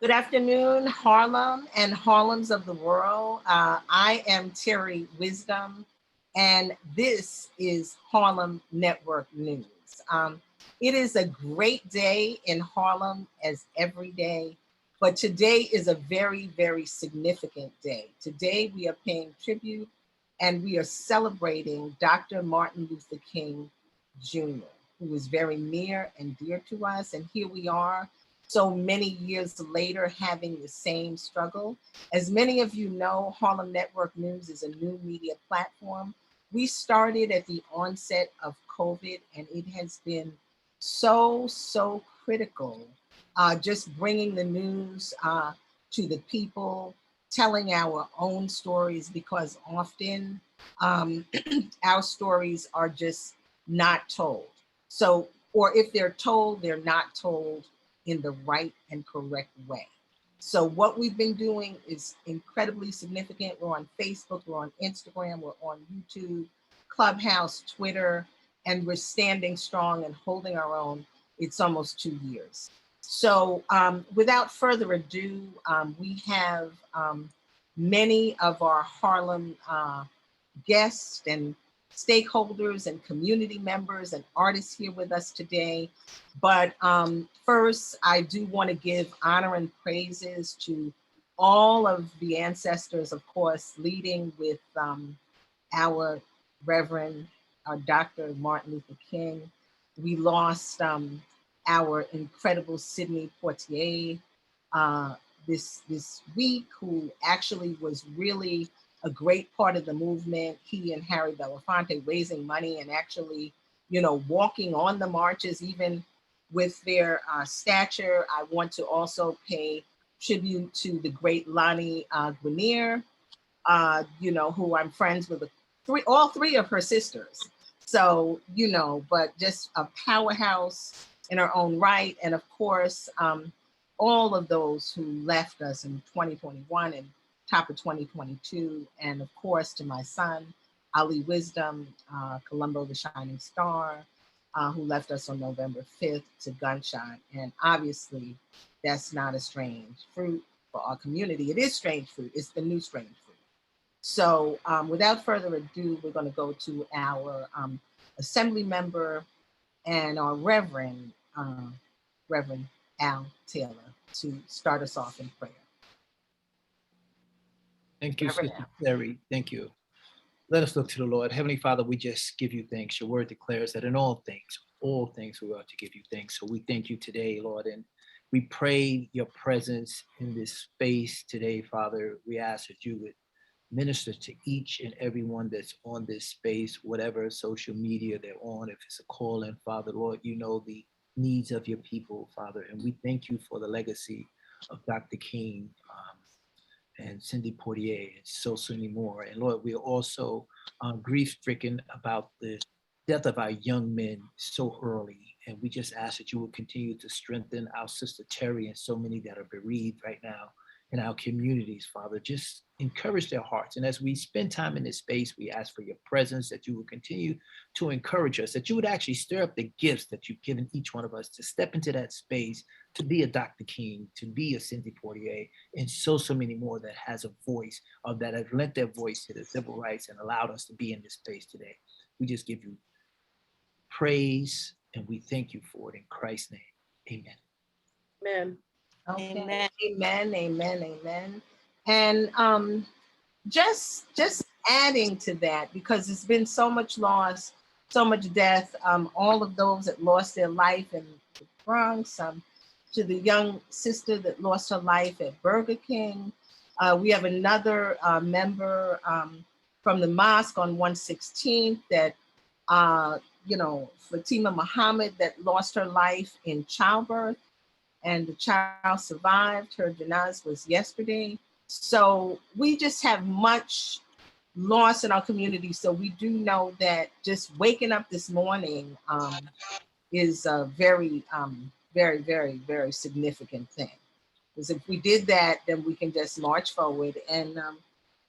Good afternoon, Harlem and Harlems of the world. I am Terri Wisdom, and this is Harlem Network News. It is a great day in Harlem, as every day, but today is a very, very significant day. Today we are paying tribute and we are celebrating Dr. Martin Luther King Jr., who was very near and dear to us, and here we are so many years later having the same struggle. As many of you know, Harlem Network News is a new media platform. We started at the onset of COVID, and it has been so critical, just bringing the news to the people, telling our own stories, because often our stories are just not told. So, or if they're told, they're not told in the right and correct way. So what we've been doing is incredibly significant. We're on Facebook, we're on Instagram, we're on YouTube, Clubhouse, Twitter, and we're standing strong and holding our own. It's almost 2 years. So without further ado, we have many of our Harlem guests and stakeholders and community members and artists here with us today. But first, I do want to give honor and praises to all of the ancestors, of course, leading with our Reverend Dr. Martin Luther King. We lost our incredible Sidney Poitier this week, who actually was really a great part of the movement. He and Harry Belafonte raising money and actually, walking on the marches, even with their stature. I want to also pay tribute to the great Lonnie Greene, who I'm friends with all three of her sisters. So, but just a powerhouse in her own right. And of course, all of those who left us in 2021 and top of 2022, and of course to my son, Ali Wisdom, Columbo the Shining Star, who left us on November 5th to gunshot. And obviously that's not a strange fruit for our community. It is strange fruit, it's the new strange fruit. So without further ado, we're gonna go to our assembly member and our Reverend Al Taylor to start us off in prayer. Thank you, Sister Terri. Thank you. Let us look to the Lord. Heavenly Father, we just give you thanks. Your word declares that in all things we ought to give you thanks. So we thank you today, Lord, and we pray your presence in this space today, Father. We ask that you would minister to each and everyone that's on this space, whatever social media they're on, if it's a call-in, Father, Lord, you know the needs of your people, Father, and we thank you for the legacy of Dr. King, and Cindy Poitier, and so many more. And Lord, we are also grief-stricken about the death of our young men so early. And we just ask that you will continue to strengthen our sister Terri and so many that are bereaved right now in our communities, Father. Just encourage their hearts. And as we spend time in this space, we ask for your presence, that you will continue to encourage us, that you would actually stir up the gifts that you've given each one of us to step into that space, to be a Dr. King, to be a Cindy Poitier, and so many more that has a voice, or that have lent their voice to the civil rights and allowed us to be in this space today. We just give you praise and we thank you for it in Christ's name. Amen. Amen. Okay. Amen. And just adding to that, because there's been so much loss, so much death, all of those that lost their life in the Bronx, to the young sister that lost her life at Burger King. We have another member from the mosque on 116th that, Fatima Muhammad, that lost her life in childbirth, and the child survived. Her janaz was yesterday. So we just have much loss in our community. So we do know that just waking up this morning is a very significant thing. Because if we did that, then we can just march forward. And,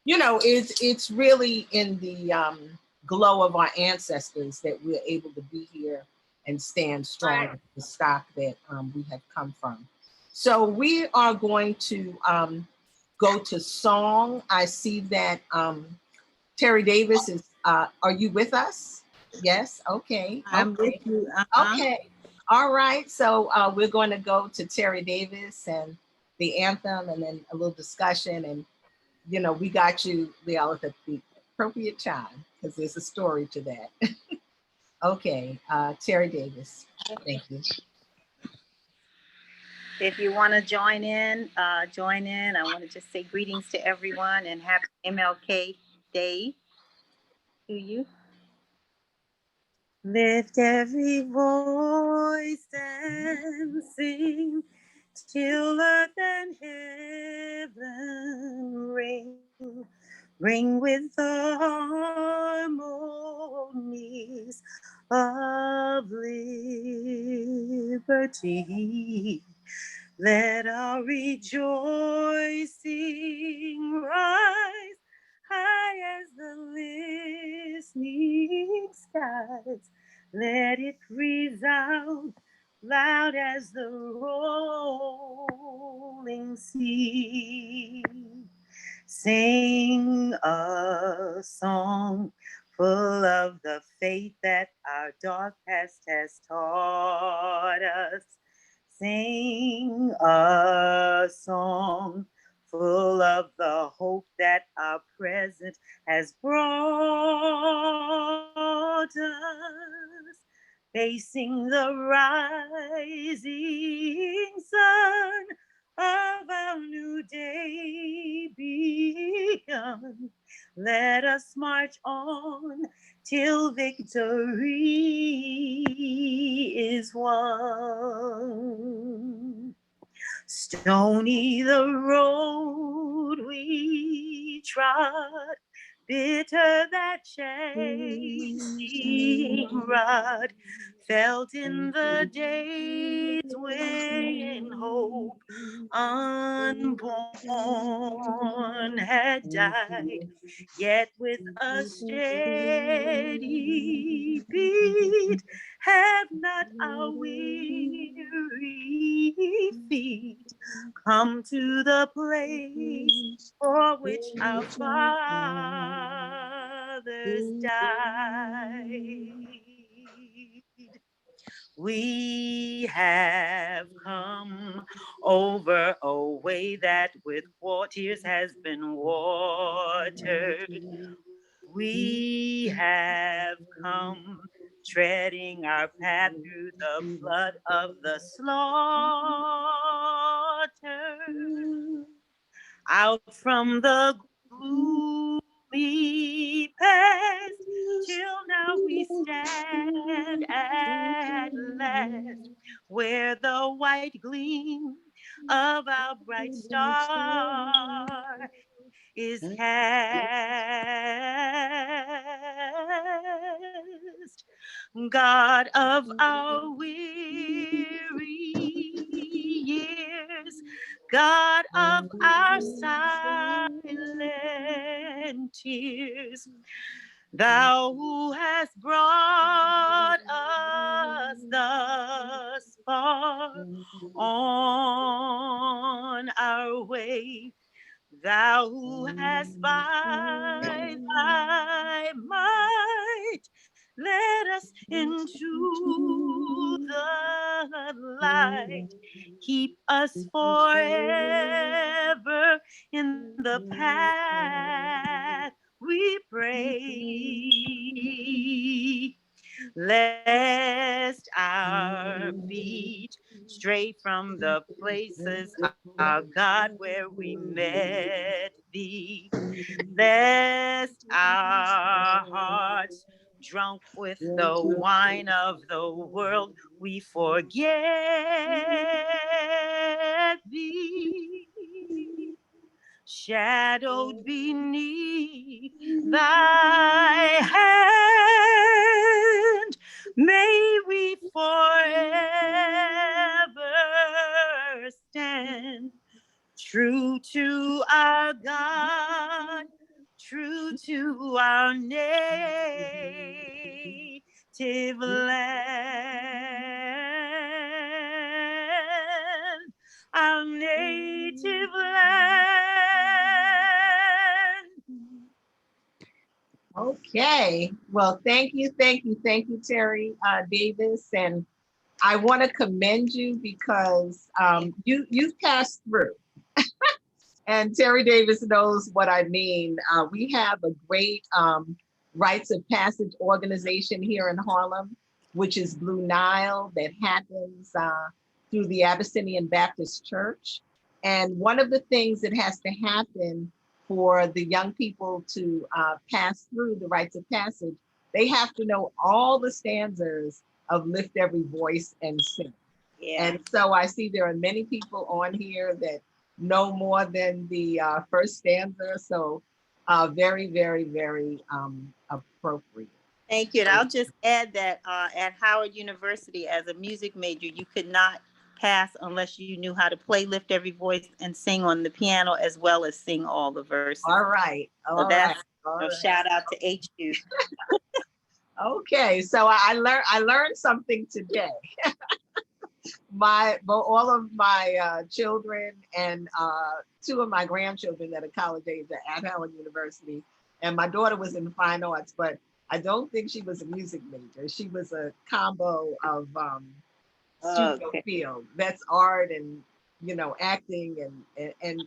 it's really in the glow of our ancestors that we're able to be here and stand strong with the stock that we have come from. So we are going to go to song. I see that Terri Davis is, are you with us? Yes, okay. I'm with you. Okay, all right. So we're going to go to Terri Davis and the anthem and then a little discussion. And, you know, we got you, LeeOlive, at the appropriate time because there's a story to that. Okay, Terri Davis, thank you. If you want to join in, join in. I want to just say greetings to everyone and happy MLK Day to you. Lift every voice and sing till earth and heaven ring. Ring with the harmonies of liberty. Let our rejoicing rise high as the listening skies. Let it resound loud as the rolling sea. Sing a song full of the faith that our dark past has taught us. Sing a song full of the hope that our present has brought us. Facing the rising sun of our new day begun. Let us march on till victory is won. Stony the road we trod, bitter that chasing rod, felt in the days when hope unborn had died, yet with a steady beat have not our weary feet come to the place for which our fathers died. We have come over a way that with tears has been watered. We have come treading our path through the flood of the slaughter. Out from the gloomy past, till now we stand at last, where the white gleam of our bright star is cast. God of our weary years, God of our silent tears, Thou who hast brought us thus far on our way, Thou who hast by thy might led us into the light. Keep us forever in the path, we pray. Lest our feet stray from the places, our God, where we met thee. Lest our hearts, drunk with the wine of the world, we forget thee. Shadowed beneath thy hand, may we forever stand, true to our God, true to our native land. our native land. Okay. Well, thank you, Terri Davis, and I want to commend you because you've passed through, and Terri Davis knows what I mean. We have a great rites of passage organization here in Harlem, which is Blue Nile, that happens through the Abyssinian Baptist Church. And one of the things that has to happen for the young people to pass through the rites of passage, they have to know all the stanzas of Lift Every Voice and Sing. Yeah. And so I see there are many people on here that know more than the first stanza. So very, very, very appropriate. Thank you. And I'll just add that at Howard University, as a music major, you could not pass unless you knew how to play Lift Every Voice and sing on the piano, as well as sing all the verses. All right. So that's shout out to HU. Okay, so I learned something today. All of my children and 2 of my grandchildren that are college age are at Howard University, and my daughter was in fine arts, but I don't think she was a music major. She was a combo of studio field. That's art and acting and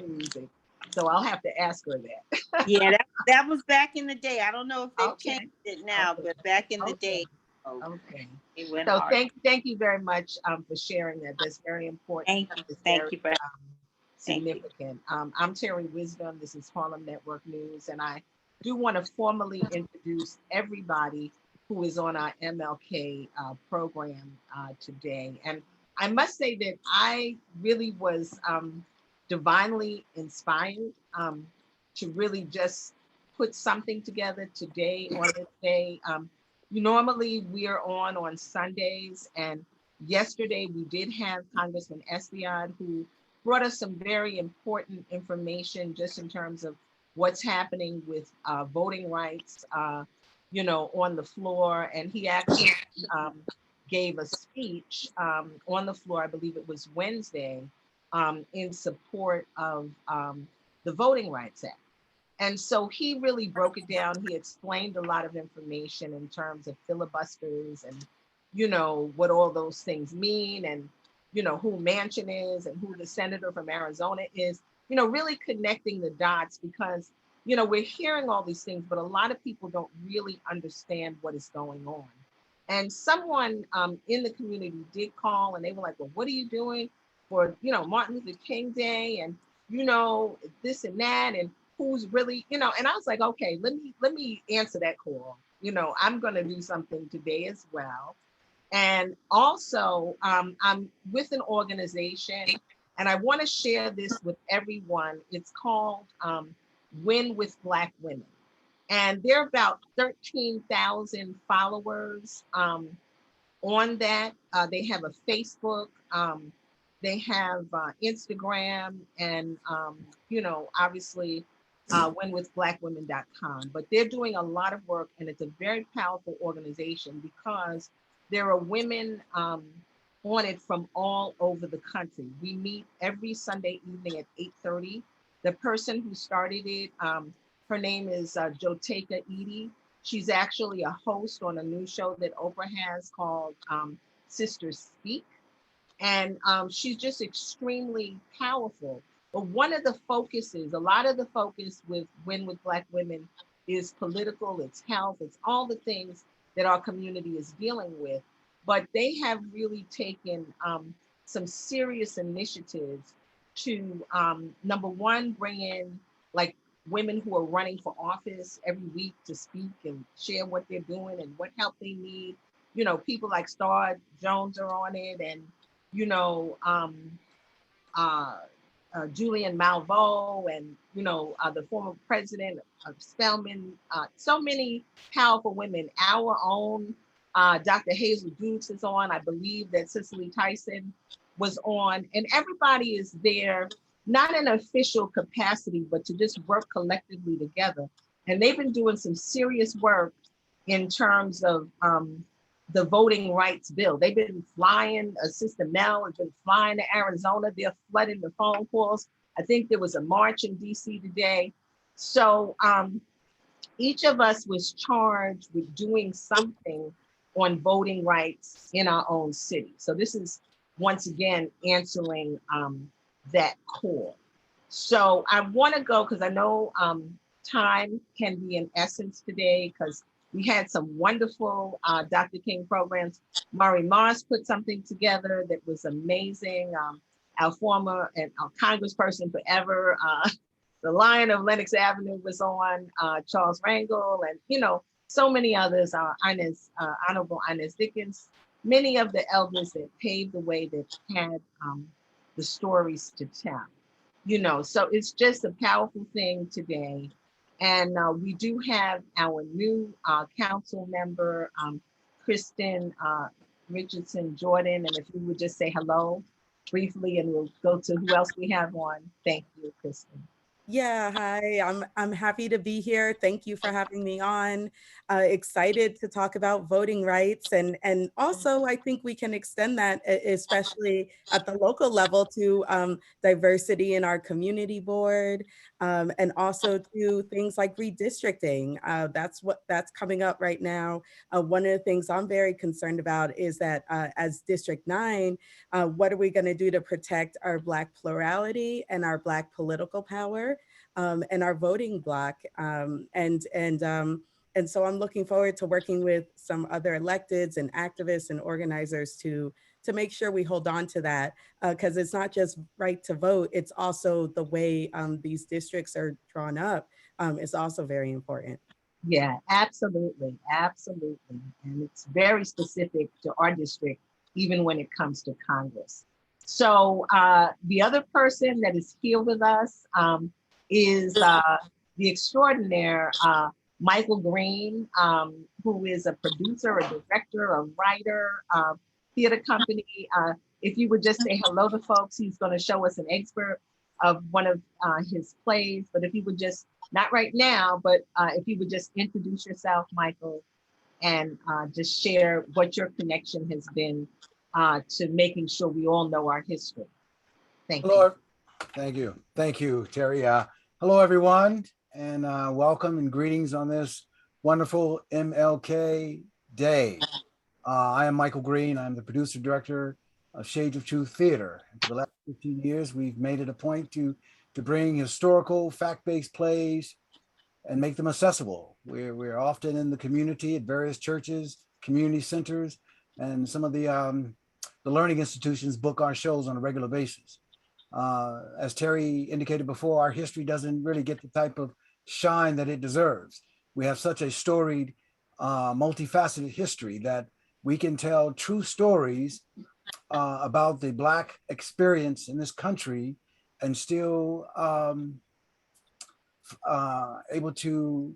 music. So I'll have to ask her that. Yeah, that was back in the day. I don't know if they've changed it now, but back in the day. Okay. It went So hard. thank you very much for sharing that. That's very important. Thank you for significant. I'm Terri Wisdom. This is Harlem Network News, and I do want to formally introduce everybody who is on our MLK program today. And I must say that I really was divinely inspired to really just put something together today on this day. Normally we are on Sundays, and yesterday we did have Congressman Esplanade, who brought us some very important information just in terms of what's happening with voting rights, on the floor. And he actually gave a speech on the floor, I believe it was Wednesday, in support of the Voting Rights Act. And so he really broke it down. He explained a lot of information in terms of filibusters and, what all those things mean, and, who Manchin is and who the senator from Arizona is, really connecting the dots, because, we're hearing all these things, but a lot of people don't really understand what is going on. And someone in the community did call, and they were like, well, what are you doing for, Martin Luther King Day, and, this and that, and who's really, and I was like, okay, let me answer that call. I'm going to do something today as well. And also, I'm with an organization, and I want to share this with everyone. It's called Win with Black Women. And there are about 13,000 followers on that. They have a Facebook, they have Instagram, and, obviously, winwithblackwomen.com. But they're doing a lot of work, and it's a very powerful organization because there are women on it from all over the country. We meet every Sunday evening at 8:30. The person who started it, her name is Joteka Edie. She's actually a host on a new show that Oprah has called Sisters Speak. And she's just extremely powerful. But one of the focuses, a lot of the focus with Win with Black Women is political, it's health, it's all the things that our community is dealing with. But they have really taken some serious initiatives to, number one, bring in like women who are running for office every week to speak and share what they're doing and what help they need. People like Star Jones are on it, and Julian Malveaux, and the former president of Spelman. So many powerful women. Our own Dr. Hazel Dukes is on. I believe that Cicely Tyson was on, and everybody is there, not in an official capacity, but to just work collectively together. And they've been doing some serious work in terms of the voting rights bill. They've been flying, Sister Mel has been flying to Arizona. They're flooding the phone calls. I think there was a march in DC today. So each of us was charged with doing something on voting rights in our own city. So this is once again answering that call. So I want to go because I know time can be an essence today because we had some wonderful Dr. King programs. Murray Mars put something together that was amazing. Our former and our congressperson forever, the Lion of Lenox Avenue was on, Charles Rangel, and so many others, Honorable Inez Dickens, many of the elders that paved the way that had the stories to tell. So it's just a powerful thing today. And we do have our new council member, Kristin Richardson Jordan. And if you would just say hello briefly, and we'll go to who else we have on. Thank you, Kristin. Yeah, hi, I'm happy to be here. Thank you for having me on. Excited to talk about voting rights, and also I think we can extend that, especially at the local level, to diversity in our community board, and also to things like redistricting. That's coming up right now. One of the things I'm very concerned about is that as District 9, what are we going to do to protect our Black plurality and our Black political power? And our voting block, and so I'm looking forward to working with some other electeds and activists and organizers to make sure we hold on to that, because it's not just right to vote, it's also the way these districts are drawn up is also very important. Yeah, absolutely, absolutely, and it's very specific to our district, even when it comes to Congress. So the other person that is here with us is the extraordinaire Michael Greene, who is a producer, a director, a writer, theater company. If you would just say hello to folks, he's going to show us an excerpt of one of his plays. But if you would just, not right now, but if you would just introduce yourself, Michael, and just share what your connection has been to making sure we all know our history. Thank you. Thank you. Thank you, Terri. Hello, everyone, and welcome and greetings on this wonderful MLK Day. I am Michael Greene. I'm the producer director of Shades of Truth Theater. For the last 15 years, we've made it a point to bring historical, fact-based plays and make them accessible. We're often in the community at various churches, community centers, and some of the learning institutions book our shows on a regular basis. As Terri indicated before, our history doesn't really get the type of shine that it deserves. We have such a storied, multifaceted history that we can tell true stories about the Black experience in this country and still able to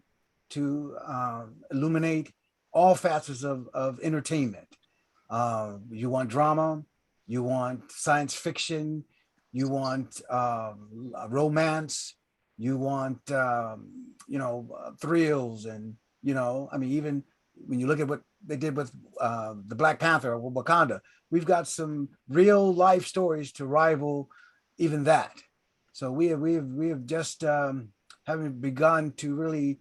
illuminate all facets of entertainment. You want drama, you want science fiction, you want romance, you want thrills, and I mean, even when you look at what they did with the Black Panther or Wakanda, we've got some real life stories to rival even that. So we have just having begun to really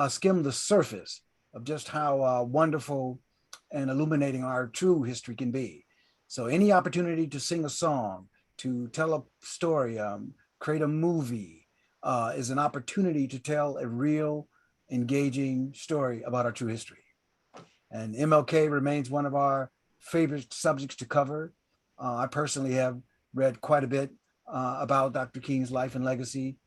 skim the surface of just how wonderful and illuminating our true history can be. So any opportunity to sing a song, to tell a story, create a movie, is an opportunity to tell a real, engaging story about our true history. And MLK remains one of our favorite subjects to cover. I personally have read quite a bit about Dr. King's life and legacy,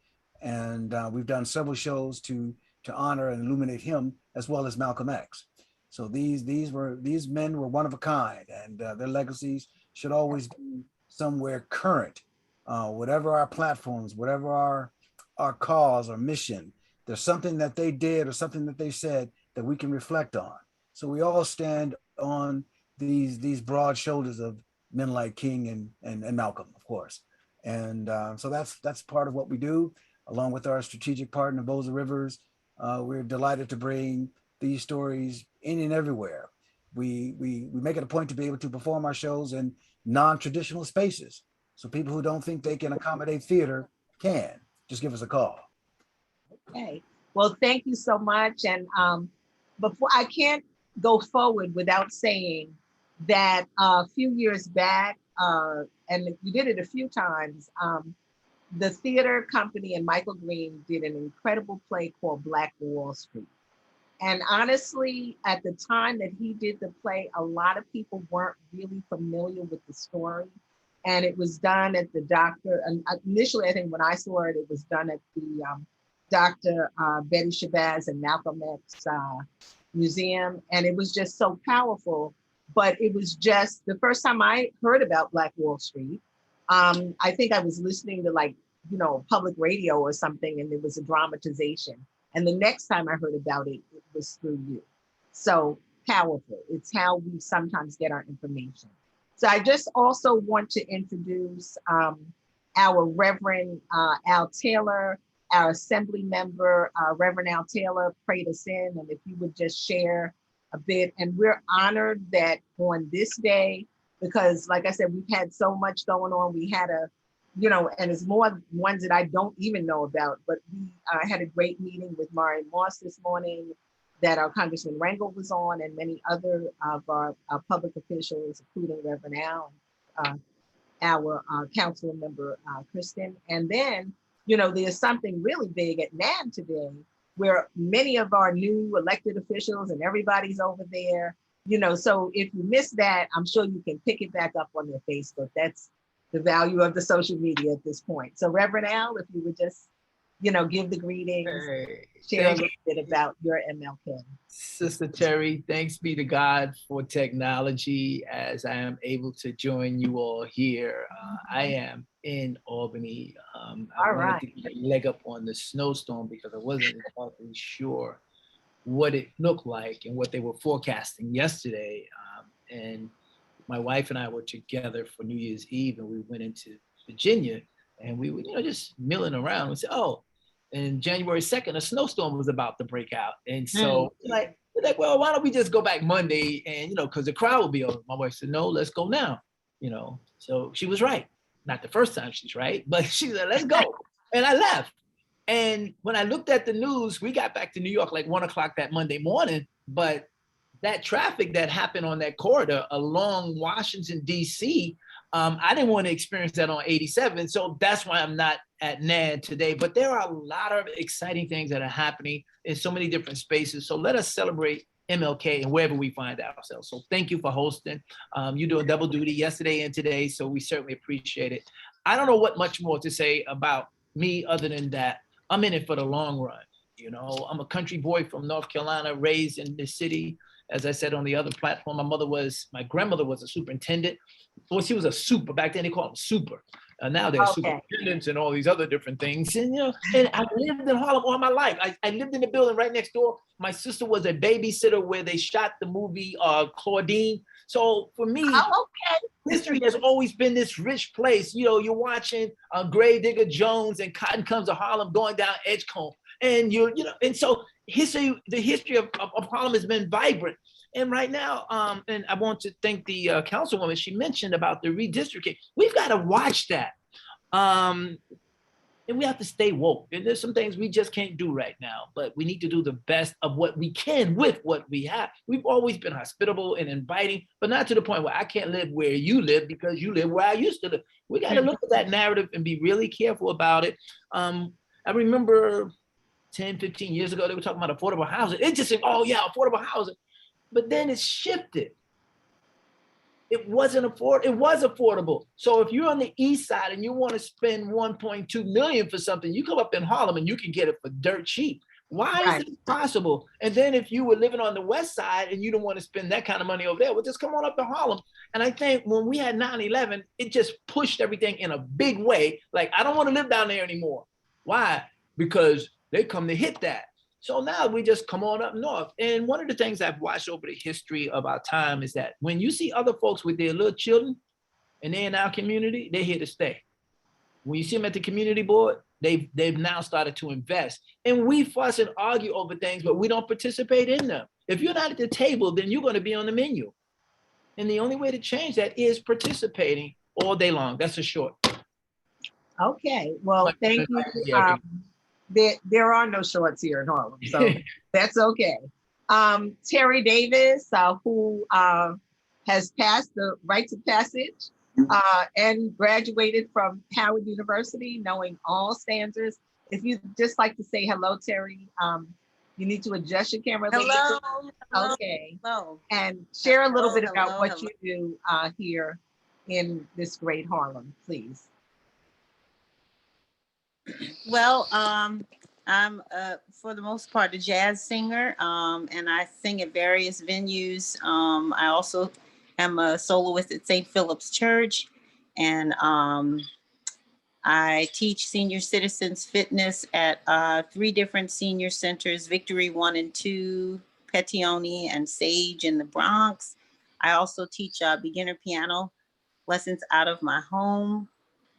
and we've done several shows to honor and illuminate him, as well as Malcolm X. So these men were one of a kind, and their legacies should always be somewhere current. Whatever our platforms, whatever our cause or mission, there's something that they did or something that they said that we can reflect on. So we all stand on these broad shoulders of men like King and Malcolm, of course. And so that's part of what we do, along with our strategic partner, Boza Rivers. We're delighted to bring these stories in and everywhere. we make it a point to be able to perform our shows in non-traditional spaces. So people who don't think they can accommodate theater can. Just give us a call. Okay. Well, thank you so much. And before I can't go forward without saying that a few years back, and we did it a few times, the theater company and Michael Greene did an incredible play called Black Wall Street. And honestly, at the time that he did the play, a lot of people weren't really familiar with the story. And it was done at the Dr. And initially, I think when I saw it, it was done at the Dr. Betty Shabazz and Malcolm X Museum. And it was just so powerful. But it was just the first time I heard about Black Wall Street. I think I was listening to public radio or something, and there was a dramatization. And the next time I heard about it, it was through you. So powerful. It's how we sometimes get our information. So I just also want to introduce our Reverend Al Taylor, our Assembly member, Reverend Al Taylor prayed us in. And if you would just share a bit. And we're honored that on this day, because like I said, we've had so much going on. We had and it's more ones that I don't even know about, but we had a great meeting with Mari Moss this morning that our Congressman Rangel was on, and many other of our public officials, including Reverend Al, our council member, Kristin. And then, there's something really big at NAN today, where many of our new elected officials and everybody's over there, so if you missed that, I'm sure you can pick it back up on their Facebook. That's the value of the social media at this point. So Reverend Al, if you would just, give the greetings, share a little bit about your MLK. Sister Terri, thanks be to God for technology as I am able to join you all here. I am in Albany. I wanted to get a leg up on the snowstorm because I wasn't exactly sure what it looked like and what they were forecasting yesterday. And my wife and I were together for New Year's Eve, and we went into Virginia, and we were, just milling around. We said, oh, and January 2nd, a snowstorm was about to break out. And so we're like, well, why don't we just go back Monday? And, because the crowd will be over. My wife said, no, let's go now. So she was right. Not the first time she's right, but she said, let's go. And I left. And when I looked at the news, we got back to New York like 1 o'clock that Monday morning, but that traffic that happened on that corridor along Washington, D.C., I didn't want to experience that on 87. So that's why I'm not at NAD today. But there are a lot of exciting things that are happening in so many different spaces. So let us celebrate MLK and wherever we find ourselves. So thank you for hosting. You're doing double duty yesterday and today. So we certainly appreciate it. I don't know what much more to say about me other than that I'm in it for the long run. I'm a country boy from North Carolina, raised in this city. As I said on the other platform, my grandmother was a superintendent. Well, she was a super. Back then they called them super. Now they're superintendents and all these other different things. And, and I lived in Harlem all my life. I lived in the building right next door. My sister was a babysitter where they shot the movie Claudine. So for me, history has always been this rich place. You're watching Grave Digger Jones and Cotton Comes to Harlem going down Edgecombe. And and so the history of Harlem has been vibrant. And right now, and I want to thank the councilwoman, she mentioned about the redistricting. We've got to watch that. And we have to stay woke. And there's some things we just can't do right now, but we need to do the best of what we can with what we have. We've always been hospitable and inviting, but not to the point where I can't live where you live because you live where I used to live. We got to look at that narrative and be really careful about it. I remember 10, 15 years ago, they were talking about affordable housing. It just said, oh yeah, affordable housing. But then it shifted. It wasn't it was affordable. So if you're on the east side and you want to spend 1.2 million for something, you come up in Harlem and you can get it for dirt cheap. Why is it possible? And then if you were living on the west side and you don't want to spend that kind of money over there, well, just come on up to Harlem. And I think when we had 9/11, it just pushed everything in a big way. Like, I don't want to live down there anymore. Why? Because they come to hit that. So now we just come on up north. And one of the things I've watched over the history of our time is that when you see other folks with their little children and they're in our community, they're here to stay. When you see them at the community board, they've now started to invest. And we fuss and argue over things, but we don't participate in them. If you're not at the table, then you're going to be on the menu. And the only way to change that is participating all day long. That's a short. Okay, well, thank you. There are no shorts here in Harlem, so that's okay. Terri Davis, who has passed the rites of passage and graduated from Howard University, knowing all standards. If you'd just like to say hello, Terri, you need to adjust your camera. Hello. Okay. Hello. And share a little bit about Hello, what hello. you do here in this great Harlem, please. Well, I'm for the most part a jazz singer, and I sing at various venues. I also am a soloist at St. Philip's Church, and I teach senior citizens fitness at 3 different senior centers: Victory 1 and 2, Petionie, and Sage in the Bronx. I also teach beginner piano lessons out of my home.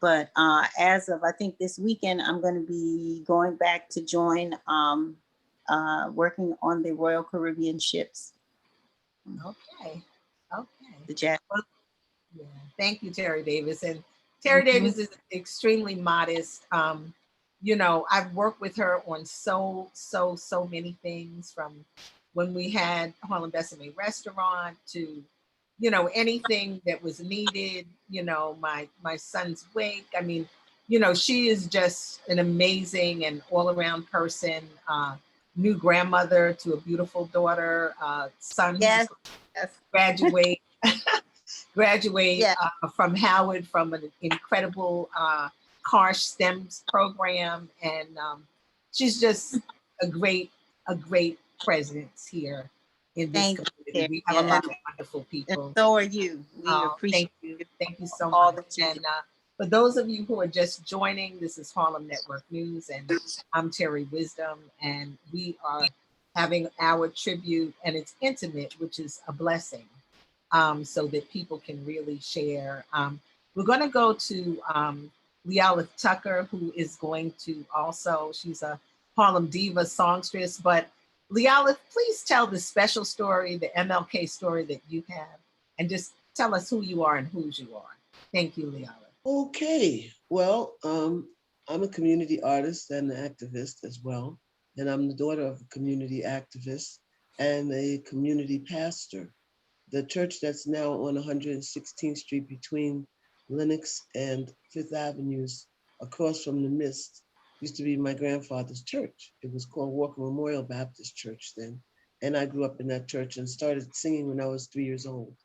But as of, I think this weekend, I'm going to be going back to join working on the Royal Caribbean ships. Okay. Okay. The jazz. Yeah. Thank you, Terri Davis. And Terri Davis is extremely modest. You know, I've worked with her on so many things, from when we had Harlem Besame Restaurant to, you know, anything that was needed, you know, my son's wake. I mean, you know, she is just an amazing and all around person, new grandmother to a beautiful daughter, son Yes. graduate, Yeah. from Howard from an incredible Karsh STEMS program. And she's just a great presence here in this Thank you, community. We have a lot of wonderful people. And so are you. We appreciate Thank you so all much. that you And do. for those of you who are just joining, this is Harlem Network News, and I'm Terri Wisdom, and we are having our tribute, and it's intimate, which is a blessing, so that people can really share. We're going to go to LeeOlive Tucker, who is going to also, she's a Harlem Diva songstress, but LeeOlive, please tell the special story, the MLK story that you have, and just tell us who you are and whose you are. Thank you, LeeOlive. Okay, well, I'm a community artist and an activist as well, and I'm the daughter of a community activist and a community pastor. The church that's now on 116th Street between Lenox and Fifth Avenues, across from the Mist, used to be my grandfather's church. It was called Walker Memorial Baptist Church then, and I grew up in that church and started singing when I was 3 years old.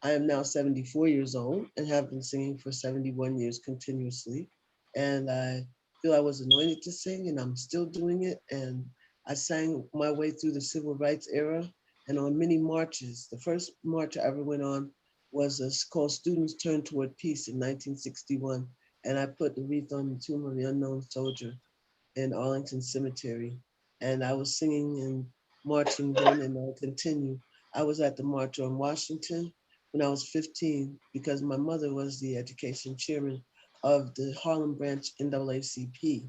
I am now 74 years old and have been singing for 71 years continuously. And I feel I was anointed to sing, and I'm still doing it. And I sang my way through the civil rights era and on many marches. The first march I ever went on was called Students Turn Toward Peace in 1961. And I put the wreath on the tomb of the unknown soldier in Arlington Cemetery. And I was singing and marching then, and I'll continue. I was at the March on Washington when I was 15, because my mother was the education chairman of the Harlem branch NAACP.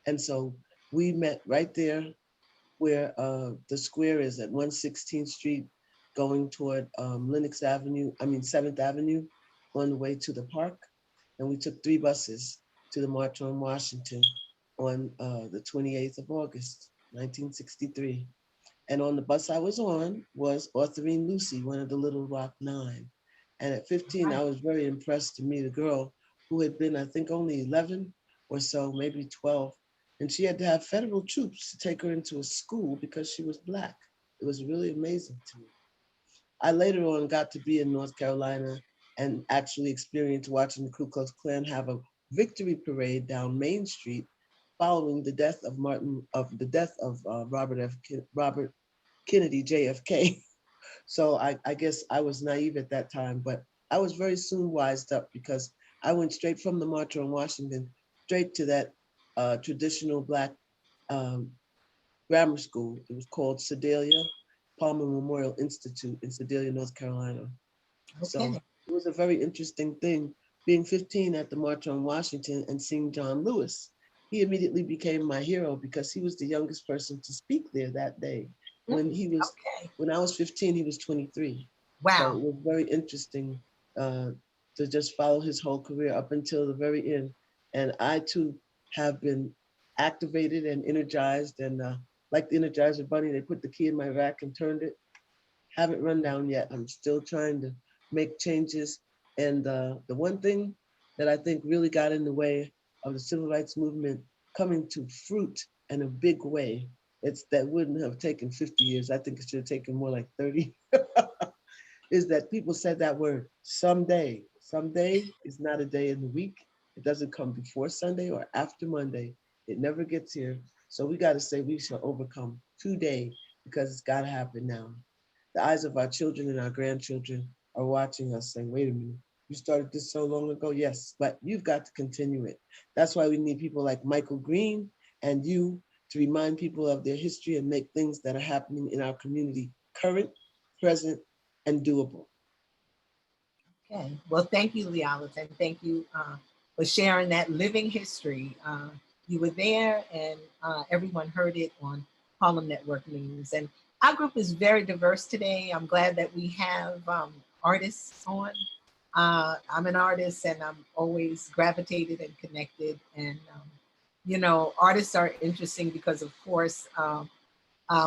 And so we met right there where the square is at 116th Street, going toward Lenox Avenue, 7th Avenue, on the way to the park. And we took 3 buses to the March on Washington on the 28th of August, 1963. And on the bus I was on was Autherine Lucy, one of the Little Rock Nine. And at 15, I was very impressed to meet a girl who had been, I think, only 11 or so, maybe 12. And she had to have federal troops to take her into a school because she was Black. It was really amazing to me. I later on got to be in North Carolina and actually experienced watching the Ku Klux Klan have a victory parade down Main Street following the death of Robert Kennedy, JFK. So I guess I was naive at that time, but I was very soon wised up, because I went straight from the March on Washington straight to that traditional Black grammar school. It was called Sedalia Palmer Memorial Institute in Sedalia, North Carolina. Okay. So it was a very interesting thing, being 15 at the March on Washington and seeing John Lewis. He immediately became my hero because he was the youngest person to speak there that day. When he was, Okay. when I was 15, he was 23. So Wow. it was very interesting to just follow his whole career up until the very end. And I too have been activated and energized, and like the Energizer Bunny, they put the key in my rack and turned it. Haven't run down yet. I'm still trying to make changes. And the one thing that I think really got in the way of the civil rights movement coming to fruit in a big way, it's that wouldn't have taken 50 years. I think it should have taken more like 30. Is that people said that word someday. Someday is not a day in the week. It doesn't come before Sunday or after Monday. It never gets here. So we got to say we shall overcome today, because it's got to happen now. The eyes of our children and our grandchildren are watching us saying, wait a minute, you started this so long ago? Yes, but you've got to continue it. That's why we need people like Michael Greene and you to remind people of their history and make things that are happening in our community current, present, and doable. Okay. Well, thank you, LeeOlive, and thank you for sharing that living history. You were there, and everyone heard it on Harlem Network News. And our group is very diverse today. I'm glad that we have artists on. I'm an artist, and I'm always gravitated and connected. And you know, artists are interesting because, of course,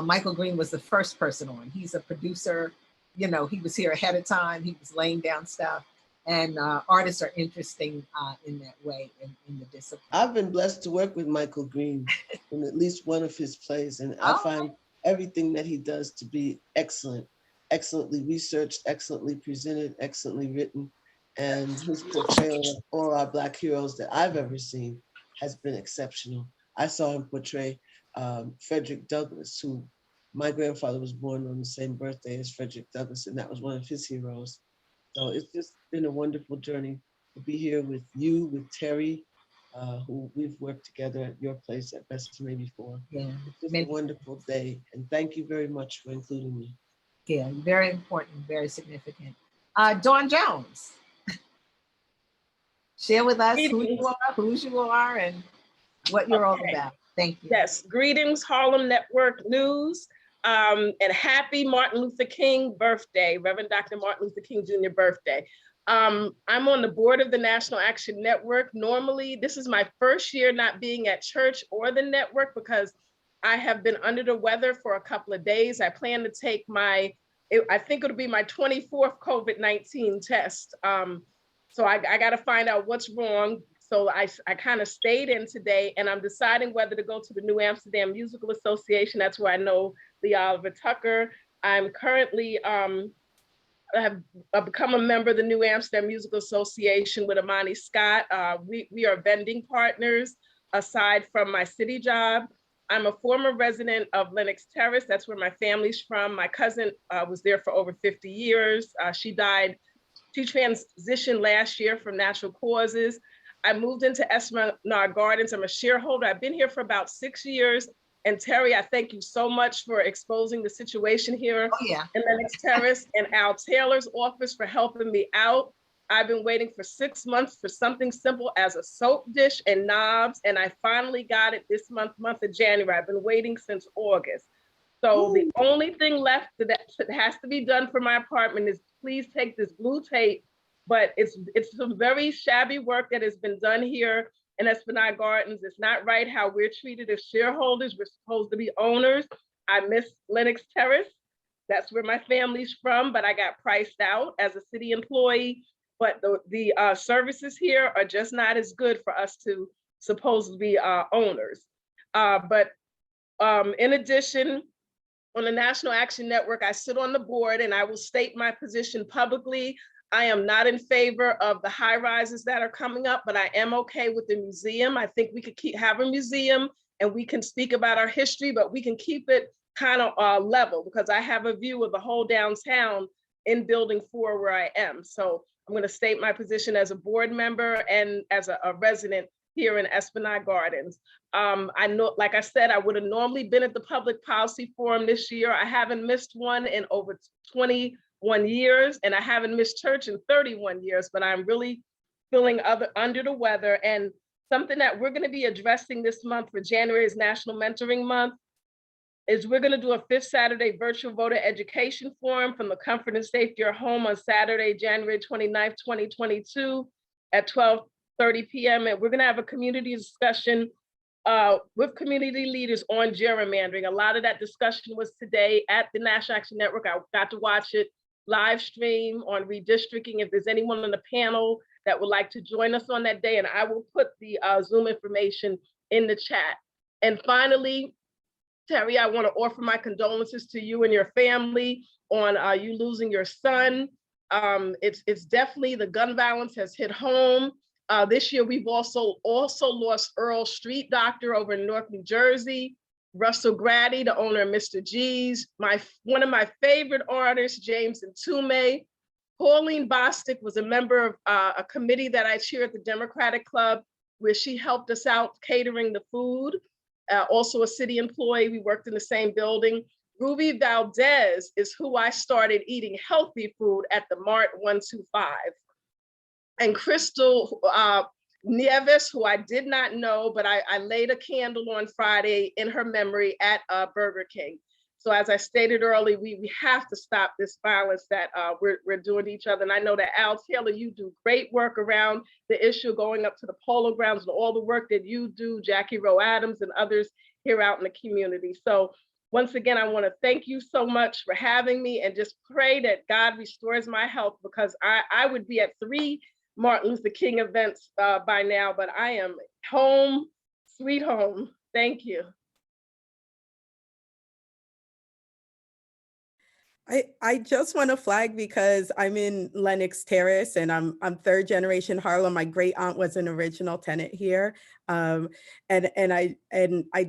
Michael Greene was the first person on. He's a producer. You know, he was here ahead of time. He was laying down stuff. And artists are interesting in that way, in the discipline. I've been blessed to work with Michael Greene in at least one of his plays. And I find everything that he does to be excellent, excellently researched, excellently presented, excellently written. And his portrayal of all our Black heroes that I've ever seen has been exceptional. I saw him portray Frederick Douglass, who my grandfather was born on the same birthday as Frederick Douglass, and that was one of his heroes. So it's just been a wonderful journey to be here with you, with Terri, who we've worked together at your place at Esplanade before. Yeah, it's just a wonderful day, and thank you very much for including me. Yeah, very important, very significant. Dawn Jones, share with us who you are, whose you are, and what you're all about. Thank you. Yes, greetings, Harlem Network News, and happy Martin Luther King birthday, Reverend Dr. Martin Luther King Jr. birthday. I'm on the board of the National Action Network. Normally, this is my first year not being at church or the network because I have been under the weather for a couple of days. I plan to take I think it'll be my 24th COVID-19 test. So I got to find out what's wrong. So I kind of stayed in today, and I'm deciding whether to go to the New Amsterdam Musical Association. That's where I know LeeOlive Tucker. I'm currently, I have become a member of the New Amsterdam Musical Association with Amani Scott. We are vending partners aside from my city job. I'm a former resident of Lenox Terrace. That's where my family's from. My cousin was there for over 50 years. She died, she transitioned last year from natural causes. I moved into Esplanade Gardens. I'm a shareholder. I've been here for about 6 years. And Terri, I thank you so much for exposing the situation here in Lenox Terrace, and Al Taylor's office for helping me out. I've been waiting for 6 months for something simple as a soap dish and knobs, and I finally got it this month of January. I've been waiting since August. So the only thing left that has to be done for my apartment is please take this blue tape, but it's some very shabby work that has been done here in Esplanade Gardens. It's not right how we're treated as shareholders. We're supposed to be owners. I miss Lenox Terrace. That's where my family's from, but I got priced out as a city employee. But the services here are just not as good for us to supposedly be owners. But in addition, on the National Action Network, I sit on the board, and I will state my position publicly. I am not in favor of the high rises that are coming up, but I am okay with the museum. I think we could have a museum, and we can speak about our history, but we can keep it kind of level, because I have a view of the whole downtown in Building 4 where I am. So I'm going to state my position as a board member and as a resident here in Esplanade Gardens. I know, like I said, I would have normally been at the Public Policy Forum this year. I haven't missed one in over 21 years, and I haven't missed church in 31 years, but I'm really feeling under the weather. And something that we're going to be addressing this month for January is National Mentoring Month. is we're going to do a 5th Saturday virtual voter education forum from the comfort and safety of your home on Saturday, January 29th, 2022 at 12:30 p.m. And we're going to have a community discussion with community leaders on gerrymandering. A lot of that discussion was today at the National Action Network. I got to watch it live stream on redistricting. If there's anyone on the panel that would like to join us on that day, and I will put the Zoom information in the chat. And finally, Terri, I want to offer my condolences to you and your family on you losing your son. It's definitely, the gun violence has hit home. This year, we've also lost Earl Street Doctor over in North New Jersey, Russell Grady, the owner of Mr. G's, one of my favorite artists, James Ntume. Pauline Bostic was a member of a committee that I chair at the Democratic Club, where she helped us out catering the food. Also a city employee, we worked in the same building. Ruby Valdez is who I started eating healthy food at the Mart 125. And Crystal Nieves, who I did not know, but I laid a candle on Friday in her memory at Burger King. So as I stated earlier, we have to stop this violence that we're doing to each other. And I know that Al Taylor, you do great work around the issue, going up to the polo grounds and all the work that you do, Jackie Rowe Adams and others here out in the community. So once again, I want to thank you so much for having me, and just pray that God restores my health, because I would be at 3 Martin Luther King events by now, but I am home, sweet home. Thank you. I just want to flag, because I'm in Lenox Terrace and I'm 3rd generation Harlem. My great aunt was an original tenant here. And I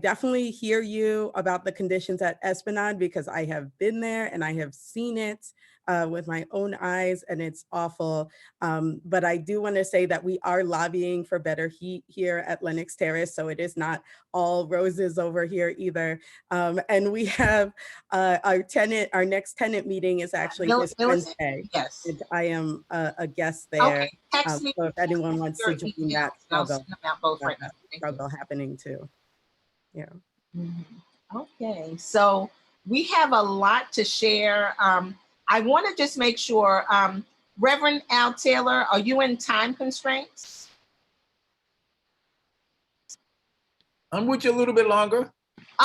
definitely hear you about the conditions at Esplanade, because I have been there and I have seen it with my own eyes, and it's awful. But I do want to say that we are lobbying for better heat here at Lenox Terrace, so it is not all roses over here either. And we have our next tenant meeting is actually this Wednesday. Yes. And I am a guest there. Okay, text me. So if anyone wants to join that struggle, right now. struggle happening too. Yeah. Mm-hmm. Okay, so we have a lot to share. I want to just make sure, Reverend Al Taylor, are you in time constraints? I'm with you a little bit longer.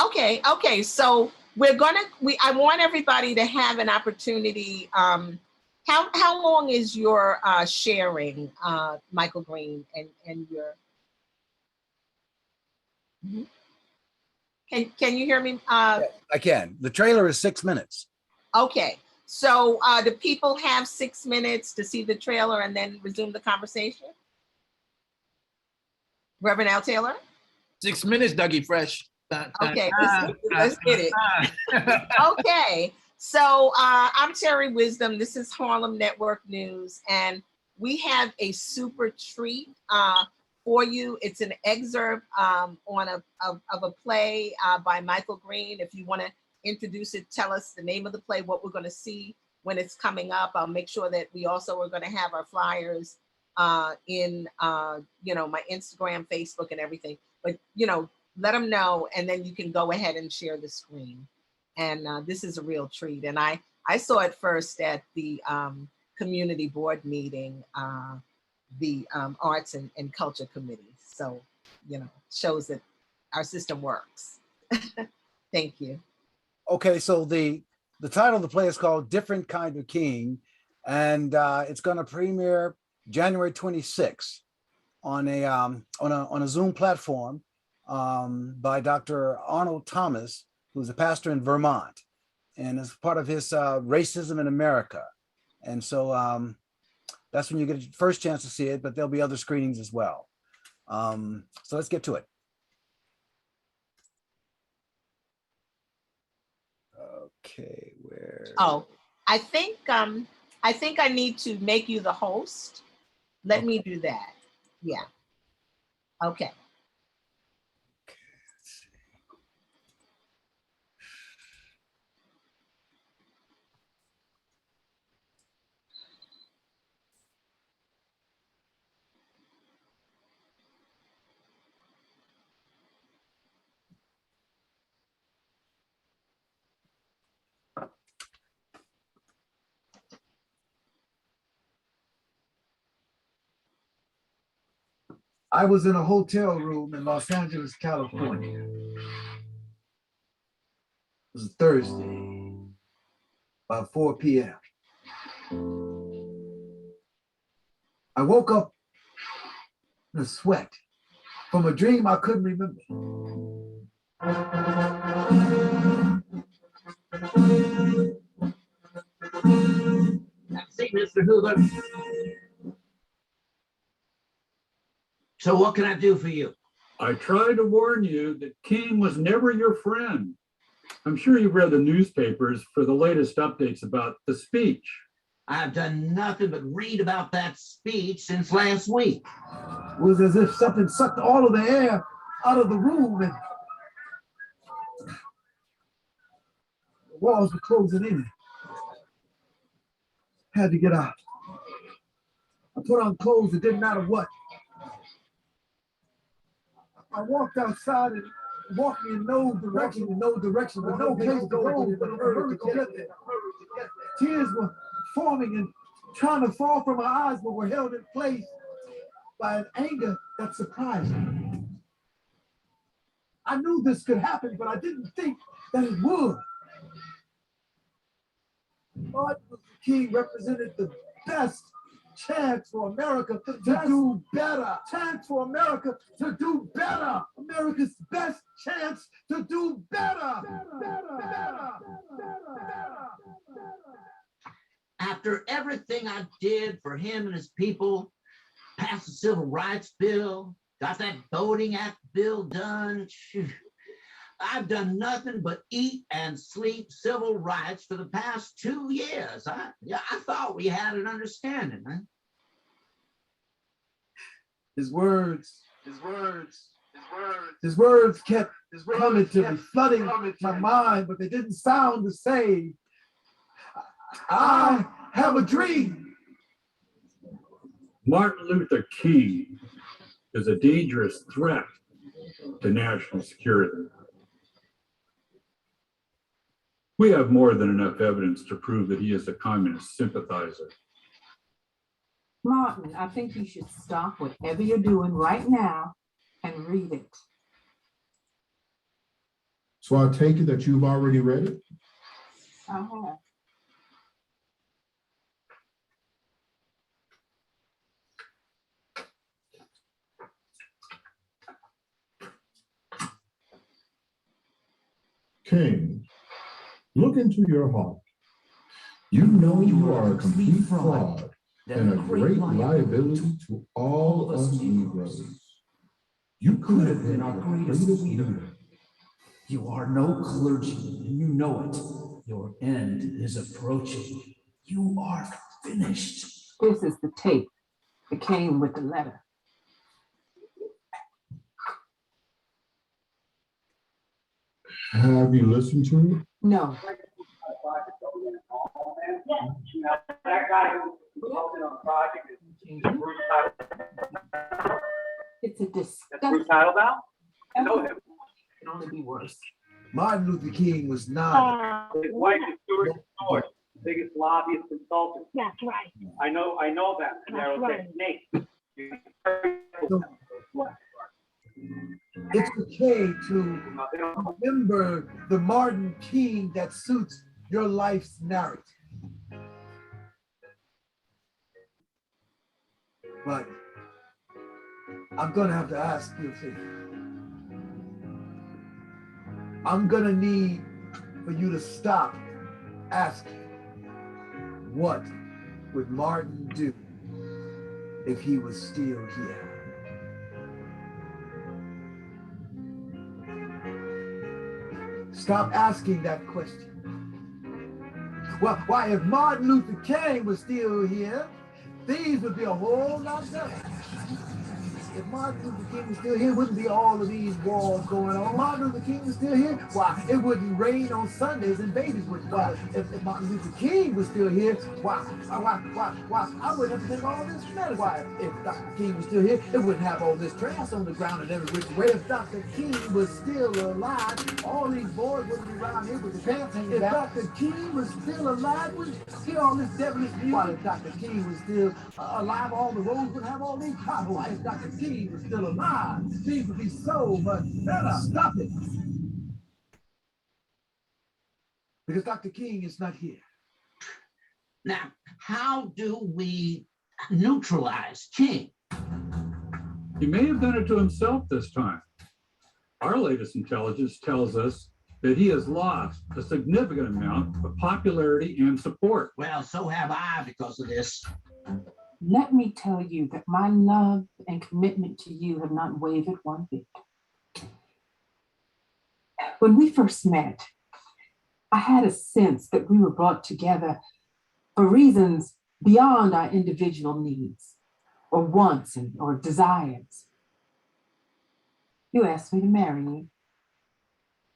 Okay. So I want everybody to have an opportunity. How long is your sharing, Michael Greene, and your? Mm-hmm. Can you hear me? Yeah, I can. The trailer is 6 minutes. Okay. So do people have 6 minutes to see the trailer and then resume the conversation? Reverend Al Taylor? 6 minutes, Dougie Fresh. Okay, let's get it. Okay, so I'm Terri Wisdom. This is Harlem Network News, and we have a super treat for you. It's an excerpt of a play by Michael Greene. If you want to introduce it, tell us the name of the play, what we're going to see when it's coming up. I'll make sure that we also are going to have our flyers in my Instagram, Facebook, and everything. But let them know, and then you can go ahead and share the screen. And this is a real treat. And I saw it first at the community board meeting, the Arts and Culture Committee. So shows that our system works. Thank you. Okay, so the title of the play is called Different Kind of King, and it's going to premiere January 26th on a Zoom platform by Dr. Arnold Thomas, who's a pastor in Vermont, and as part of his Racism in America. And so that's when you get a first chance to see it, but there'll be other screenings as well. So let's get to it. Okay, where? Oh, I think I need to make you the host. Let me do that. Yeah. Okay. I was in a hotel room in Los Angeles, California. It was a Thursday, about 4 p.m. I woke up in a sweat from a dream I couldn't remember. See, Mr. Hoover. So what can I do for you? I tried to warn you that King was never your friend. I'm sure you've read the newspapers for the latest updates about the speech. I've done nothing but read about that speech since last week. It was as if something sucked all of the air out of the room and the walls were closing in. Had to get out. I put on clothes, it didn't matter what. I walked outside and walked in no direction, but no place to go, but a hurry to get there. Tears were forming and trying to fall from my eyes, but were held in place by an anger that surprised me. I knew this could happen, but I didn't think that it would. Martin Luther King represented the best chance for America to do better. Chance for America to do better. America's best chance to do better. After everything I did for him and his people, passed the Civil Rights Bill, got that Voting Act bill done, I've done nothing but eat and sleep civil rights for the past 2 years. I thought we had an understanding, huh? His words kept coming to me, flooding my mind, but they didn't sound the same. I have a dream. Martin Luther King is a dangerous threat to national security. We have more than enough evidence to prove that he is a communist sympathizer. Martin, I think you should stop whatever you're doing right now and read it. So I take it that you've already read it? I have. King, look into your heart. You know you are a complete fraud and a great liability to all us Negroes. You could have been our greatest leader. You are no clergy, and you know it. Your end is approaching. You are finished. This is the tape that came with the letter. Have you listened to it? No. It's a disgusting. I know him. It can only be worse. Martin Luther King was not. His wife is Stuart George, biggest lobbyist consultant. That's right. I know that. That's right. It's okay to remember the Martin King that suits your life's narrative. But I'm gonna have to ask you a favor. I'm gonna need for you to stop asking, what would Martin do if he was still here? Stop asking that question. Well, why, if Martin Luther King was still here, things would be a whole lot better. If Martin Luther King was still here, it wouldn't be all of these wars going on. Martin Luther King was still here, why, it wouldn't rain on Sundays and babies wouldn't die. If Martin Luther King was still here, why, I wouldn't have to take all this medicine. Why, if Dr. King was still here, it wouldn't have all this trash on the ground and every which way. If Dr. King was still alive, all these boys wouldn't be around here with the pants hanging down. If Dr. King was still alive, wouldn't hear all this devilish music. Why, if Dr. King was still alive, all the roads would have all these potholes. If Dr. King was still alive, things would be so much better. Stop it. Because Dr. King is not here. Now, how do we neutralize King? He may have done it to himself this time. Our latest intelligence tells us that he has lost a significant amount of popularity and support. Well, so have I because of this. Let me tell you that my love and commitment to you have not wavered one bit. When we first met, I had a sense that we were brought together for reasons beyond our individual needs or wants or desires. You asked me to marry you,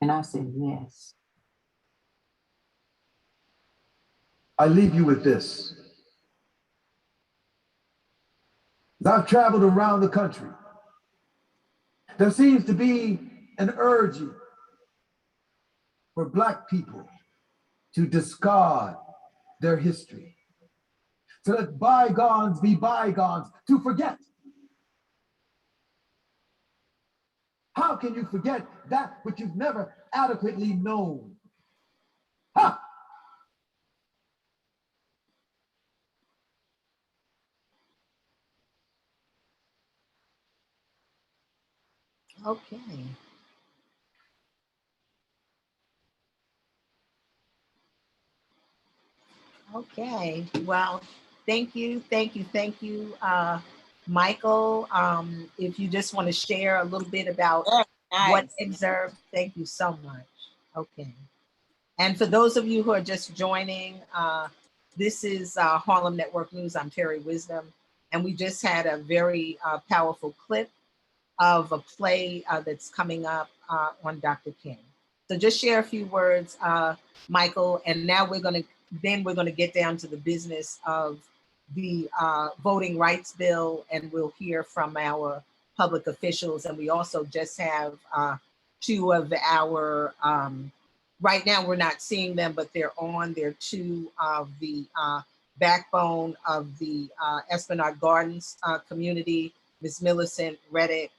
and I said yes. I leave you with this. As I've traveled around the country, there seems to be an urging for Black people to discard their history, to let bygones be bygones, to forget. How can you forget that which you've never adequately known? Ha! Okay. Okay. Well, thank you, Michael. If you just want to share a little bit about what excerpt, thank you so much. Okay. And for those of you who are just joining, this is Harlem Network News. I'm Terri Wisdom, and we just had a very powerful clip of a play that's coming up on Dr. King. So just share a few words, Michael, and now we're going to get down to the business of the voting rights bill, and we'll hear from our public officials. And we also just have two of our, right now we're not seeing them, but they're two of the backbone of the Esplanade Gardens community. Ms. Millicent, Reddick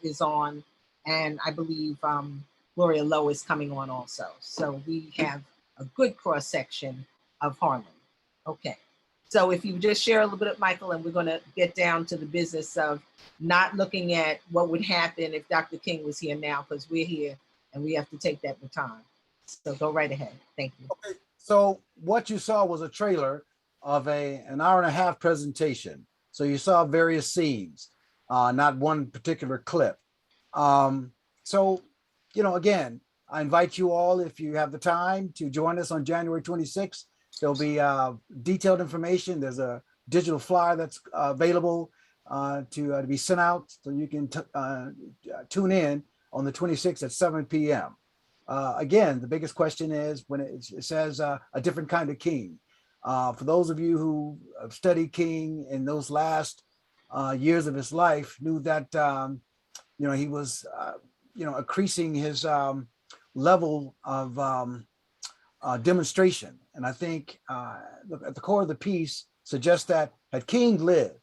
is on, and I believe Gloria Lowe is coming on also. So we have a good cross section of Harlem. Okay, so if you just share a little bit, Michael, and we're going to get down to the business of not looking at what would happen if Dr. King was here now, because we're here and we have to take that baton. So go right ahead. Thank you. Okay, so what you saw was a trailer of an hour-and-a-half presentation. So you saw various scenes, not one particular clip. So, again, I invite you all, if you have the time, to join us on January 26th. There'll be detailed information. There's a digital flyer that's available to be sent out, so you can tune in on the 26th at 7 p.m. Again, the biggest question is when it says a different kind of king. For those of you who have studied King in those last years of his life, knew that he was increasing his level of demonstration. And I think at the core of the piece suggests that had King lived,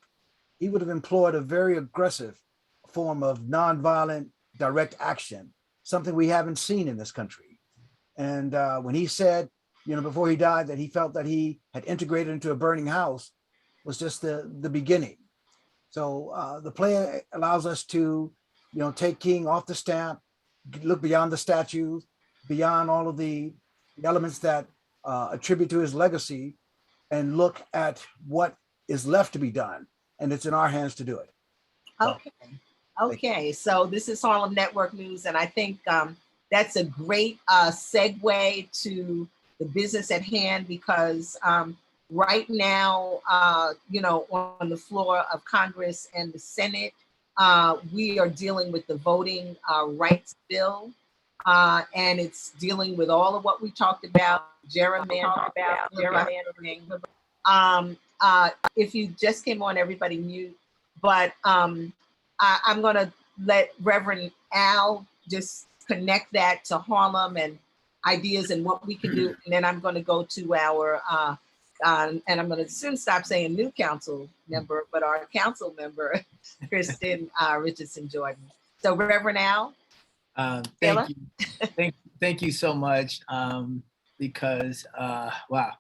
he would have employed a very aggressive form of nonviolent direct action, something we haven't seen in this country. And when he said, before he died, that he felt that he had integrated into a burning house, was just the beginning. So the play allows us to, take King off the stamp, look beyond the statues, beyond all of the elements that attribute to his legacy, and look at what is left to be done. And it's in our hands to do it. Okay. So this is Harlem Network News, and I think that's a great segue to the business at hand, because right now, on the floor of Congress and the Senate, we are dealing with the voting rights bill, and it's dealing with all of what we talked about, gerrymandering. If you just came on, everybody mute, but I'm going to let Reverend Al just connect that to Harlem and ideas and what we can do. And then I'm going to go to our And I'm going to soon stop saying new council member, but our council member, Kristin Richardson Jordan. So Reverend Al. Thank you. Thank you so much. Because wow,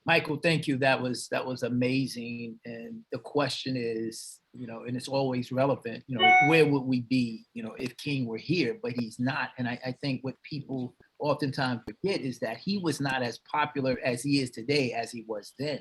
Michael, thank you. That was amazing. And the question is, and it's always relevant, where would we be, if King were here, but he's not. And I think what people oftentimes forget is that he was not as popular as he is today as he was then.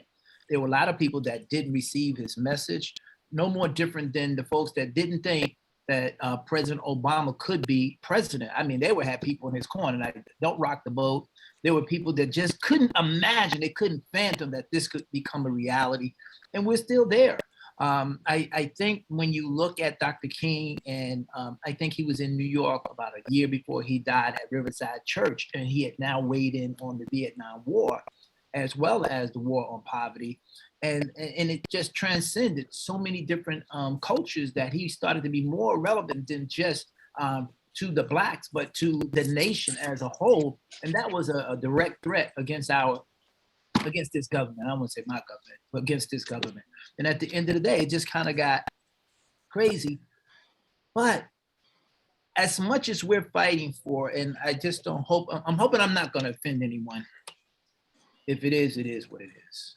There were a lot of people that didn't receive his message, no more different than the folks that didn't think that President Obama could be president. I mean, they would have people in his corner, like, don't rock the boat. There were people that just couldn't imagine, they couldn't fathom that this could become a reality. And we're still there. I think when you look at Dr. King, and I think he was in New York about a year before he died at Riverside Church, and he had now weighed in on the Vietnam War, as well as the war on poverty. And it just transcended so many different cultures that he started to be more relevant than just to the Blacks, but to the nation as a whole. And that was a direct threat against this government. I won't say my government, but against this government. And at the end of the day, it just kind of got crazy. But as much as we're fighting for, and I just don't hope, I'm hoping I'm not going to offend anyone. If it is what it is.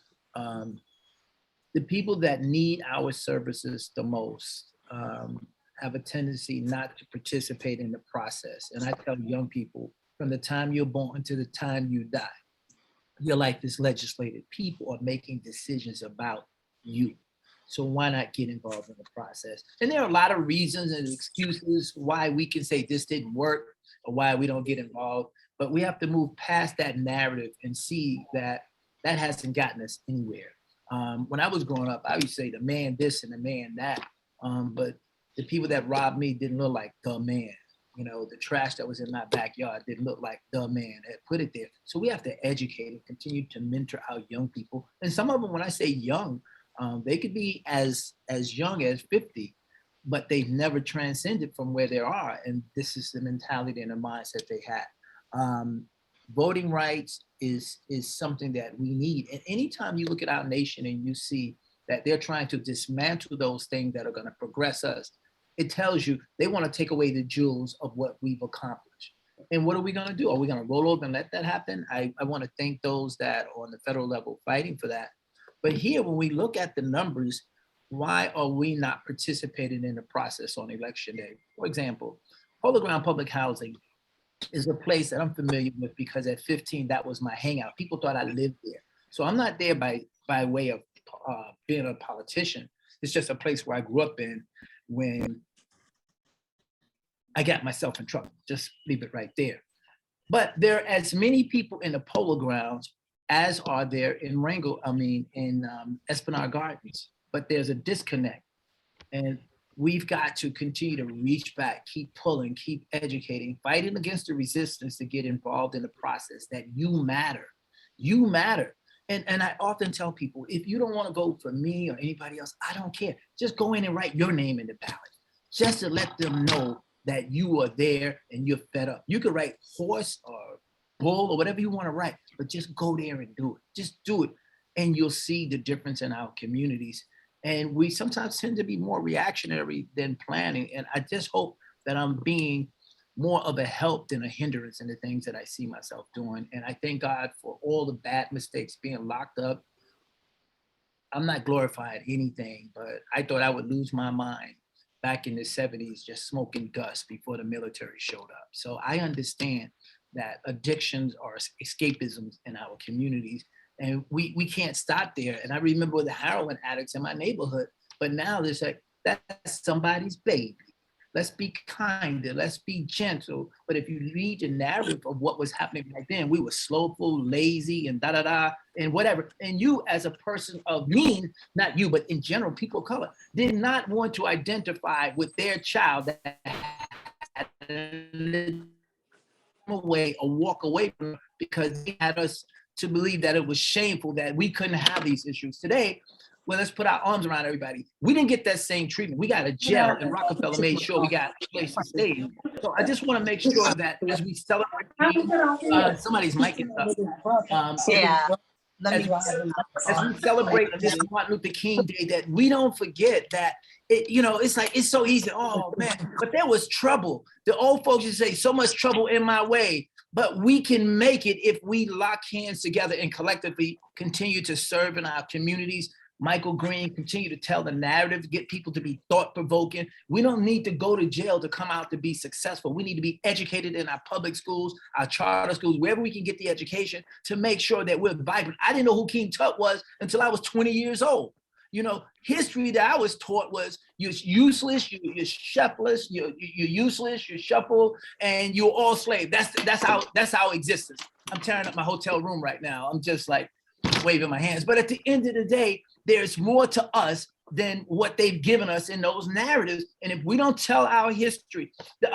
The people that need our services the most have a tendency not to participate in the process. And I tell young people, from the time you're born to the time you die, you're like this legislated. People are making decisions about you. So why not get involved in the process? And there are a lot of reasons and excuses why we can say this didn't work or why we don't get involved. But we have to move past that narrative and see that that hasn't gotten us anywhere. When I was growing up, I used to say the man this and the man that. But the people that robbed me didn't look like the man. The trash that was in my backyard didn't look like the man that put it there. So we have to educate and continue to mentor our young people. And some of them, when I say young, they could be as young as 50, but they've never transcended from where they are. And this is the mentality and the mindset they had. Voting rights is something that we need. And anytime you look at our nation and you see that they're trying to dismantle those things that are going to progress us, it tells you they want to take away the jewels of what we've accomplished. And what are we going to do? Are we going to roll over and let that happen? I want to thank those that are on the federal level fighting for that. But here, when we look at the numbers, why are we not participating in the process on election day? For example, Polo Ground Public Housing is a place that I'm familiar with because at 15, that was my hangout. People thought I lived there. So I'm not there by way of being a politician. It's just a place where I grew up in when I got myself in trouble. Just leave it right there. But there are as many people in the Polo Grounds as are there in Esplanade Gardens. But there's a disconnect. And we've got to continue to reach back, keep pulling, keep educating, fighting against the resistance to get involved in the process that you matter. You matter. And I often tell people, if you don't want to vote for me or anybody else, I don't care. Just go in and write your name in the ballot, just to let them know that you are there and you're fed up. You could write horse or bull or whatever you want to write, but just go there and do it. Just do it. And you'll see the difference in our communities. And we sometimes tend to be more reactionary than planning. And I just hope that I'm being more of a help than a hindrance in the things that I see myself doing. And I thank God for all the bad mistakes, being locked up. I'm not glorifying anything, but I thought I would lose my mind back in the 70s, just smoking Gus before the military showed up. So I understand that addictions are escapisms in our communities. And we can't stop there. And I remember the heroin addicts in my neighborhood, but now there's like, that's somebody's baby. Let's be kinder, let's be gentle. But if you read the narrative of what was happening back then, we were slowful, lazy, and da-da-da, and whatever. And you as a person of mean, not you, but in general, people of color, did not want to identify with their child that had away or walk away from because they had us to believe that it was shameful that we couldn't have these issues. Today, well, let's put our arms around everybody. We didn't get that same treatment. We got a jail, and Rockefeller made sure we got a place to stay. So I just want to make sure that as we celebrate, somebody's mic is up. Yeah. Let me as we celebrate this Martin Luther King Day, that we don't forget that it's like, it's so easy. Oh man, but there was trouble. The old folks used to say, so much trouble in my way, but we can make it if we lock hands together and collectively continue to serve in our communities. Michael Greene, continue to tell the narrative, get people to be thought-provoking. We don't need to go to jail to come out to be successful. We need to be educated in our public schools, our charter schools, wherever we can get the education to make sure that we're vibrant. I didn't know who King Tut was until I was 20 years old. History that I was taught was you're useless, you're chefless, you're useless, you're shuffle, and you're all slave. That's our existence. I'm tearing up my hotel room right now. I'm just like waving my hands. But at the end of the day, there's more to us than what they've given us in those narratives. And if we don't tell our history, the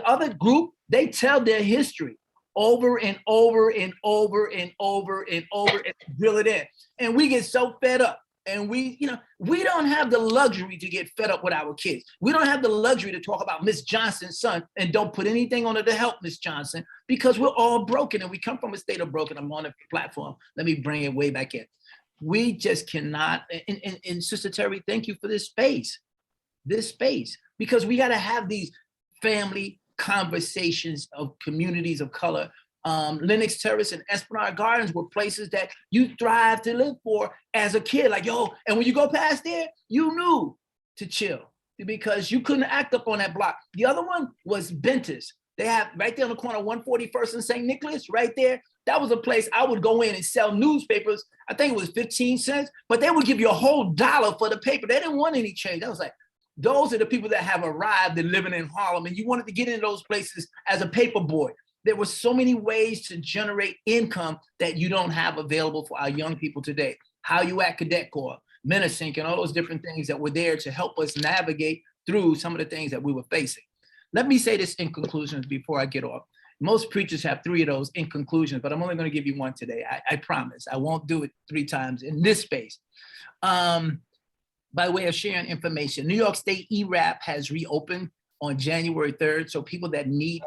other group, they tell their history over and over and over and over and over and drill it in. And we get so fed up. And we don't have the luxury to get fed up with our kids. We don't have the luxury to talk about Miss Johnson's son and don't put anything on it to help Miss Johnson, because we're all broken and we come from a state of broken. I'm on a platform. Let me bring it way back in. We just cannot, and Sister Terri, thank you for this space, because we got to have these family conversations of communities of color. Lenox Terrace and Esplanade Gardens were places that you thrive to live for as a kid. Like, yo, and when you go past there, you knew to chill because you couldn't act up on that block. The other one was Bentis. They have right there on the corner of 141st and St. Nicholas, right there. That was a place I would go in and sell newspapers. I think it was 15 cents, but they would give you a whole $1 for the paper. They didn't want any change. I was like, those are the people that have arrived and living in Harlem, and you wanted to get into those places as a paper boy. There were so many ways to generate income that you don't have available for our young people today. How You At Cadet Corps, Millicent, and all those different things that were there to help us navigate through some of the things that we were facing. Let me say this in conclusion before I get off. Most preachers have 3 of those in conclusions, but I'm only going to give you one today. I promise. I won't do it 3 times in this space. By way of sharing information, New York State ERAP has reopened on January 3rd. So people that need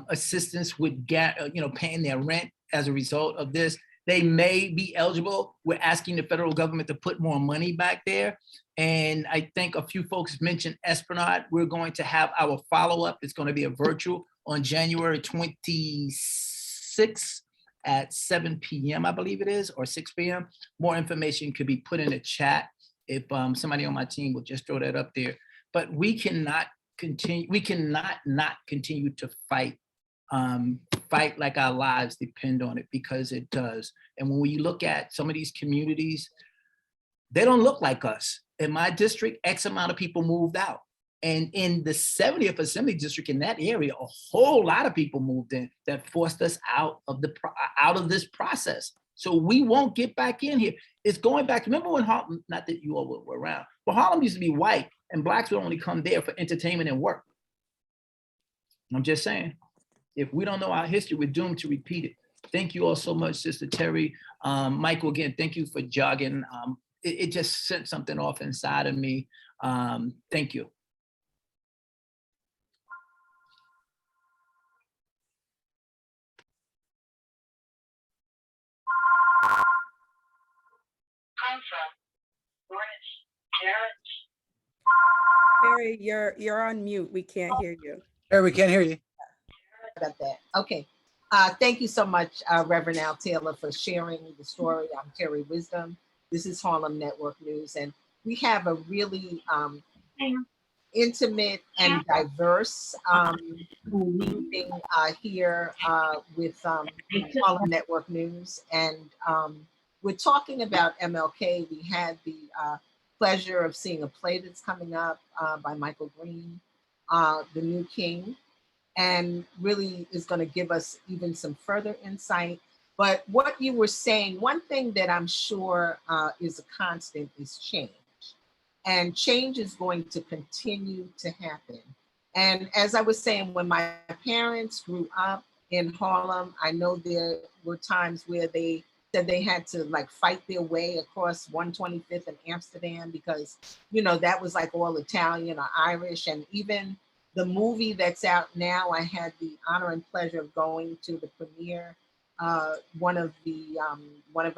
assistance with paying their rent as a result of this, they may be eligible. We're asking the federal government to put more money back there. And I think a few folks mentioned Esplanade. We're going to have our follow-up. It's going to be a virtual on January 26th at 7 p.m., I believe it is, or 6 p.m. More information could be put in the chat if somebody on my team will just throw that up there. But we cannot not continue to fight like our lives depend on it, because it does. And when we look at some of these communities, they don't look like us. In my district, X amount of people moved out. And in the 70th Assembly District in that area, a whole lot of people moved in that forced us out of this process. So we won't get back in here. It's going back. Remember when Harlem, not that you all were around, but Harlem used to be white and blacks would only come there for entertainment and work. I'm just saying, if we don't know our history, we're doomed to repeat it. Thank you all so much, Sister Terri. Michael, again, thank you for jogging. It just sent something off inside of me. Thank you. Terri, you're on mute. We can't hear you. Terri, we can't hear you. About that. Okay. Thank you so much, Reverend Al Taylor, for sharing the story. I'm Terri Wisdom. This is Harlem Network News, and we have a really intimate and diverse meeting here with Harlem Network News, and we're talking about MLK. We had the pleasure of seeing a play that's coming up by Michael Greene, The New King, and really is going to give us even some further insight. But what you were saying, one thing that I'm sure is a constant is change. And change is going to continue to happen. And as I was saying, when my parents grew up in Harlem, I know there were times where they said they had to like fight their way across 125th and Amsterdam because, that was like all Italian or Irish. And even the movie that's out now, I had the honor and pleasure of going to the premiere one of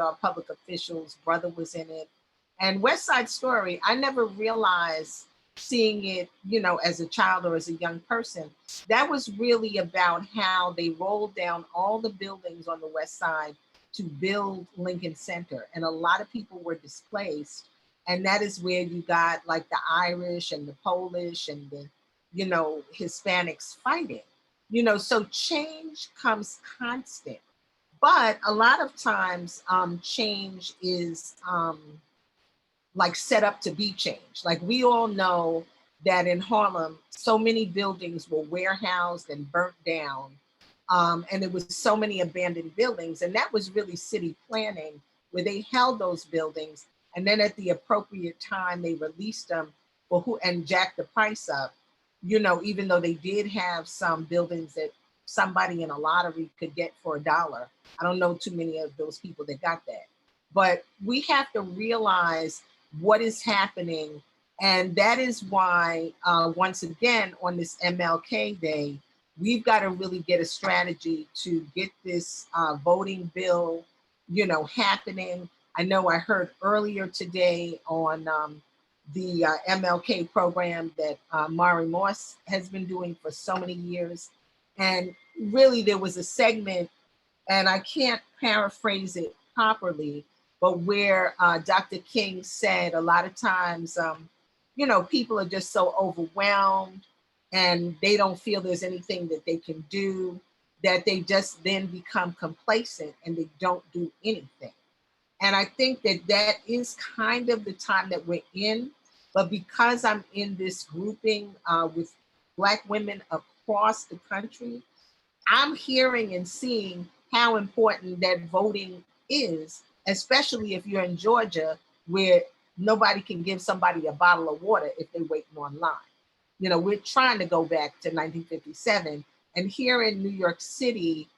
our public officials' brother was in it. And West Side Story, I never realized seeing it, you know, as a child or as a young person, that was really about how they rolled down all the buildings on the West Side to build Lincoln Center. And a lot of people were displaced. And that is where you got like the Irish and the Polish and the, you know, Hispanics fighting, you know, so change comes constant. But a lot of times change is like set up to be changed. Like we all know that in Harlem, so many buildings were warehoused and burnt down. And there was so many abandoned buildings. And that was really city planning where they held those buildings. And then at the appropriate time, they released them and jacked the price up, you know, even though they did have some buildings that somebody in a lottery could get for $1. I don't know too many of those people that got that. But we have to realize what is happening. And that is why, once again, on this MLK Day, we've got to really get a strategy to get this voting bill, you know, happening. I know I heard earlier today on the MLK program that Mari Moss has been doing for so many years. And really there was a segment, and I can't paraphrase it properly, but where Dr. King said a lot of times, you know, people are just so overwhelmed and they don't feel there's anything that they can do, that they just then become complacent and they don't do anything. And I think that that is kind of the time that we're in. But because I'm in this grouping with Black women across the country, I'm hearing and seeing how important that voting is, especially if you're in Georgia, where nobody can give somebody a bottle of water if they're waiting online. You know, we're trying to go back to 1957. And here in New York City,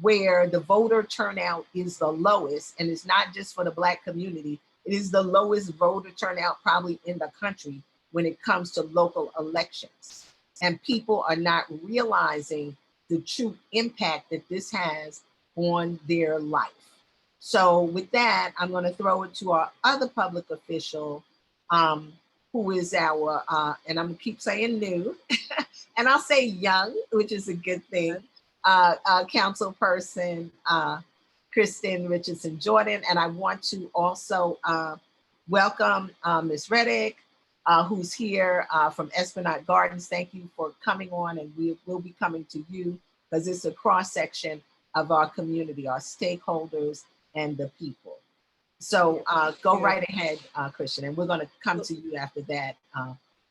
where the voter turnout is the lowest, and it's not just for the Black community, it is the lowest voter turnout probably in the country when it comes to local elections. And people are not realizing the true impact that this has on their life. So with that, I'm going to throw it to our other public official, who is our, and I'm going to keep saying new, and I'll say young, which is a good thing, council person, Kristin Richardson Jordan. And I want to also welcome Ms. Reddick, who's here from Esplanade Gardens. Thank you for coming on, and we will be coming to you because it's a cross section of our community, our stakeholders and the people. So go right ahead, Kristin, and we're going to come to you after that,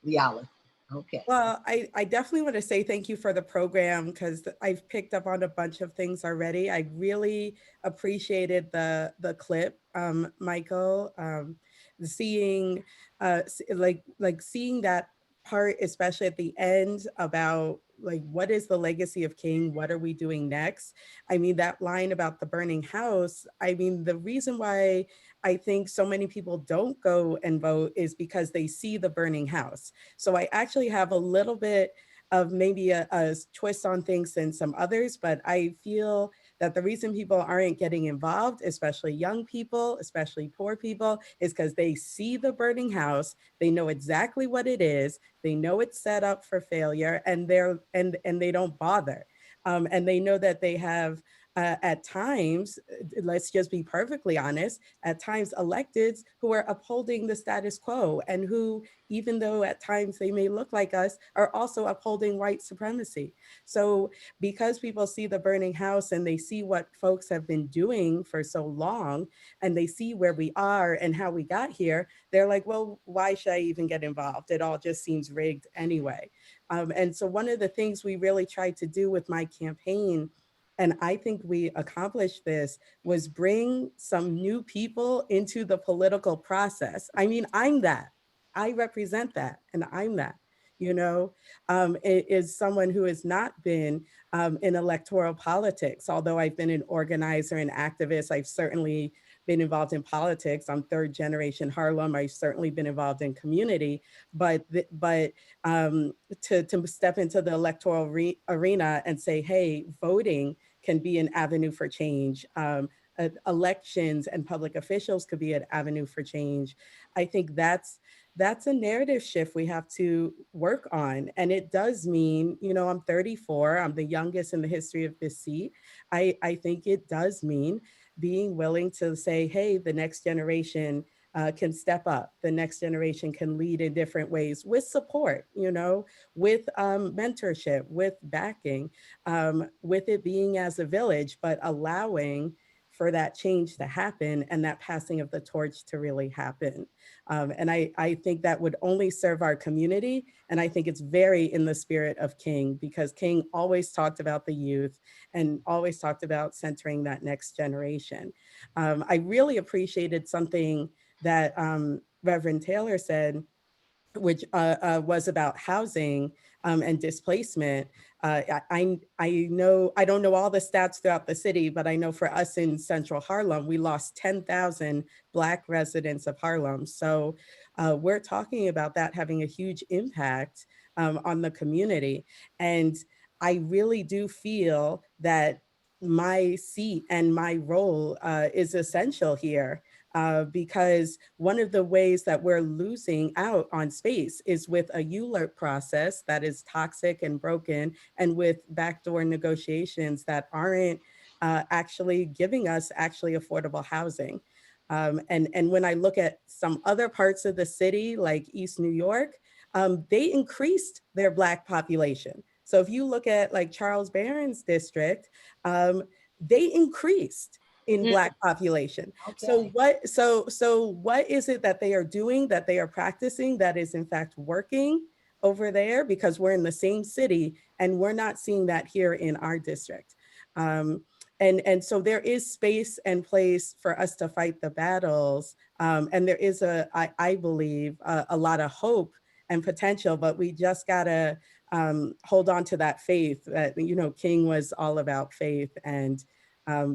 LeeOlive. Okay. Well, I definitely want to say thank you for the program, because I've picked up on a bunch of things already. I really appreciated the clip, Michael, seeing seeing that part, especially at the end, about like, what is the legacy of King? What are we doing next? I mean, that line about the burning house, I mean, the reason why I think so many people don't go and vote is because they see the burning house. So I actually have a little bit of maybe a twist on things than some others, but I feel that the reason people aren't getting involved, especially young people, especially poor people, is because they see the burning house, they know exactly what it is, they know it's set up for failure, and they don't bother. And they know that they have at times, let's just be perfectly honest, at times electeds who are upholding the status quo, and who, even though at times they may look like us, are also upholding white supremacy. So because people see the burning house and they see what folks have been doing for so long, and they see where we are and how we got here, they're like, well, why should I even get involved? It all just seems rigged anyway. And so one of the things we really tried to do with my campaign, and I think we accomplished this, was bring some new people into the political process. I mean, I'm that. I represent that, and I'm that. You know, it is someone who has not been in electoral politics. Although I've been an organizer and activist, I've certainly been involved in politics. I'm third generation Harlem. I've certainly been involved in community, but to step into the electoral arena and say, hey, voting can be an avenue for change. Elections and public officials could be an avenue for change. I think that's a narrative shift we have to work on. And it does mean, you know, I'm 34, I'm the youngest in the history of this seat. I think it does mean being willing to say, hey, the next generation can step up. The next generation can lead in different ways with support, you know, with mentorship, with backing, with it being as a village, but allowing for that change to happen and that passing of the torch to really happen. And I think that would only serve our community. And I think it's very in the spirit of King, because King always talked about the youth and always talked about centering that next generation. I really appreciated something that Reverend Taylor said, which was about housing and displacement. I know, I don't know all the stats throughout the city, but I know for us in Central Harlem, we lost 10,000 Black residents of Harlem. So we're talking about that having a huge impact on the community. And I really do feel that my seat and my role is essential here. Because one of the ways that we're losing out on space is with a ULERP process that is toxic and broken, and with backdoor negotiations that aren't actually giving us actually affordable housing. And when I look at some other parts of the city, like East New York, they increased their Black population. So if you look at like Charles Barron's district, they increased in Black population. Okay. So what is it that they are doing, that they are practicing, that is in fact working over there? Because we're in the same city and we're not seeing that here in our district. And so there is space and place for us to fight the battles. And there is I believe, a lot of hope and potential, but we just gotta hold on to that faith that, you know, King was all about faith, and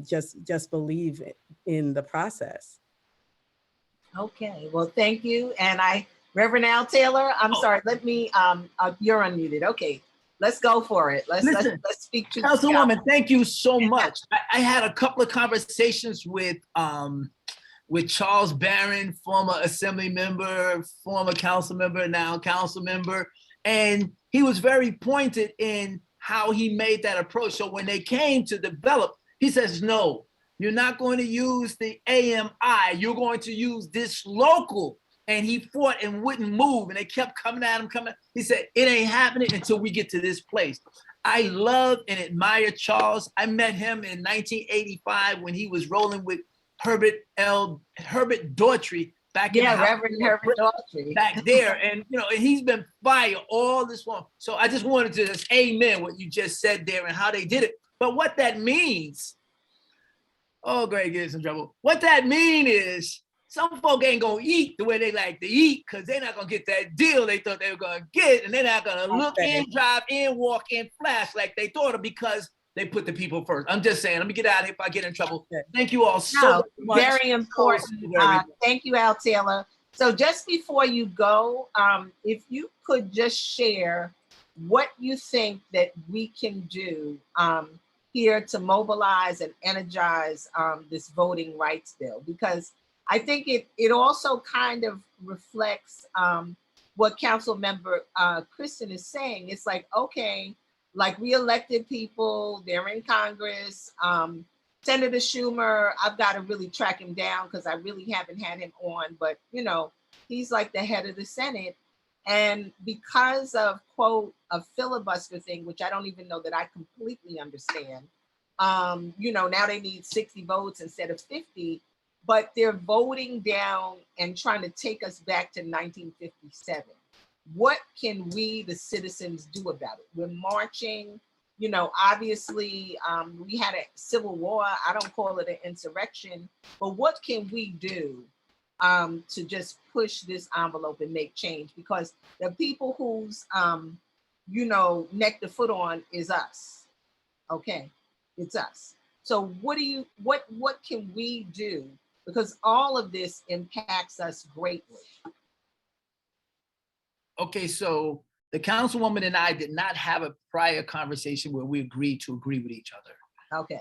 just believe in the process. Okay, well, thank you. And Reverend Al Taylor, I'm sorry, let me, you're unmuted. Okay, let's go for it. Let's speak to Councilwoman, thank you so much. I had a couple of conversations with Charles Barron, former assembly member, former council member, now council member, and he was very pointed in how he made that approach. So when they came to develop, he says, no, you're not going to use the AMI, you're going to use this local. And he fought and wouldn't move, and they kept coming at him, He said, it ain't happening until we get to this place. I love and admire Charles. I met him in 1985 when he was rolling with Herbert Daughtry back in the Reverend Herbert Daughtry back there. And you know, and he's been fire all this long. So I just wanted to just amen what you just said there and how they did it. But what that means, oh, Greg gets in trouble. What that mean is some folk ain't gonna eat the way they like to eat, because they're not gonna get that deal they thought they were gonna get, and they're not gonna look in, drive in, walk in, flash like they thought of, because they put the people first. I'm just saying, let me get out of here if I get in trouble. Thank you all so much. Very important. Thank you, Al Taylor. So just before you go, if you could just share what you think that we can do here to mobilize and energize this voting rights bill, because I think it also kind of reflects what Council Member Kristin is saying. It's like, okay, like we elected people, they're in Congress. Senator Schumer, I've got to really track him down because I really haven't had him on, but you know, he's like the head of the Senate. And because of, quote, a filibuster thing, which I don't even know that I completely understand, you know, now they need 60 votes instead of 50, but they're voting down and trying to take us back to 1957. What can we, the citizens, do about it? We're marching, you know, obviously we had a civil war. I don't call it an insurrection, but what can we do to just push this envelope and make change? Because the people who's, you know, neck to foot on is us. Okay, it's us. So what can we do? Because all of this impacts us greatly. Okay, so the councilwoman and I did not have a prior conversation where we agreed to agree with each other. Okay.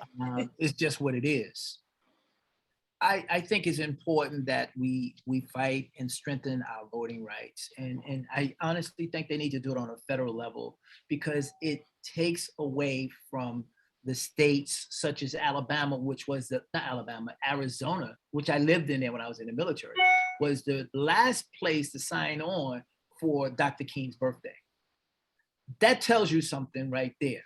It's just what it is. I think it's important that we fight and strengthen our voting rights. And I honestly think they need to do it on a federal level, because it takes away from the states such as Alabama, which was Arizona, which I lived in there when I was in the military, was the last place to sign on for Dr. King's birthday. That tells you something right there.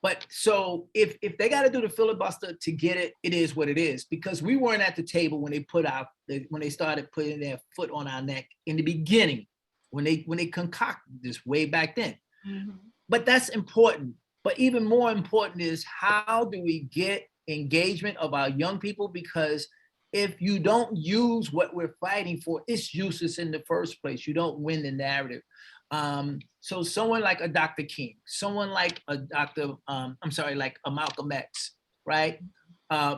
But so if they got to do the filibuster to get it, it is what it is, because we weren't at the table when they started putting their foot on our neck in the beginning, when they concocted this way back then. Mm-hmm. But that's important. But even more important is, how do we get engagement of our young people? Because if you don't use what we're fighting for, it's useless in the first place. You don't win the narrative. So someone like a Dr. King, someone like a like a Malcolm X, right?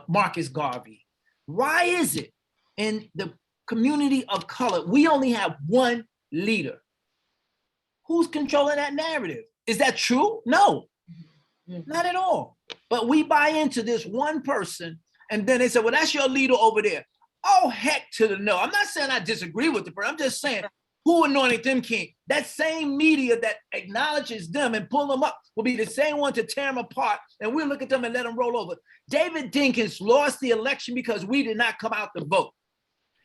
Marcus Garvey. Why is it in the community of color, we only have one leader? Who's controlling that narrative? Is that true? No, not at all. But we buy into this one person, and then they say, well, that's your leader over there. Oh, heck to the no. I'm not saying I disagree with the person. I'm just saying, who anointed them king? That same media that acknowledges them and pull them up will be the same one to tear them apart, and we'll look at them and let them roll over. David Dinkins lost the election because we did not come out to vote.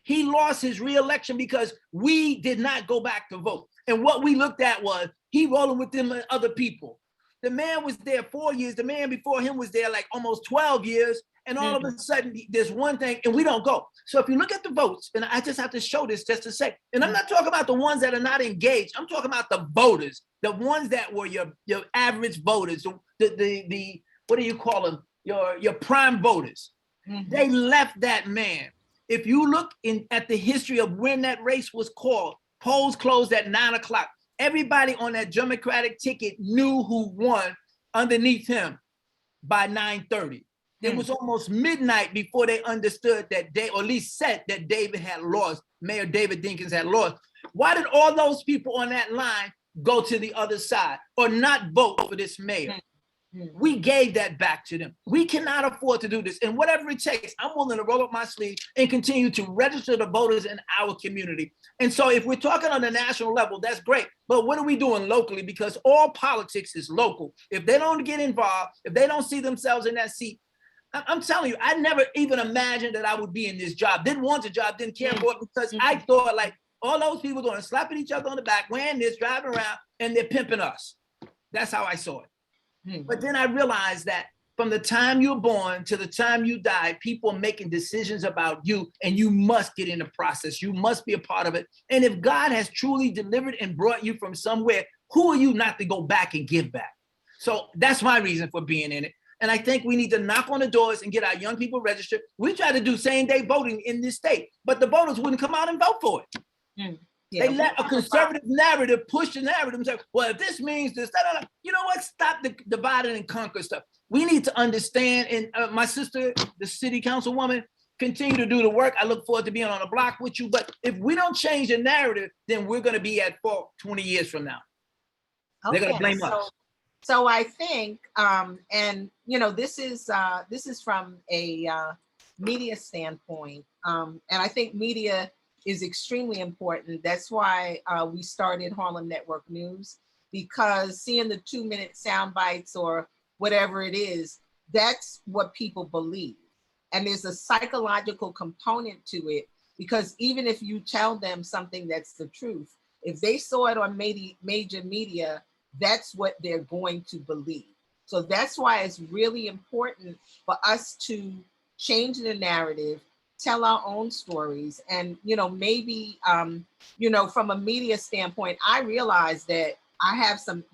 He lost his re-election because we did not go back to vote. And what we looked at was, he rolling with them and other people. The man was there 4 years. The man before him was there like almost 12 years. And all of a sudden, there's one thing, and we don't go. So if you look at the votes, and I just have to show this just to say, and I'm not talking about the ones that are not engaged. I'm talking about the voters, the ones that were your average voters, the what do you call them? Your prime voters. Mm-hmm. They left that man. If you look at the history of when that race was called, polls closed at 9 o'clock. Everybody on that Democratic ticket knew who won underneath him by 9:30. It was almost midnight before they understood that or at least said that David had lost, Mayor David Dinkins had lost. Why did all those people on that line go to the other side or not vote for this mayor? We gave that back to them. We cannot afford to do this. And whatever it takes, I'm willing to roll up my sleeve and continue to register the voters in our community. And so if we're talking on the national level, that's great. But what are we doing locally? Because all politics is local. If they don't get involved, if they don't see themselves in that seat, I'm telling you, I never even imagined that I would be in this job. Didn't want the job, didn't care for it, because I thought like all those people doing slapping each other on the back, wearing this, driving around, and they're pimping us. That's how I saw it. But then I realized that from the time you're born to the time you die, people are making decisions about you, and you must get in the process. You must be a part of it. And if God has truly delivered and brought you from somewhere, who are you not to go back and give back? So that's my reason for being in it. And I think we need to knock on the doors and get our young people registered. We try to do same-day voting in this state, but the voters wouldn't come out and vote for it. Yeah, they let a conservative narrative push the narrative and say, well, if this means this, you know what? Stop the divide and conquer stuff. We need to understand, and my sister, the city councilwoman, continue to do the work. I look forward to being on a block with you. But if we don't change the narrative, then we're going to be at fault 20 years from now. Okay, they're going to blame us. So I think, and you know, this is from a media standpoint, and I think media is extremely important. That's why we started Harlem Network News, because seeing the 2-minute sound bites or whatever it is, that's what people believe. And there's a psychological component to it, because even if you tell them something that's the truth, if they saw it on major media, that's what they're going to believe. So that's why it's really important for us to change the narrative, tell our own stories. And, you know, maybe, you know, from a media standpoint, I realize that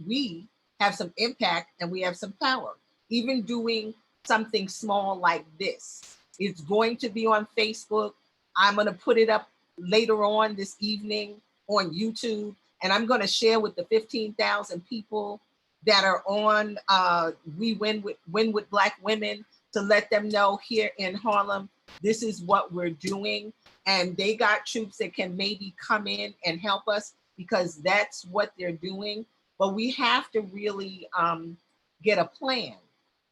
we have some impact and we have some power. Even doing something small like this, it's going to be on Facebook. I'm going to put it up later on this evening on YouTube. And I'm going to share with the 15,000 people that are on We Win with Black Women, to let them know here in Harlem, this is what we're doing. And they got troops that can maybe come in and help us, because that's what they're doing. But we have to really get a plan,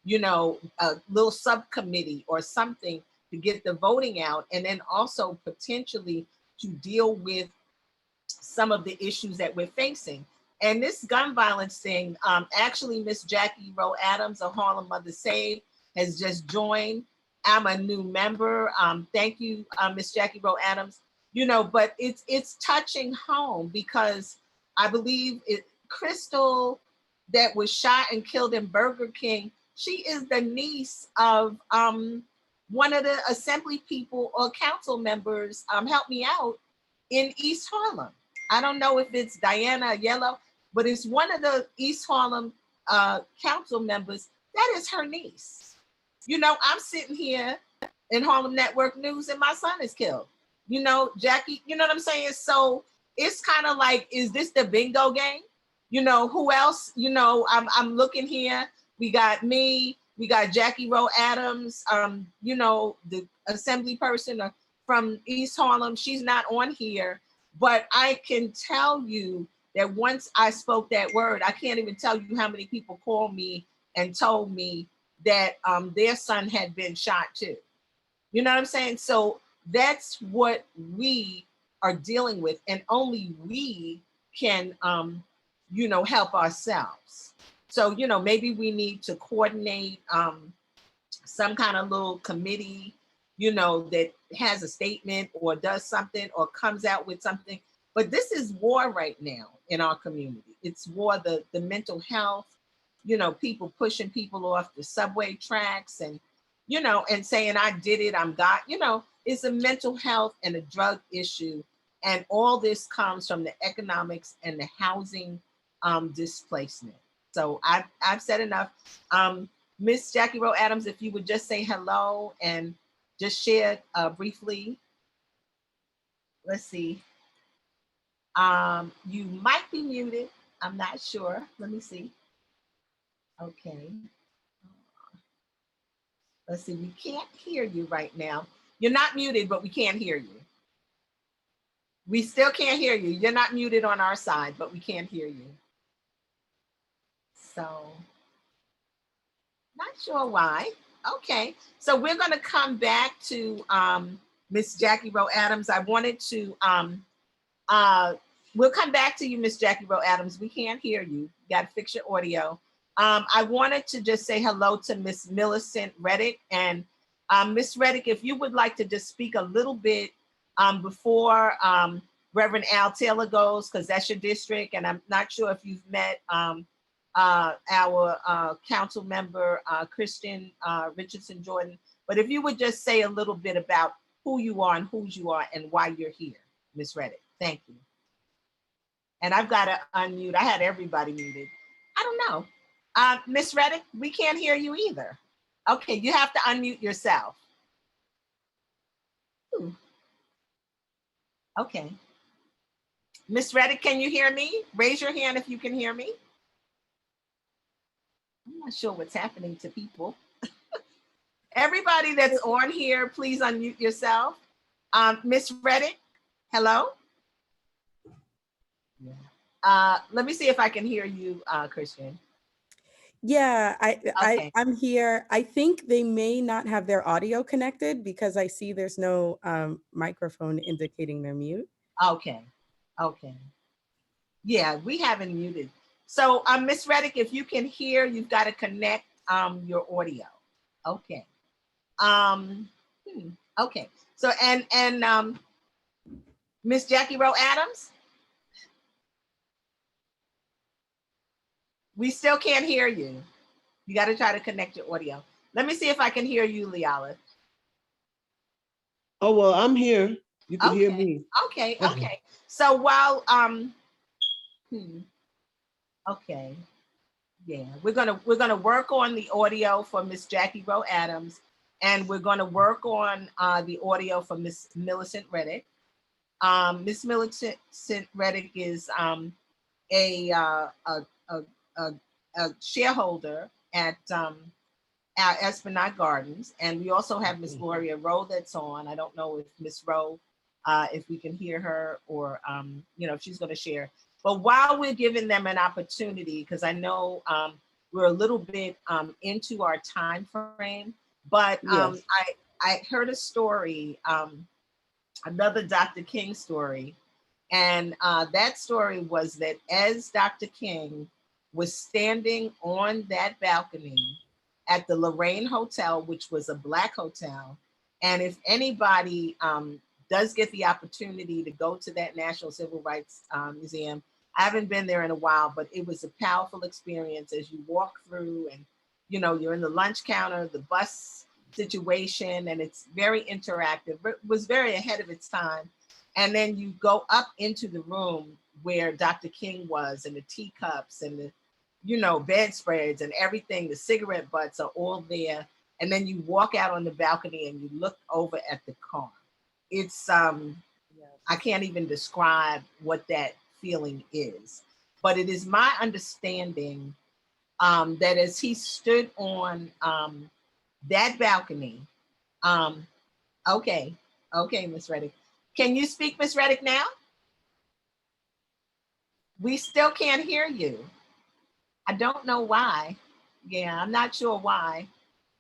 you know, a little subcommittee or something to get the voting out, and then also potentially to deal with some of the issues that we're facing. And this gun violence thing, actually, Miss Jackie Rowe Adams of Harlem Mothers Save has just joined. I'm a new member. Thank you, Miss Jackie Rowe Adams. You know, but it's touching home because I believe Crystal that was shot and killed in Burger King, she is the niece of one of the assembly people or council members, help me out, in East Harlem. I don't know if it's Diana Yellow, but it's one of the East Harlem council members. That is her niece. You know, I'm sitting here in Harlem Network News and my son is killed. You know, Jackie, you know what I'm saying? So it's kind of like, is this the bingo game? You know, who else? You know, I'm looking here. We got me, we got Jackie Rowe Adams, you know, the assembly person from East Harlem. She's not on here, but I can tell you that once I spoke that word, I can't even tell you how many people called me and told me that their son had been shot too. You know what I'm saying? So that's what we are dealing with, and only we can, you know, help ourselves. So, you know, maybe we need to coordinate some kind of little committee, you know, that has a statement or does something or comes out with something. But this is war right now in our community. It's war, the mental health, you know, people pushing people off the subway tracks and, you know, and saying, I did it, you know, it's a mental health and a drug issue. And all this comes from the economics and the housing displacement. So I've said enough. Miss Jackie Rowe Adams, if you would just say hello and just share briefly. Let's see. You might be muted. I'm not sure. Let me see. Okay. Let's see. We can't hear you right now. You're not muted, but we can't hear you. We still can't hear you. You're not muted on our side, but we can't hear you. So, not sure why. Okay, so we're going to come back to Miss Jackie Rowe Adams. I wanted to, we'll come back to you, Miss Jackie Rowe Adams. We can't hear you. You got to fix your audio. I wanted to just say hello to Miss Millicent Reddick. And Miss Reddick, if you would like to just speak a little bit before Reverend Al Taylor goes, because that's your district. And I'm not sure if you've met our council member, Kristin Richardson Jordan. But if you would just say a little bit about who you are and whose you are and why you're here, Miss Reddick. Thank you. And I've got to unmute. I had everybody muted. I don't know. Miss Reddick, we can't hear you either. Okay, you have to unmute yourself. Ooh. Okay. Miss Reddick, can you hear me? Raise your hand if you can hear me. I'm not sure what's happening to people. Everybody that's on here, please unmute yourself. Miss Reddick, hello? Let me see if I can hear you, Christian. Yeah, Okay. I'm here. I think they may not have their audio connected because I see there's no microphone indicating they're mute. Okay, okay. Yeah, we haven't muted. So Miss Reddick, if you can hear, you've got to connect your audio. Okay. Okay. So and Miss Jackie Rowe Adams? We still can't hear you. You got to try to connect your audio. Let me see if I can hear you, LeeOlive. Oh, well, I'm here. You can hear me. Okay, okay. So while, okay. Yeah, we're gonna work on the audio for Miss Jackie Rowe Adams, and we're gonna work on the audio for Miss Millicent Reddick. Miss Millicent Reddick is a shareholder at our Esplanade Gardens, and we also have Miss Gloria Rowe that's on. I don't know if Miss Rowe, if we can hear her or you know, if she's going to share. But while we're giving them an opportunity, because I know we're a little bit into our time frame, but Yes. I heard a story, another Dr. King story, and that story was that as Dr. King was standing on that balcony at the Lorraine Hotel, which was a Black hotel, and if anybody does get the opportunity to go to that National Civil Rights Museum, I haven't been there in a while, but it was a powerful experience as you walk through and, you know, you're in the lunch counter, the bus situation, and it's very interactive. It was very ahead of its time. And then you go up into the room where Dr. King was, and the teacups and the, you know, bedspreads and everything, the cigarette butts are all there. And then you walk out on the balcony and you look over at the car. It's, I can't even describe what that feeling is, but it is my understanding that as he stood on that balcony, okay, Miss Reddick. Can you speak, Miss Reddick, now? We still can't hear you. I don't know why. Yeah, I'm not sure why.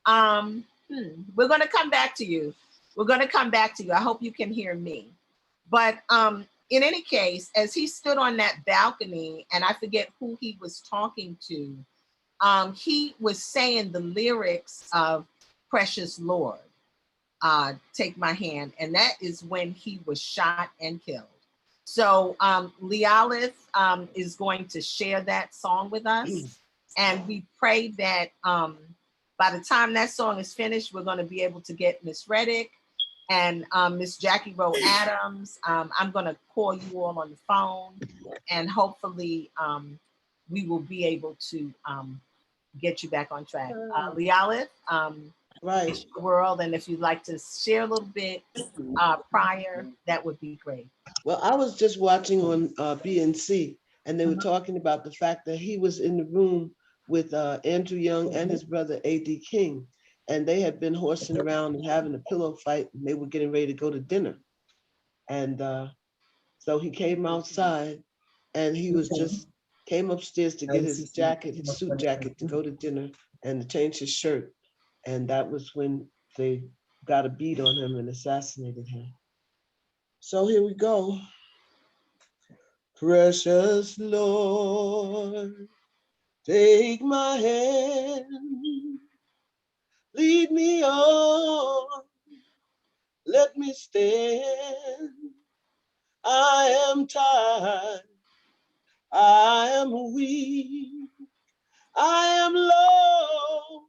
We're gonna come back to you. We're gonna come back to you. I hope you can hear me. But in any case, as he stood on that balcony, and I forget who he was talking to, he was saying the lyrics of Precious Lord, Take My Hand, and that is when he was shot and killed. So LeeOlive is going to share that song with us, and we pray that by the time that song is finished, we're going to be able to get Miss Reddick and Miss Jackie Rowe Adams. I'm going to call you all on the phone, and hopefully we will be able to get you back on track. LeeOlive, right. it's your world, and if you'd like to share a little bit prior, that would be great. Well, I was just watching on BNC, and they were talking about the fact that he was in the room with Andrew Young and his brother A.D. King, and they had been horsing around and having a pillow fight, and they were getting ready to go to dinner. And so he came outside, and he was just came upstairs to get his jacket, his suit jacket, to go to dinner and to change his shirt. And that was when they got a beat on him and assassinated him. So here we go. Precious Lord, take my hand, lead me on, let me stand. I am tired, I am weak, I am low.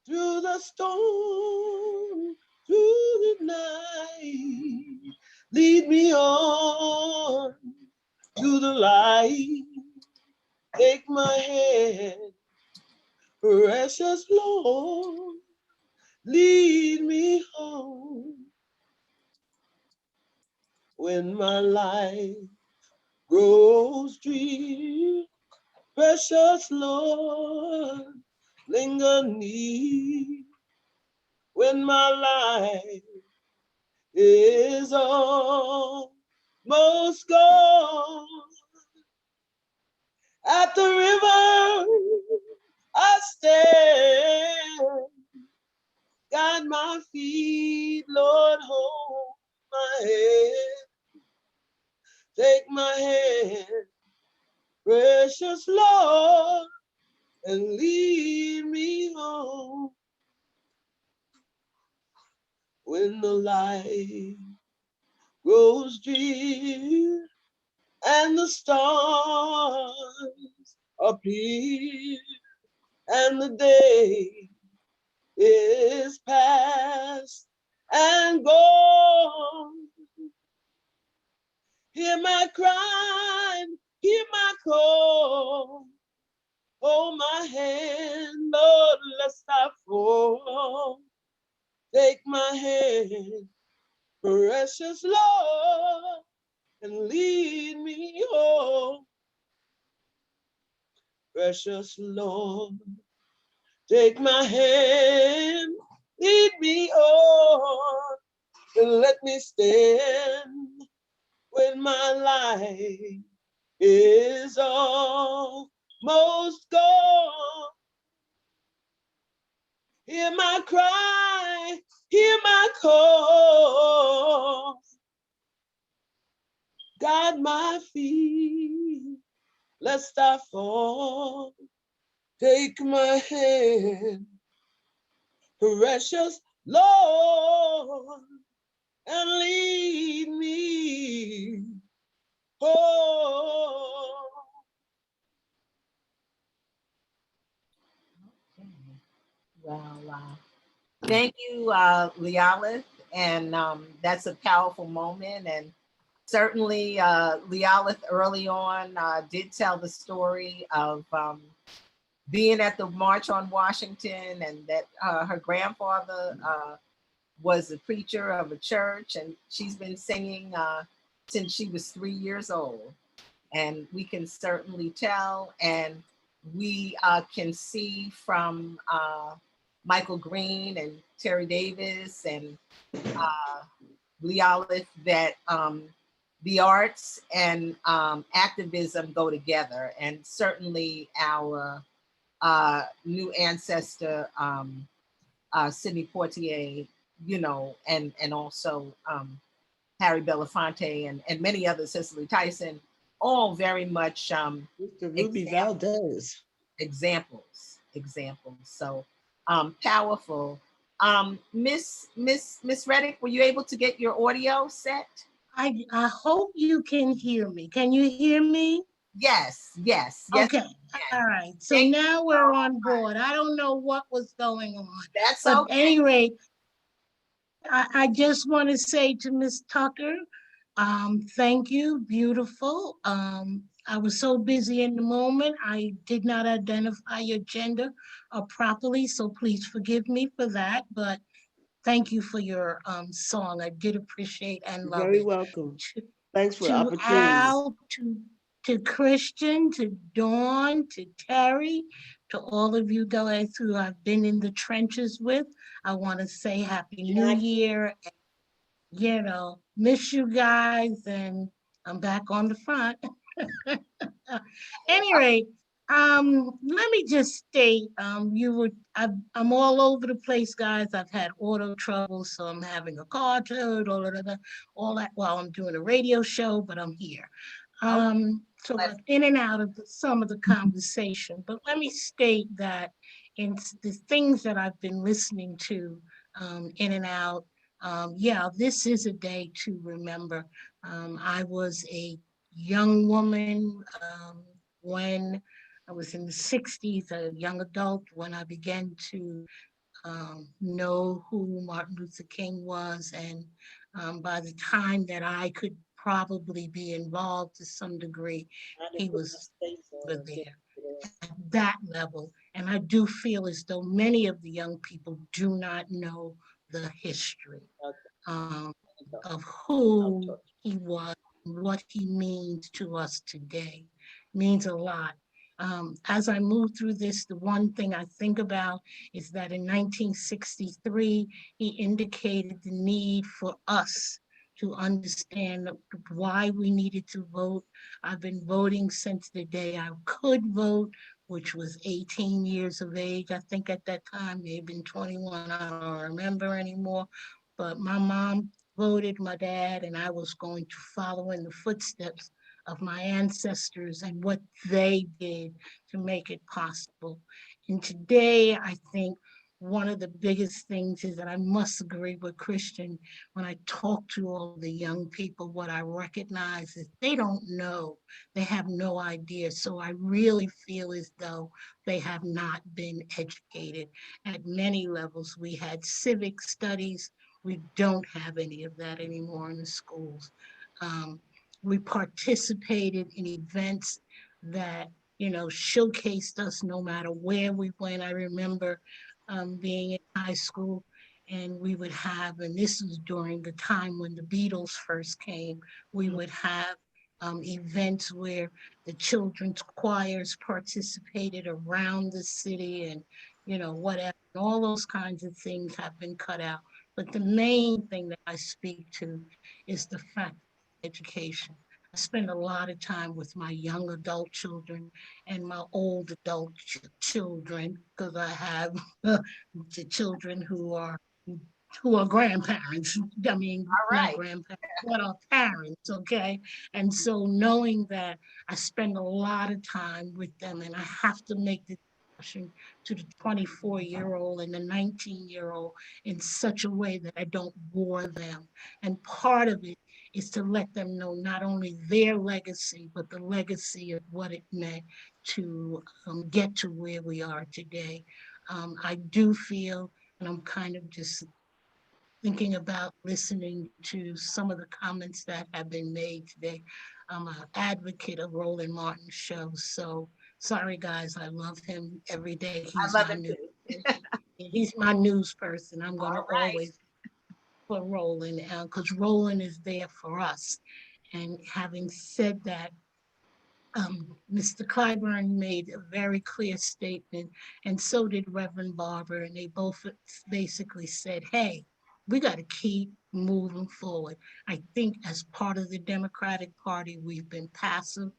Through the storm, through the night, lead me on to the light. Take my hand, precious Lord, lead me home. When my life grows drear, precious Lord, linger near. When my life is almost gone, at the river I stand. Guide my feet, Lord, hold my hand. Take my hand, precious Lord, and lead me home. When the light grows drear and the stars appear and the day is past and gone, hear my cry, hear my call. Hold my hand, Lord, lest I fall. Take my hand, precious Lord, and lead me home. Precious Lord, take my hand, lead me on, and let me stand when my life is almost most gone. Hear my cry, hear my call. Guide my feet, lest I fall. Take my hand, precious Lord, and lead me home. Well, thank you, LeeOlive, and that's a powerful moment. And certainly, LeeOlive early on did tell the story of being at the March on Washington, and that her grandfather was a preacher of a church, and she's been singing since she was 3 years old. And we can certainly tell, and we can see from Michael Greene and Terri Davis and LeeOlive that the arts and activism go together. And certainly our new ancestor, Sidney Poitier, you know, and also Harry Belafonte and many others, Cicely Tyson, all very much Mr. Ruby Valdez. Examples. So powerful. Miss Reddick, were you able to get your audio set? I hope you can hear me. Can you hear me? Yes. Okay. All right. So now we're on board. I don't know what was going on. That's but okay. At any rate, I just want to say to Miss Tucker, thank you. Beautiful. I was so busy in the moment, I did not identify your gender properly, so please forgive me for that. But thank you for your song. I did appreciate and love it. Very welcome. Thanks for the To opportunity. Al, to Kristin, to Dawn, to Terri, to all of you guys who I've been in the trenches with, I want to say Happy New Year. You know, miss you guys, and I'm back on the front. Anyway, let me just state, I'm all over the place, guys. I've had auto trouble, so I'm having a car towed, all that while I'm doing a radio show, but I'm here. So I'm in and out of some of the conversation, but let me state that in the things that I've been listening to in and out, this is a day to remember. I was a young woman when I was in the 60s, a young adult, when I began to know who Martin Luther King was. And by the time that I could probably be involved to some degree, he was over there at that level. And I do feel as though many of the young people do not know the history of who he was, what he means to us today. Means a lot. As I move through this, the one thing I think about is that in 1963, he indicated the need for us to understand why we needed to vote. I've been voting since the day I could vote, which was 18 years of age. I think at that time, may have been 21, I don't remember anymore. But my mom voted, my dad, and I was going to follow in the footsteps of my ancestors and what they did to make it possible. And today, I think one of the biggest things is that I must agree with Kristin. When I talk to all the young people, what I recognize is they don't know. They have no idea. So I really feel as though they have not been educated at many levels. We had civic studies. We don't have any of that anymore in the schools. We participated in events that, showcased us no matter where we went. I remember being in high school, and we would have, and this was during the time when the Beatles first came, we would have events where the children's choirs participated around the city and, whatever. All those kinds of things have been cut out. But the main thing that I speak to is the fact of education. I spend a lot of time with my young adult children and my old adult children, because I have the children who are grandparents. I mean, All not right. grandparents, but are parents, okay? And so knowing that I spend a lot of time with them, and I have to make the discussion to the 24-year-old and the 19-year-old in such a way that I don't bore them. And part of it is to let them know not only their legacy, but the legacy of what it meant to get to where we are today. I do feel, and I'm kind of just thinking about listening to some of the comments that have been made today. I'm an advocate of Roland Martin's show. So sorry, guys, I love him every day. I love it too. He's my news person. I'm going to always put Roland, because Roland is there for us. And having said that, Mr. Clyburn made a very clear statement, and so did Reverend Barber, and they both basically said, hey, we got to keep moving forward. I think as part of the Democratic Party, we've been passive.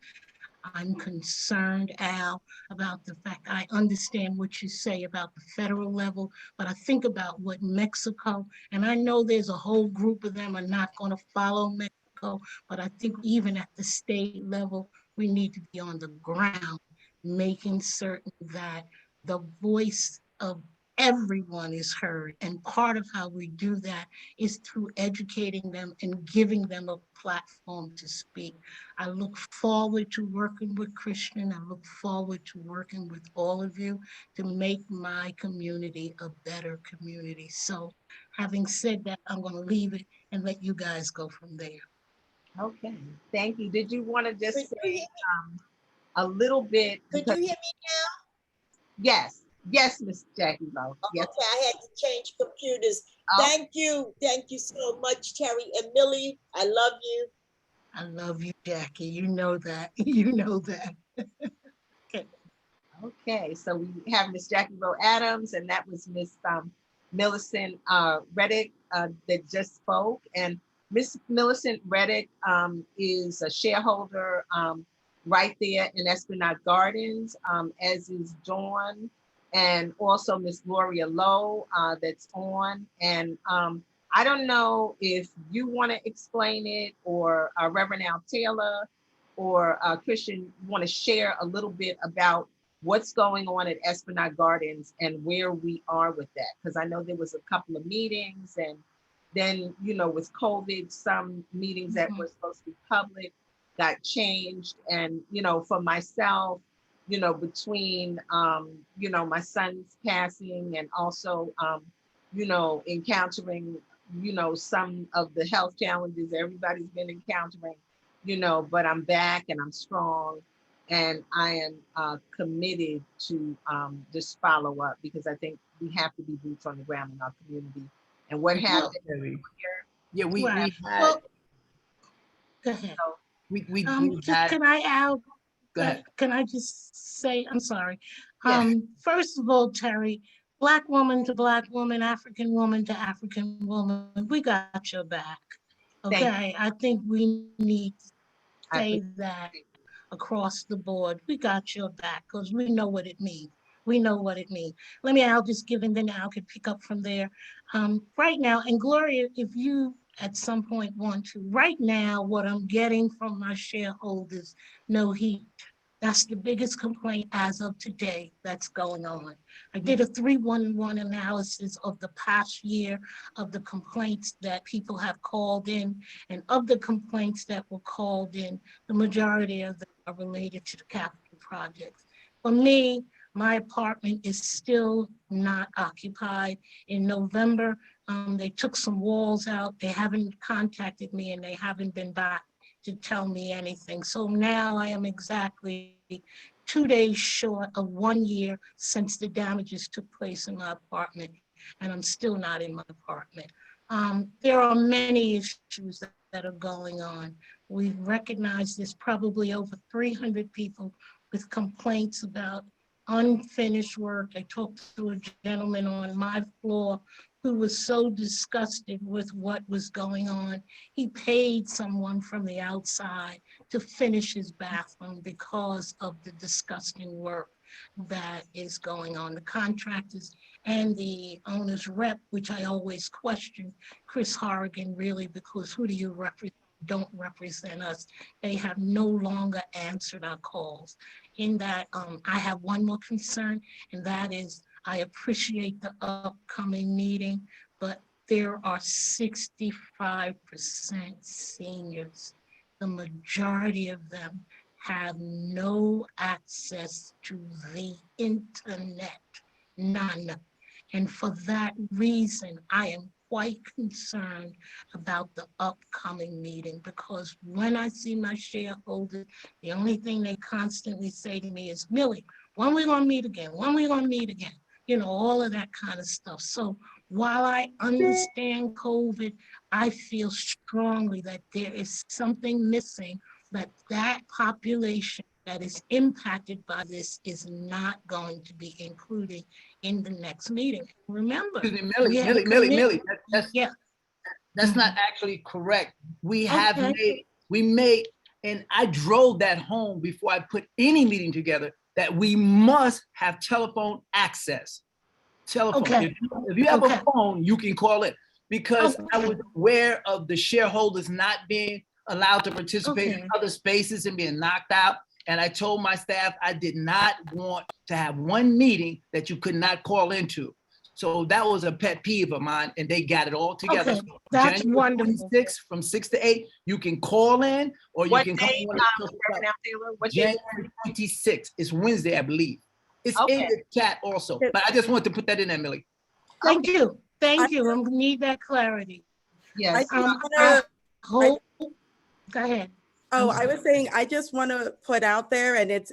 I'm concerned, Al, about the fact I understand what you say about the federal level, but I think about what Mexico, and I know there's a whole group of them are not going to follow Mexico, but I think even at the state level, we need to be on the ground, making certain that the voice of everyone is heard. And part of how we do that is through educating them and giving them a platform to speak. I look forward to working with Kristin. I look forward to working with all of you to make my community a better community. So having said that, I'm going to leave it and let you guys go from there. Okay, thank you. Did you want to just say a little bit? Could you hear me now? Yes, yes, Miss Jackie Lowe. Yes. Okay, I had to change computers. Thank you so much, Terri and Millie. I love you. I love you, Jackie. You know that. You know that. Okay. Okay, so we have Miss Jackie Rowe Adams, and that was Miss Millicent Reddick that just spoke. And Miss Millicent Reddick is a shareholder right there in Esplanade Gardens, as is Dawn, and also Miss Gloria Lowe that's on. And I don't know if you want to explain it, or Reverend Al Taylor or Kristin want to share a little bit about what's going on at Esplanade Gardens and where we are with that. Because I know there was a couple of meetings, and then, you know, with COVID, some meetings that were supposed to be public got changed. And, you know, for myself, you know, between, you know, my son's passing and also, you know, encountering, you know, some of the health challenges everybody's been encountering, you know, but I'm back and I'm strong, and I am committed to just follow up, because I think we have to be boots on the ground in our community. And what happened here? Yeah, we had. Well, go ahead. We just, can I add? Go ahead. Can I just say, I'm sorry. Yeah. First of all, Terri, Black woman to Black woman, African woman to African woman, we got your back. Okay, I think we need to say that across the board. We got your back, because we know what it means. We know what it means. I'll just give, and then Al can pick up from there. Right now, and Gloria, if you at some point want to, right now, what I'm getting from my shareholders, no heat. That's the biggest complaint as of today that's going on. I did a 311 analysis of the past year of the complaints that people have called in, and of the complaints that were called in, the majority of them are related to the capital projects. For me, my apartment is still not occupied. In November, they took some walls out. They haven't contacted me, and they haven't been back to tell me anything. So now I am exactly 2 days short of 1 year since the damages took place in my apartment, and I'm still not in my apartment. There are many issues that are going on. We've recognized there's probably over 300 people with complaints about unfinished work. I talked to a gentleman on my floor who was so disgusted with what was going on. He paid someone from the outside to finish his bathroom because of the disgusting work that is going on. The contractors and the owner's rep, which I always question, Chris Horrigan, really, because who do you represent? Don't represent us. They have no longer answered our calls. In that, I have one more concern, and that is I appreciate the upcoming meeting, but there are 65% seniors. The majority of them have no access to the internet, none. And for that reason, I am quite concerned about the upcoming meeting, because when I see my shareholders, the only thing they constantly say to me is, Millie, when we gonna meet again? When we gonna meet again? You know, all of that kind of stuff. So while I understand COVID, I feel strongly that there is something missing, that population that is impacted by this is not going to be included in the next meeting. Remember, Millie, that's not actually correct. We have made, and I drove that home before I put any meeting together, that we must have telephone access. Telephone. Okay. If you have a phone, you can call it, because I was aware of the shareholders not being allowed to participate in other spaces and being knocked out. And I told my staff I did not want to have one meeting that you could not call into. So that was a pet peeve of mine, and they got it all together. Okay, that's January wonderful. 26th from 6 to 8, you can call in, or you can come What January 26th. It's Wednesday, I believe. It's in the chat also, but I just wanted to put that in there, Millie. Thank you. Thank you. I need that clarity. Yes. Go ahead. Oh, I was saying, I just want to put out there, and it's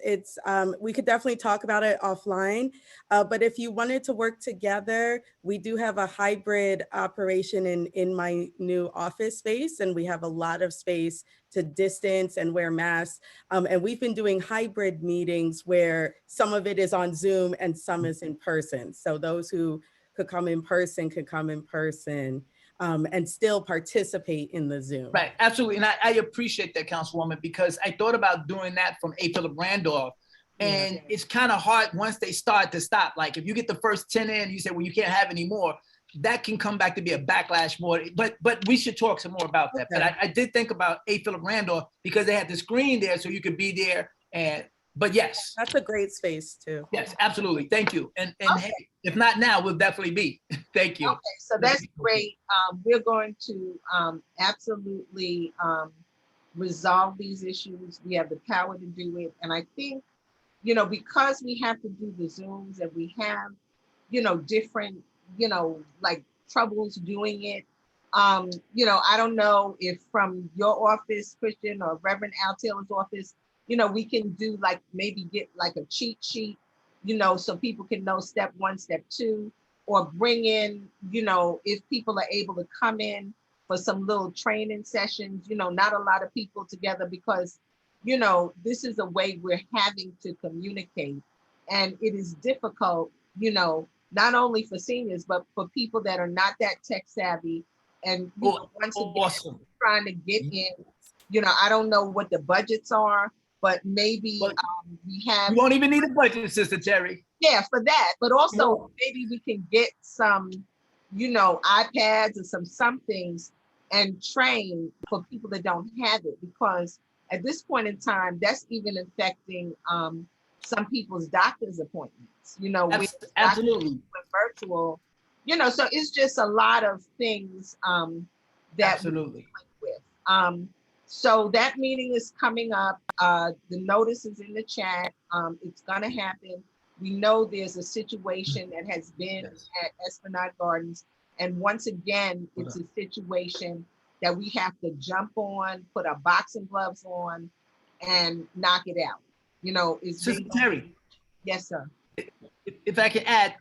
we could definitely talk about it offline, but if you wanted to work together, we do have a hybrid operation in my new office space, and we have a lot of space to distance and wear masks. And we've been doing hybrid meetings where some of it is on Zoom and some is in person. So those who could come in person could come in person. And still participate in the Zoom. Right, absolutely. And I appreciate that, Councilwoman, because I thought about doing that from A. Philip Randolph. And it's kind of hard once they start to stop. Like if you get the first 10 in, you say, well, you can't have any more. That can come back to be a backlash more. But we should talk some more about that. But I did think about A. Philip Randolph because they had the screen there so you could be there. But yes. That's a great space too. Yes, absolutely. Thank you. And hey, if not now, we'll definitely be. Thank you. Okay, so that's great. We're going to absolutely resolve these issues. We have the power to do it. And I think, you know, because we have to do the Zooms and we have, you know, different, you know, like troubles doing it. You know, I don't know if from your office, Christian, or Reverend Al Taylor's office, you know, we can do like maybe get like a cheat sheet, you know, so people can know step 1, step 2, or bring in, you know, if people are able to come in for some little training sessions, you know, not a lot of people together, because, you know, this is a way we're having to communicate. And it is difficult, you know, not only for seniors, but for people that are not that tech savvy. And you know, once again, trying to get in, you know, I don't know what the budgets are, but maybe we have. You won't even need a budget, Sister Terri. Yeah, for that. But also maybe we can get some, you know, iPads or some things and train for people that don't have it, because at this point in time, that's even affecting some people's doctor's appointments, you know, with absolutely virtual, you know, so it's just a lot of things that absolutely we're dealing with. So that meeting is coming up. The notice is in the chat. It's gonna happen. We know there's a situation that has been at Esplanade Gardens. And once again, it's a situation that we have to jump on, put our boxing gloves on, and knock it out. You know, it's Sister Terri. Yes, sir. If I can add,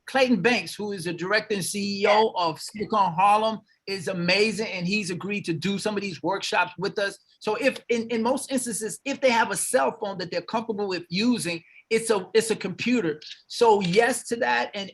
Clayton Banks, who is the director and CEO of Silicon Harlem, is amazing, and he's agreed to do some of these workshops with us. So if in most instances, if they have a cell phone that they're comfortable with using, it's a computer. So yes to that, and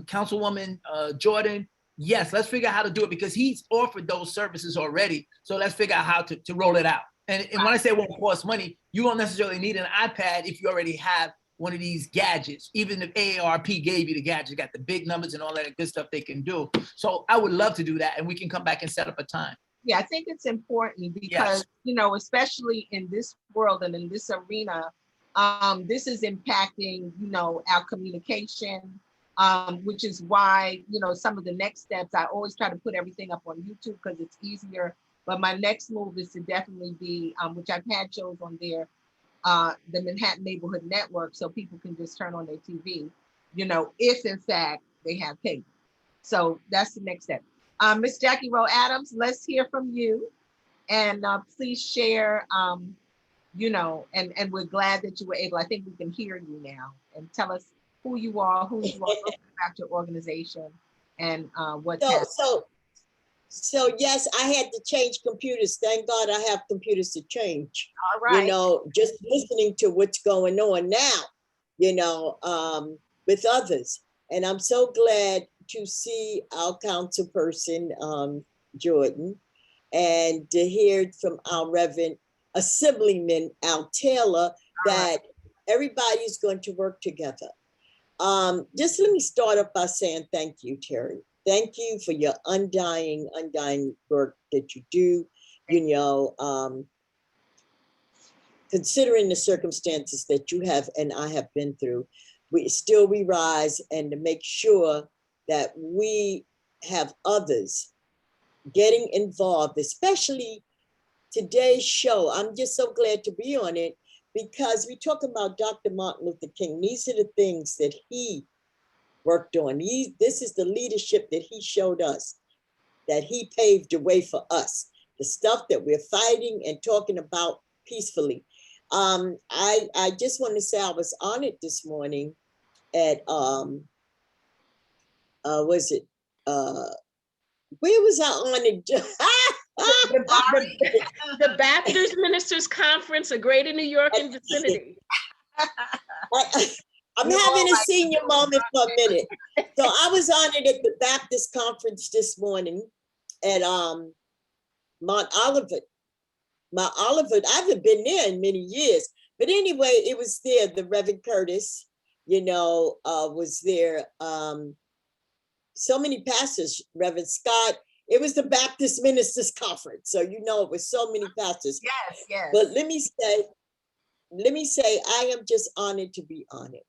Councilwoman Jordan, yes, let's figure out how to do it, because he's offered those services already. So let's figure out how to roll it out. And when I say it won't cost money, you don't necessarily need an iPad if you already have one of these gadgets. Even if AARP gave you the gadget, got the big numbers and all that good stuff they can do. So I would love to do that, and we can come back and set up a time. Yeah, I think it's important because, you know, especially in this world and in this arena, this is impacting, you know, our communication, which is why, you know, some of the next steps, I always try to put everything up on YouTube because it's easier. But my next move is to definitely be, which I've had shows on there, the Manhattan Neighborhood Network, so people can just turn on their TV, you know, if in fact they have cable. So that's the next step. Miss Jackie Rowe Adams, let's hear from you, and please share, you know, and we're glad that you were able, I think we can hear you now, and tell us who you are, about your organization, and what's happening. So yes, I had to change computers. Thank God I have computers to change. All right. You know, just listening to what's going on now, you know, with others. And I'm so glad to see our councilperson, Jordan, and to hear from our Reverend Assemblyman, Al Taylor, that everybody's going to work together. Just let me start off by saying thank you, Terri. Thank you for your undying work that you do, you know, considering the circumstances that you have and I have been through, we rise, and to make sure that we have others getting involved, especially today's show. I'm just so glad to be on it because we talk about Dr. Martin Luther King. These are the things that he worked on. This is the leadership that he showed us, that he paved the way for us, the stuff that we're fighting and talking about peacefully. I just want to say I was honored this morning at, where was I honored? The Baptist Ministers Conference of Greater New York and vicinity. I'm having a senior moment for a minute. So I was honored at the Baptist conference this morning at Mount Olivet. Mount Olivet, I haven't been there in many years. But anyway, it was there. The Reverend Curtis, you know, was there. So many pastors, Reverend Scott. It was the Baptist Ministers Conference. So, you know, it was so many pastors. Yes, yes. But let me say, I am just honored to be honored.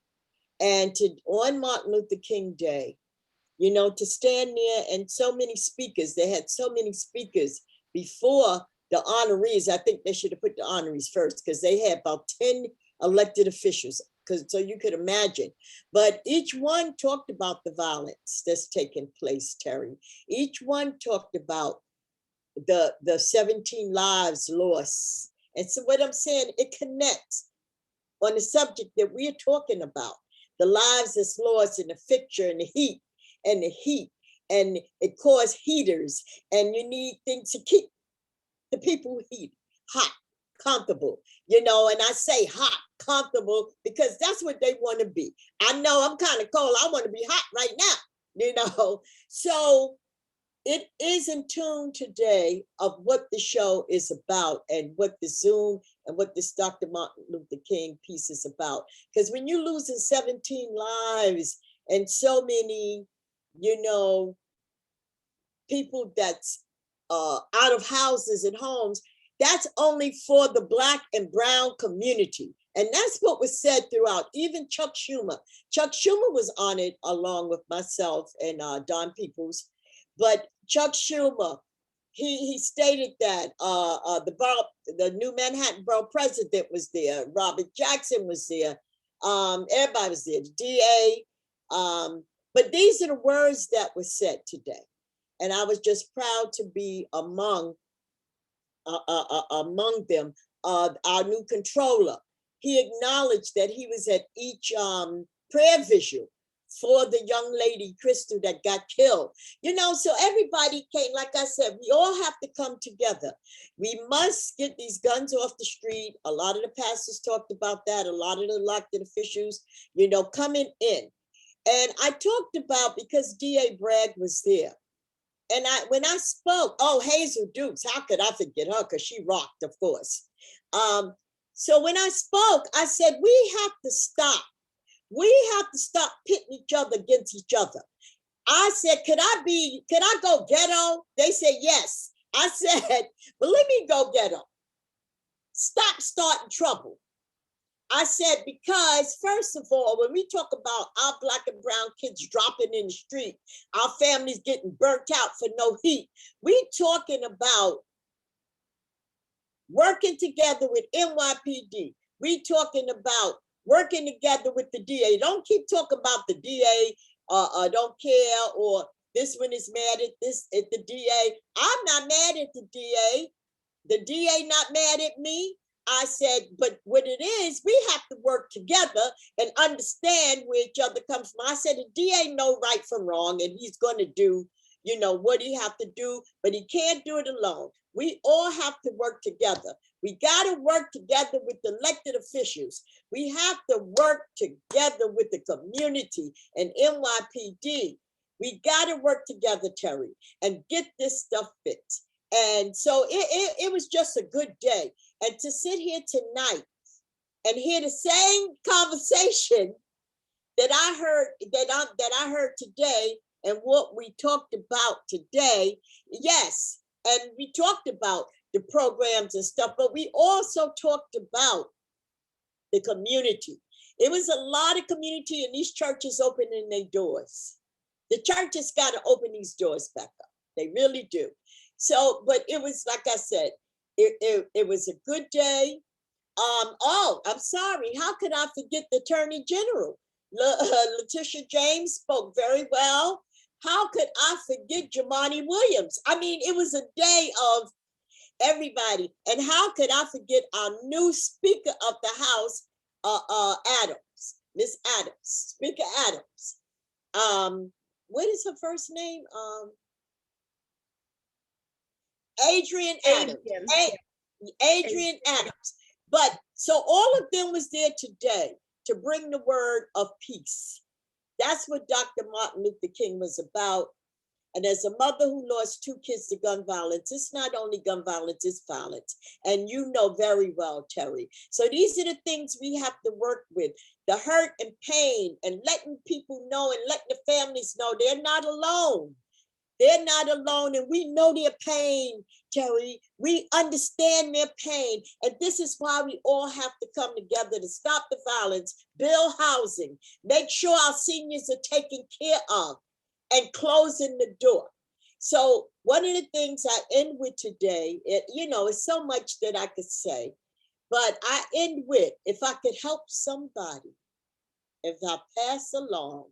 And on Martin Luther King Day, you know, to stand there and so many speakers, they had so many speakers before the honorees. I think they should have put the honorees first because they had about 10 elected officials, so you could imagine. But each one talked about the violence that's taking place, Terri. Each one talked about the 17 lives lost. And so what I'm saying, it connects on the subject that we're talking about. The lives that's lost in the fixture and the heat, and it caused heaters, and you need things to keep the people heat, hot, comfortable, you know, and I say hot, comfortable, because that's what they want to be. I know I'm kind of cold. I want to be hot right now, you know. So it is in tune today of what the show is about and what the Zoom and what this Dr. Martin Luther King piece is about. Because when you're losing 17 lives and so many, you know, people that's out of houses and homes, that's only for the Black and brown community. And that's what was said throughout, even Chuck Schumer. Chuck Schumer was honored along with myself and Don Peoples. But Chuck Schumer, he stated that the new Manhattan Borough president was there. Robert Jackson was there. Everybody was there, the DA. But these are the words that were said today. And I was just proud to be among them. Our new controller, he acknowledged that he was at each prayer visual for the young lady, Kristin, that got killed. You know, so everybody came, like I said, we all have to come together. We must get these guns off the street. A lot of the pastors talked about that. A lot of the elected officials, you know, coming in. And I talked about, because DA Bragg was there. And when I spoke, oh, Hazel Dukes, how could I forget her? Because she rocked, of course. So when I spoke, I said, we have to stop. We have to stop pitting each other against each other. I said, could I go ghetto? They said, yes. I said, well, let me go ghetto. Stop starting trouble. I said, because first of all, when we talk about our Black and brown kids dropping in the street, our families getting burnt out for no heat, we talking about working together with NYPD. We talking about working together with the DA. Don't keep talking about the DA, don't care, or this one is mad at the DA. I'm not mad at the DA. The DA not mad at me. I said, but what it is, we have to work together and understand where each other comes from. I said, the DA know right from wrong, and he's going to do, you know, what he have to do, but he can't do it alone. We all have to work together. We got to work together with the elected officials. We have to work together with the community and NYPD. We got to work together, Terry, and get this stuff fixed. And so it was just a good day. And to sit here tonight and hear the same conversation that I heard today and what we talked about today, yes, and we talked about the programs and stuff, but we also talked about the community. It was a lot of community, and these churches opening their doors. The churches got to open these doors back up. They really do. So, but it was, like I said, it was a good day. Oh, I'm sorry. How could I forget the Attorney General? Letitia James spoke very well. How could I forget Jumaane Williams? I mean, it was a day of everybody. And how could I forget our new Speaker of the House, Adams, Miss Adams, Speaker Adams. What is her first name? Adrienne Adams. Adrienne Adams. But so all of them was there today to bring the word of peace. That's what Dr. Martin Luther King was about. And as a mother who lost 2 kids to gun violence, it's not only gun violence, it's violence. And you know very well, Terry. So these are the things we have to work with. The hurt and pain, and letting people know and letting the families know they're not alone. They're not alone, and we know their pain, Terry. We understand their pain, and this is why we all have to come together to stop the violence, build housing, make sure our seniors are taken care of, and closing the door. So one of the things I end with today, it's so much that I could say, but I end with, if I could help somebody, if I pass along,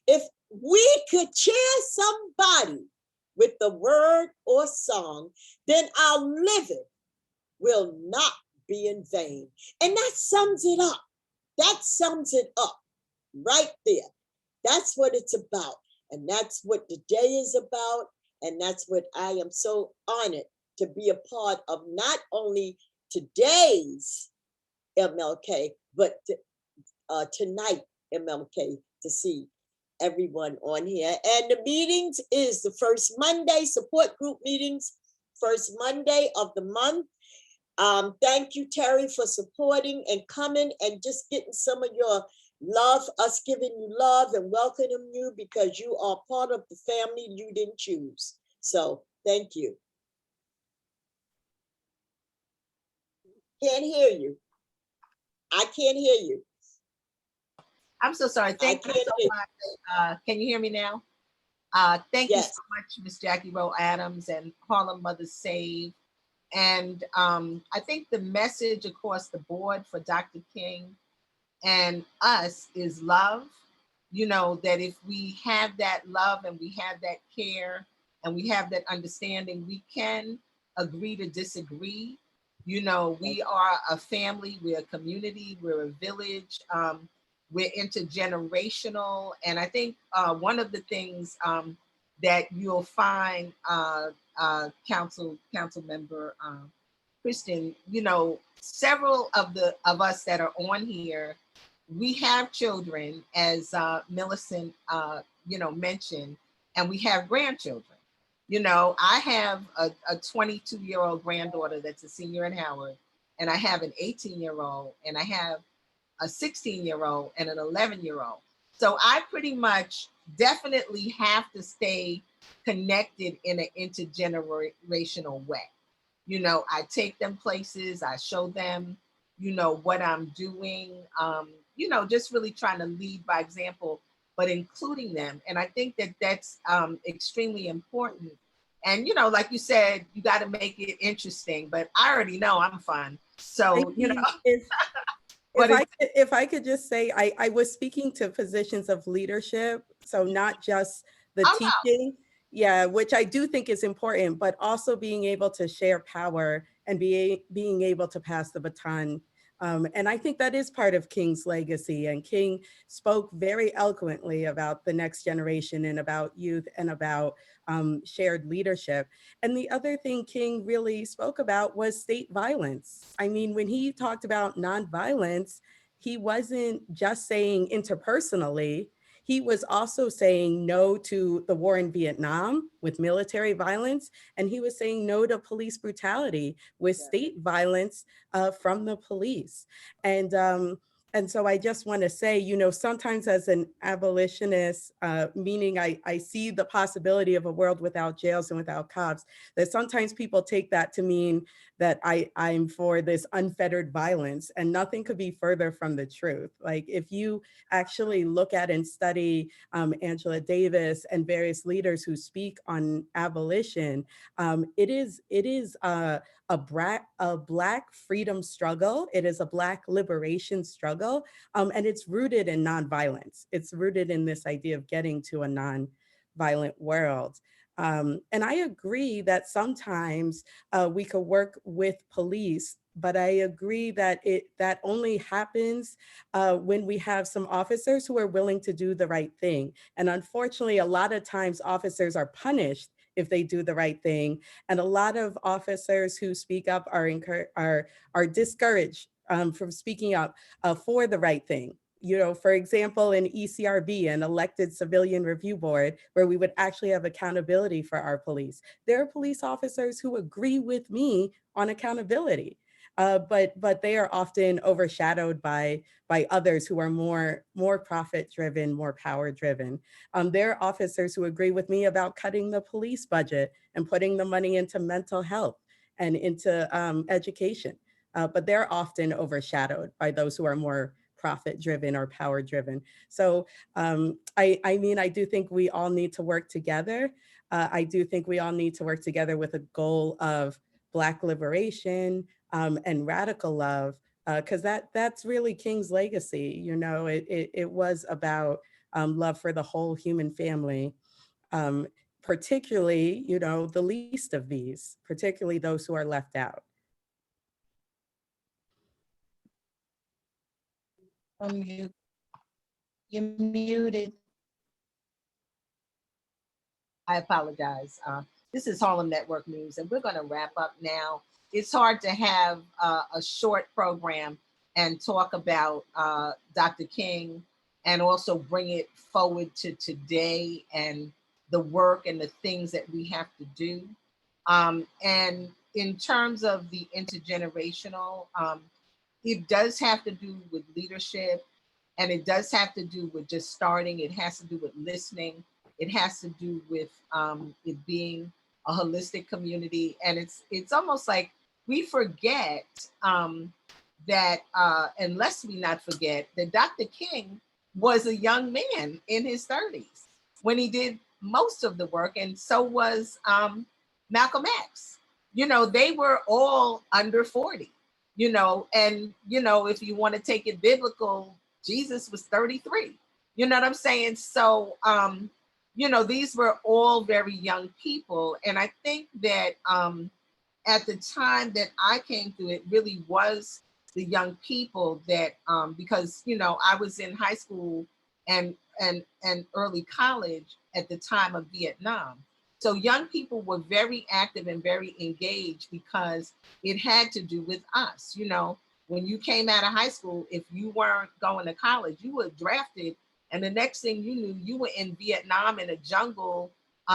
if we could cheer somebody with the word or song, then our living will not be in vain. And that sums it up. That sums it up right there. That's what it's about. And that's what the day is about. And that's what I am so honored to be a part of, not only today's MLK, but tonight MLK, to see everyone on here. And the meetings is the first Monday, support group meetings, first Monday of the month. Thank you, Terry, for supporting and coming and just getting some of your love, us giving you love and welcoming you, because you are part of the family you didn't choose. So thank you. Can't hear you. I can't hear you. I'm so sorry. Thank you so much. Can you hear me now? Thank you so much, Miss Jackie Rowe Adams and Harlem Mothers Save. And I think the message across the board for Dr. King and us is love. You know, that if we have that love and we have that care and we have that understanding, we can agree to disagree. You know, we are a family, we're a community, we're a village. we're intergenerational. And I think one of the things that you'll find, council member Kristin, you know, several of us that are on here, we have children, as Millicent, you know, mentioned, and we have grandchildren. You know, I have a 22-year-old granddaughter that's a senior in Howard, and I have an 18-year-old, and I have a 16-year-old and an 11-year-old. So I pretty much definitely have to stay connected in an intergenerational way. You know, I take them places, I show them, you know, what I'm doing, you know, just really trying to lead by example, but including them. And I think that that's extremely important. And, you know, like you said, you got to make it interesting, but I already know I'm fun. So, you know. If I could just say, I was speaking to positions of leadership, so not just the teaching, yeah, which I do think is important, but also being able to share power and being able to pass the baton. And I think that is part of King's legacy. And King spoke very eloquently about the next generation and about youth and about shared leadership. And the other thing King really spoke about was state violence. I mean, when he talked about nonviolence, he wasn't just saying interpersonally, he was also saying no to the war in Vietnam with military violence, and he was saying no to police brutality with state violence from the police. And so I just want to say, you know, sometimes as an abolitionist, meaning I see the possibility of a world without jails and without cops, that sometimes people take that to mean that I'm for this unfettered violence, and nothing could be further from the truth. Like if you actually look at and study Angela Davis and various leaders who speak on abolition, it is a Black freedom struggle. It is a Black liberation struggle, and it's rooted in nonviolence. It's rooted in this idea of getting to a nonviolent world. And I agree that sometimes we could work with police, but I agree that that only happens when we have some officers who are willing to do the right thing. And unfortunately, a lot of times officers are punished if they do the right thing. And a lot of officers who speak up are discouraged from speaking up for the right thing. You know, for example, in ECRB, an elected civilian review board, where we would actually have accountability for our police. There are police officers who agree with me on accountability, but they are often overshadowed by others who are more profit driven, more power driven. There are officers who agree with me about cutting the police budget and putting the money into mental health and into education, but they're often overshadowed by those who are more profit driven or power driven. So I mean, I do think we all need to work together. I do think we all need to work together with a goal of Black liberation and radical love, because that's really King's legacy. You know, it was about love for the whole human family, particularly, you know, the least of these, particularly those who are left out. You're muted. I apologize. This is Harlem Network News, and we're going to wrap up now. It's hard to have a short program and talk about Dr. King and also bring it forward to today and the work and the things that we have to do. And in terms of the intergenerational, it does have to do with leadership, and it does have to do with just starting. It has to do with listening. It has to do with it being a holistic community. And it's almost like we forget that, unless we not forget, that Dr. King was a young man in his 30s when he did most of the work, and so was Malcolm X. You know, they were all under 40, you know, and, you know, if you want to take it biblical, Jesus was 33. You know what I'm saying? So, you know, these were all very young people. And I think that at the time that I came through, it really was the young people that, because, you know, I was in high school and early college at the time of Vietnam. So young people were very active and very engaged because it had to do with us. You know, when you came out of high school, if you weren't going to college, you were drafted. And the next thing you knew, you were in Vietnam in a jungle,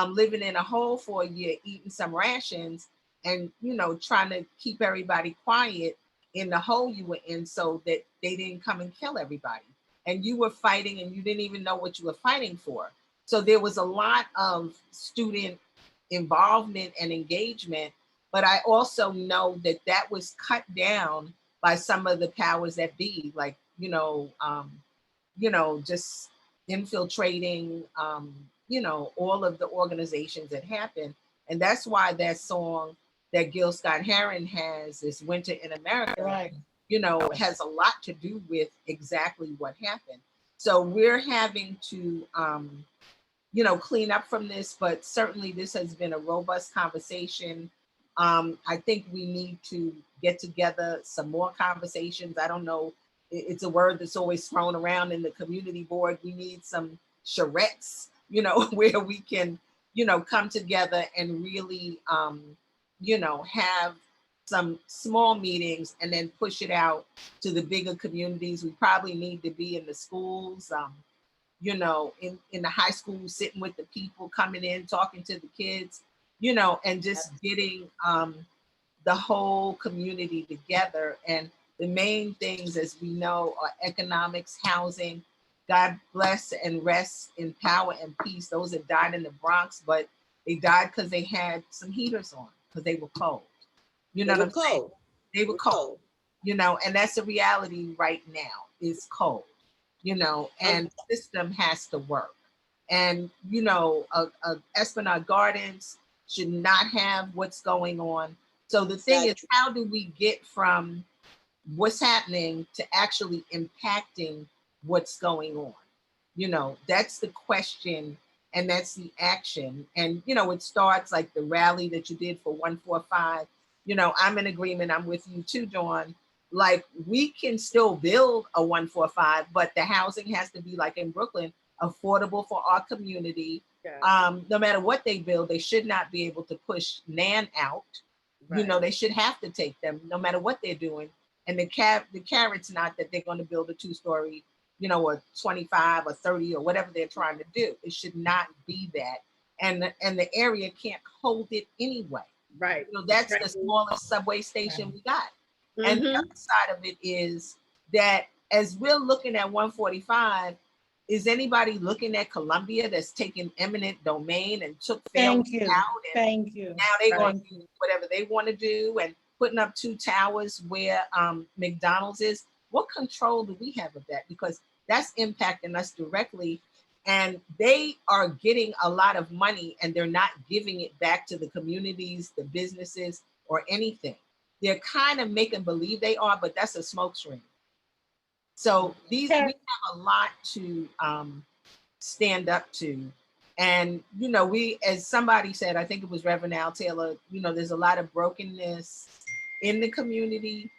living in a hole for a year, eating some rations and, you know, trying to keep everybody quiet in the hole you were in so that they didn't come and kill everybody. And you were fighting and you didn't even know what you were fighting for. So there was a lot of student involvement and engagement, but I also know that that was cut down by some of the powers that be, like, just infiltrating, all of the organizations that happened. And that's why that song that Gil Scott-Heron has, this Winter in America, Right. Has a lot to do with exactly what happened. So we're having to, clean up from this, but certainly this has been a robust conversation. I think we need to get together some more conversations. I don't know, it's a word that's always thrown around in the community board. We need some charrettes, where we can, come together and really, have some small meetings and then push it out to the bigger communities. We probably need to be in the schools, in the high school, sitting with the people, coming in, talking to the kids, and just getting the whole community together. And the main things, as we know, are economics, housing. God bless and rest in power and peace those that died in the Bronx, but they died because they had some heaters on, because they were cold. You know what I'm saying? They were cold. And that's the reality right now, is cold, and the system has to work. And, Esplanade Gardens should not have what's going on. So the thing is, how do we get from what's happening to actually impacting what's going on? That's the question, and that's the action. And, it starts like the rally that you did for 145. I'm in agreement. I'm with you too, Dawn. Like, we can still build a 145, but the housing has to be, like in Brooklyn, affordable for our community. No matter what they build, they should not be able to push Nan out. Right. They should have to take them no matter what they're doing. And the carrot's not that they're going to build a 2-story, or 25 or 30 or whatever they're trying to do. It should not be that. And the area can't hold it anyway. Right. That's right. The smallest subway station we got. Mm-hmm. And the other side of it is that as we're looking at 145, is anybody looking at Columbia that's taking eminent domain and took families out? Thank you. Now they're going to do whatever they want to do and putting up 2 towers where McDonald's is. What control do we have of that? Because that's impacting us directly. And they are getting a lot of money and they're not giving it back to the communities, the businesses, or anything. They're kind of making believe they are, but that's a smokescreen. So we have a lot to stand up to. And, we, as somebody said, I think it was Reverend Al Taylor, there's a lot of brokenness in the community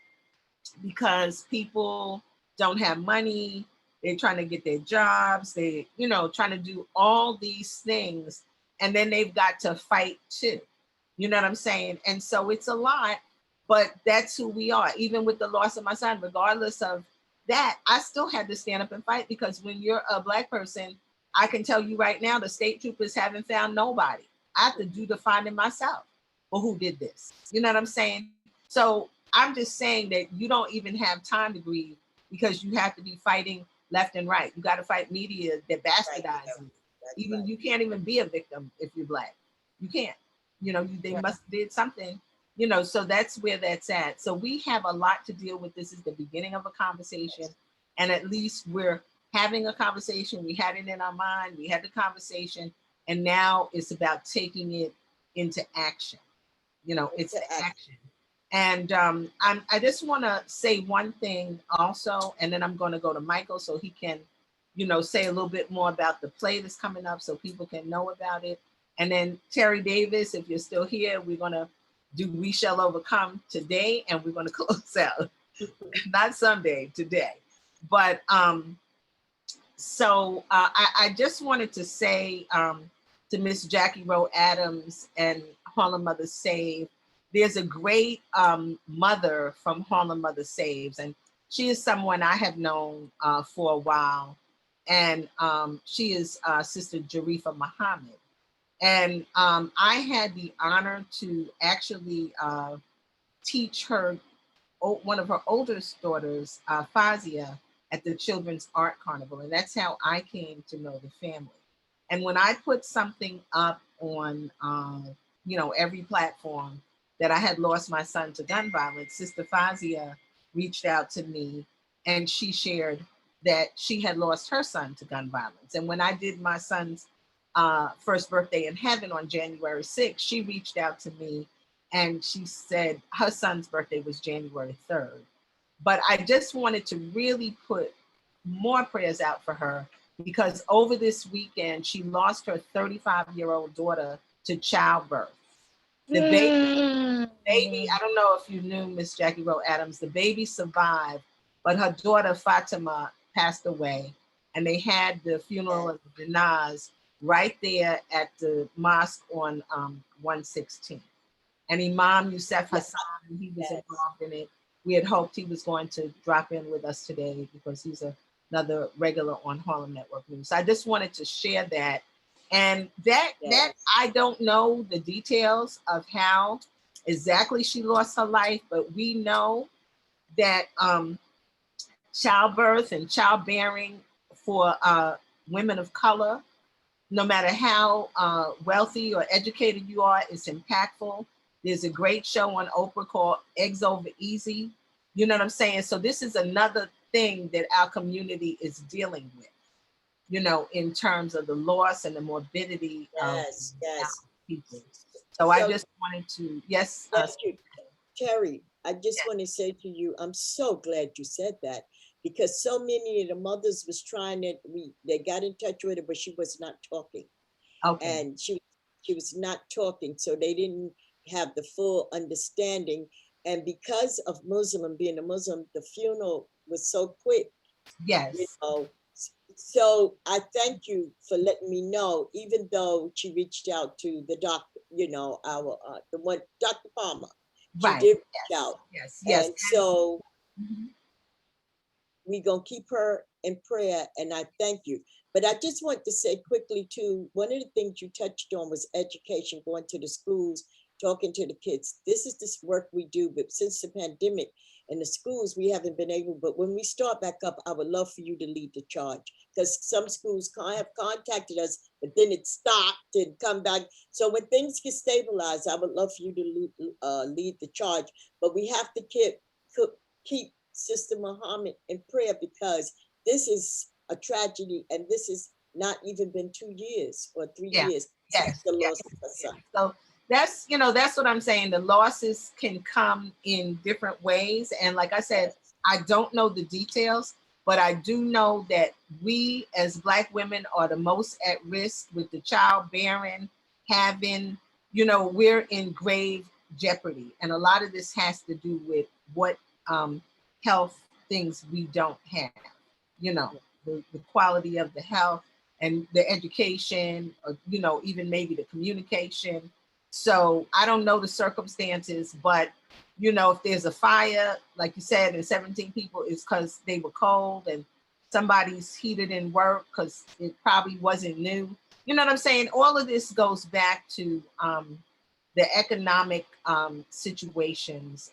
because people don't have money. They're trying to get their jobs. They, trying to do all these things. And then they've got to fight too. You know what I'm saying? And so it's a lot, but that's who we are. Even with the loss of my son, regardless of that, I still had to stand up and fight, because when you're a Black person, I can tell you right now, the state troopers haven't found nobody. I have to do the finding myself for who did this. You know what I'm saying? So I'm just saying that you don't even have time to grieve, because you have to be fighting left and right. You got to fight media that bastardizes. You can't even be a victim if you're Black. You can't. They must have did something. So that's where that's at. So we have a lot to deal with. This is the beginning of a conversation, and at least we're having a conversation. We had it in our mind. We had the conversation, and now it's about taking it into action. It's action. And I just want to say one thing also, and then I'm going to go to Michael so he can, say a little bit more about the play that's coming up so people can know about it. And then Terri Davis, if you're still here, we're going to do We Shall Overcome today, and we're going to close out. not someday, today. But so I just wanted to say to Miss Jackie Rowe Adams and Harlem Mother Save, there's a great mother from Harlem Mother Saves, and she is someone I have known for a while. And she is Sister Jarifa Muhammad. And I had the honor to actually teach her, one of her oldest daughters, Fazia, at the Children's Art Carnival. And that's how I came to know the family. And when I put something up on, every platform that I had lost my son to gun violence, Sister Fazia reached out to me and she shared that she had lost her son to gun violence. And when I did my son's first birthday in heaven on January 6th, she reached out to me and she said her son's birthday was January 3rd. But I just wanted to really put more prayers out for her, because over this weekend, she lost her 35-year-old daughter to childbirth. The baby, I don't know if you knew Miss Jackie Rowe Adams, the baby survived, but her daughter Fatima passed away. And they had the funeral of the Janaz right there at the mosque on 116. And Imam Yusef Hassan, he was involved in it. We had hoped he was going to drop in with us today because he's another regular on Harlem Network News. So I just wanted to share that. And that I don't know the details of how exactly she lost her life, but we know that childbirth and childbearing for women of color, no matter how wealthy or educated you are, is impactful. There's a great show on Oprah called Eggs Over Easy. You know what I'm saying? So this is another thing that our community is dealing with, in terms of the loss and the morbidity of people. So I just wanted to, thank you. Terry, I just want to say to you, I'm so glad you said that, because so many of the mothers was trying to, they got in touch with her, but she was not talking. Okay. And she was not talking, so they didn't have the full understanding. And because of being a Muslim, the funeral was so quick. Yes. So I thank you for letting me know, even though she reached out to the doctor, our the one, Dr. Palmer. She did reach out. Yes. And so we're gonna keep her in prayer, and I thank you. But I just want to say quickly too, one of the things you touched on was education, going to the schools, talking to the kids. This is this work we do, but since the pandemic in the schools, we haven't been able, but when we start back up, I would love for you to lead the charge, because some schools have contacted us, but then it stopped and come back. So when things get stabilized, I would love for you to lead the charge, but we have to keep Sister Muhammad in prayer, because this is a tragedy, and this has not even been 2 years or 3 years since the loss of her son. So that's what I'm saying. The losses can come in different ways. And like I said, I don't know the details, but I do know that we as Black women are the most at risk with the childbearing, we're in grave jeopardy. And a lot of this has to do with what health things we don't have, the quality of the health and the education, or, even maybe the communication. So I don't know the circumstances, but, if there's a fire, like you said, and 17 people, is because they were cold and somebody's heated in work because it probably wasn't new. You know what I'm saying? All of this goes back to the economic situations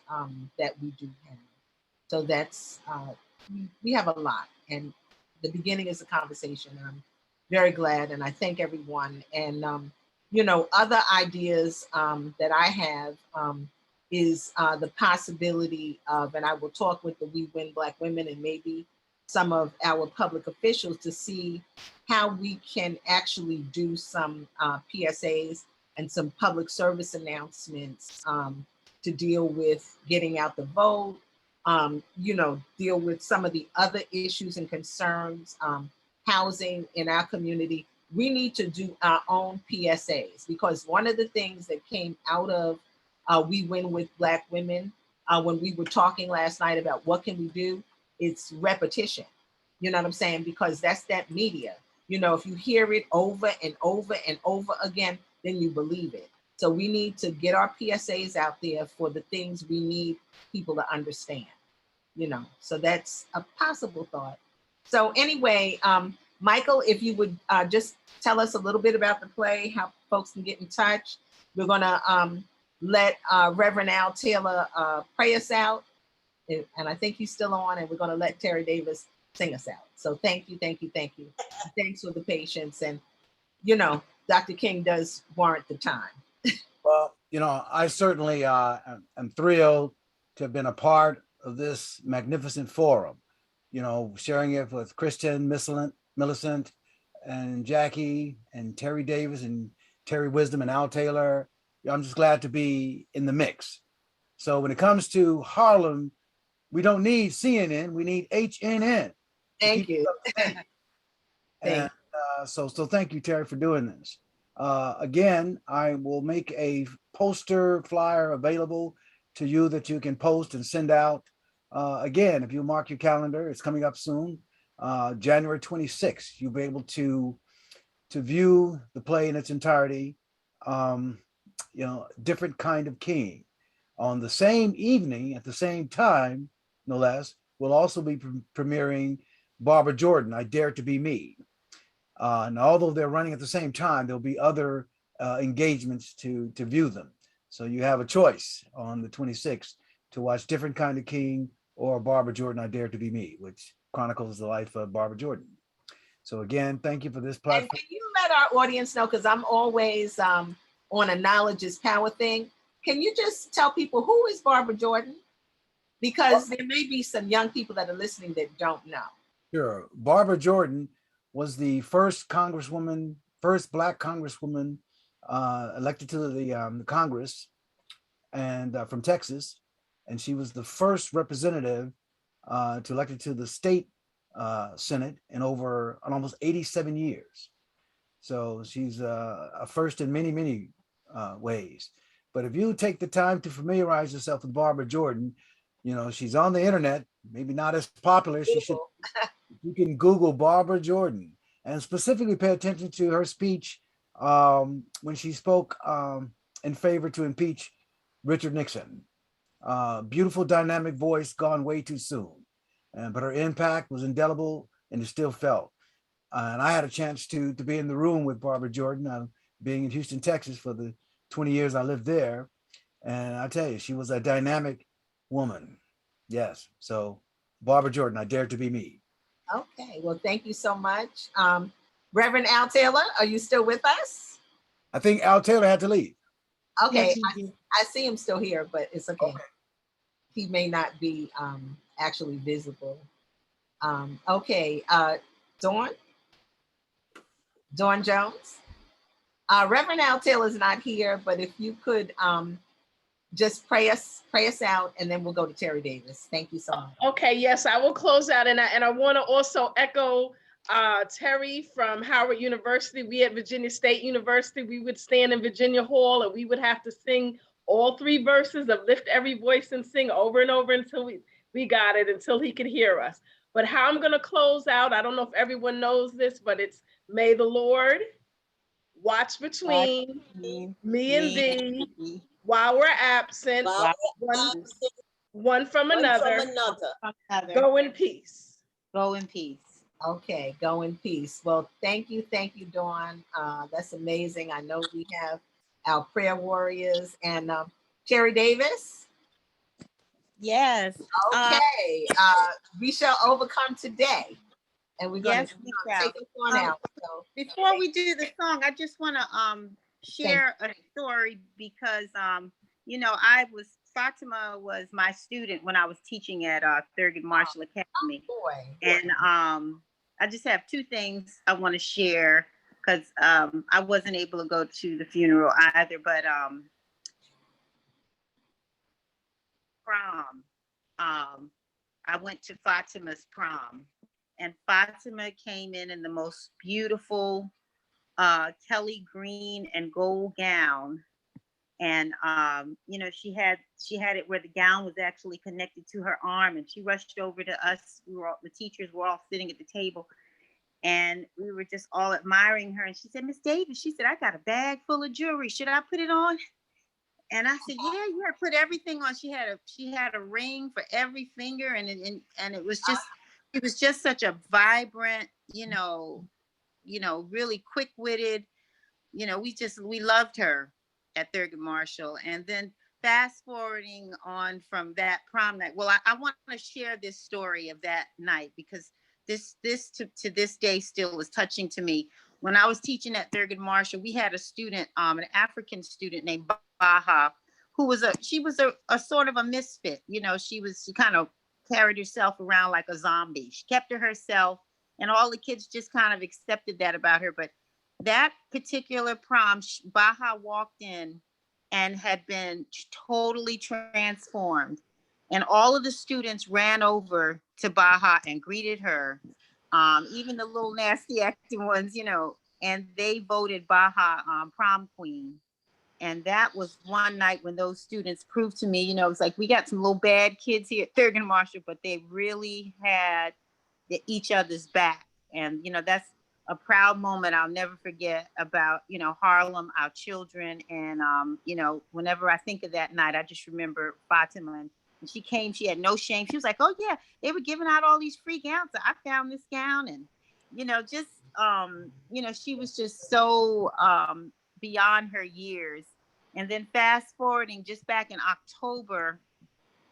that we do have. So that's, we have a lot. And the beginning is a conversation. And I'm very glad, and I thank everyone. And, other ideas that I have is the possibility of, and I will talk with the We Win Black Women and maybe some of our public officials to see how we can actually do some PSAs and some public service announcements to deal with getting out the vote, deal with some of the other issues and concerns, housing in our community. We need to do our own PSAs, because one of the things that came out of We Win with Black Women when we were talking last night about what can we do, it's repetition. You know what I'm saying? Because that's that media. You know, if you hear it over and over and over again, then you believe it. So we need to get our PSAs out there for the things we need people to understand, you know, so that's a possible thought. So anyway, Michael, if you would just tell us a little bit about the play, how folks can get in touch. We're gonna let Reverend Al Taylor pray us out. And I think he's still on, and we're gonna let Terri Davis sing us out. So thank you, thank you, thank you. Thanks for the patience. And, you know, Dr. King does warrant the time. Well, you know, I certainly am thrilled to have been a part of this magnificent forum, you know, sharing it with Kristin, Millicent, and Jackie, and Terri Davis, and Terri Wisdom, and Al Taylor. I'm just glad to be in the mix. So when it comes to Harlem, we don't need CNN, we need HNN. Thank you. And so thank you, Terri, for doing this. Again, I will make a poster flyer available to you that you can post and send out. Again, if you mark your calendar, it's coming up soon. January 26th, you'll be able to view the play in its entirety. You know, different kind of king. On the same evening, at the same time, no less, we'll also be premiering Barbara Jordan, I Dare to Be Me. And although they're running at the same time, there'll be other engagements to view them. So you have a choice on the 26th to watch Different Kind of King or Barbara Jordan, I Dare to Be Me, which chronicles the life of Barbara Jordan. So again, thank you for this platform. And can you let our audience know, because I'm always on a knowledge is power thing. Can you just tell people who is Barbara Jordan? Because there may be some young people that are listening that don't know. Sure. Barbara Jordan was the first Black Congresswoman elected to the Congress, and from Texas. And she was the first representative elected to the state Senate in almost 87 years. So she's a first in many, many ways. But if you take the time to familiarize yourself with Barbara Jordan, you know, she's on the internet, maybe not as popular. She should. You can Google Barbara Jordan and specifically pay attention to her speech when she spoke in favor to impeach Richard Nixon. Beautiful, dynamic voice, gone way too soon. But her impact was indelible and is still felt. And I had a chance to be in the room with Barbara Jordan, being in Houston, Texas for the 20 years I lived there. And I tell you, she was a dynamic woman. Yes. So Barbara Jordan, I Dare to Be Me. Okay. Well, thank you so much. Reverend Al Taylor, are you still with us? I think Al Taylor had to leave. Okay. I see him still here, but it's okay. He may not be actually visible. Okay. Dawn Jones. Reverend Al Taylor's not here, but if you could just pray us out, and then we'll go to Terri Davis. Thank you so much. Okay, yes, I will close out, and I want to also echo Terri from Howard University. We at Virginia State University, we would stand in Virginia Hall, and we would have to sing all 3 verses of Lift Every Voice and Sing over and over until we got it, until he could hear us. But how I'm going to close out, I don't know if everyone knows this, but it's May the Lord watch between me and thee while we're absent, one from another. Go in peace. Go in peace. Okay, go in peace. Well, thank you, Dawn. That's amazing. I know we have our prayer warriors and Terri Davis. Yes. Okay. We shall overcome today. And we're going to take this one out. So. Before we do the song, I just want to share a story because, you know, Fatima was my student when I was teaching at Thurgood Marshall Academy. Oh, boy. And I just have 2 things I want to share because I wasn't able to go to the funeral either, but prom. I went to Fatima's prom. And Fatima came in the most beautiful Kelly green and gold gown. And you know, she had it where the gown was actually connected to her arm, and she rushed over to us. The teachers were all sitting at the table, and we were just all admiring her. And she said, "Miss Davis," she said, "I got a bag full of jewelry. Should I put it on?" And I said, "Yeah, you gotta put everything on." She had a ring for every finger, and it was just such a vibrant, really quick-witted. We loved her at Thurgood Marshall. And then fast forwarding on from that prom night, well, I want to share this story of that night, because this to this day still is touching to me. When I was teaching at Thurgood Marshall, we had a student, an African student named Baha, who was a sort of a misfit. She kind of carried herself around like a zombie. She kept to herself, and all the kids just kind of accepted that about her. But that particular prom, Baha walked in and had been totally transformed. And all of the students ran over to Baha and greeted her, even the little nasty acting ones, and they voted Baha prom queen. And that was one night when those students proved to me, it's like, we got some little bad kids here at Thurgood Marshall, but they really had each other's back. And, that's a proud moment I'll never forget about, Harlem, our children. And, whenever I think of that night, I just remember Fatima. And she came, she had no shame. She was like, "Oh yeah, they were giving out all these free gowns. So I found this gown." And, she was just so beyond her years. And then fast forwarding just back in October,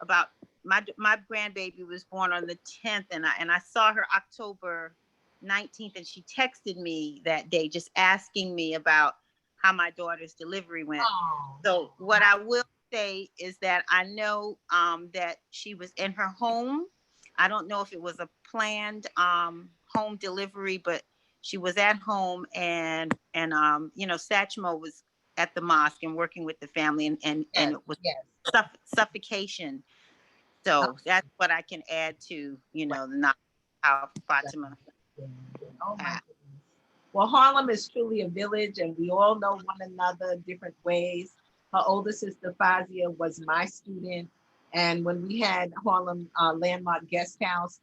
about my grandbaby was born on the 10th, and I saw her October 19th, and she texted me that day just asking me about how my daughter's delivery went. Oh. So what I will say is that I know that she was in her home. I don't know if it was a planned home delivery, but she was at home, and Satchmo was at the mosque and working with the family, and it was suffocation. So that's what I can add to, the knowledge of Fatima. Oh my goodness. Well, Harlem is truly a village, and we all know one another different ways. Her older sister, Fazia, was my student. And when we had Harlem Landmark Guest House,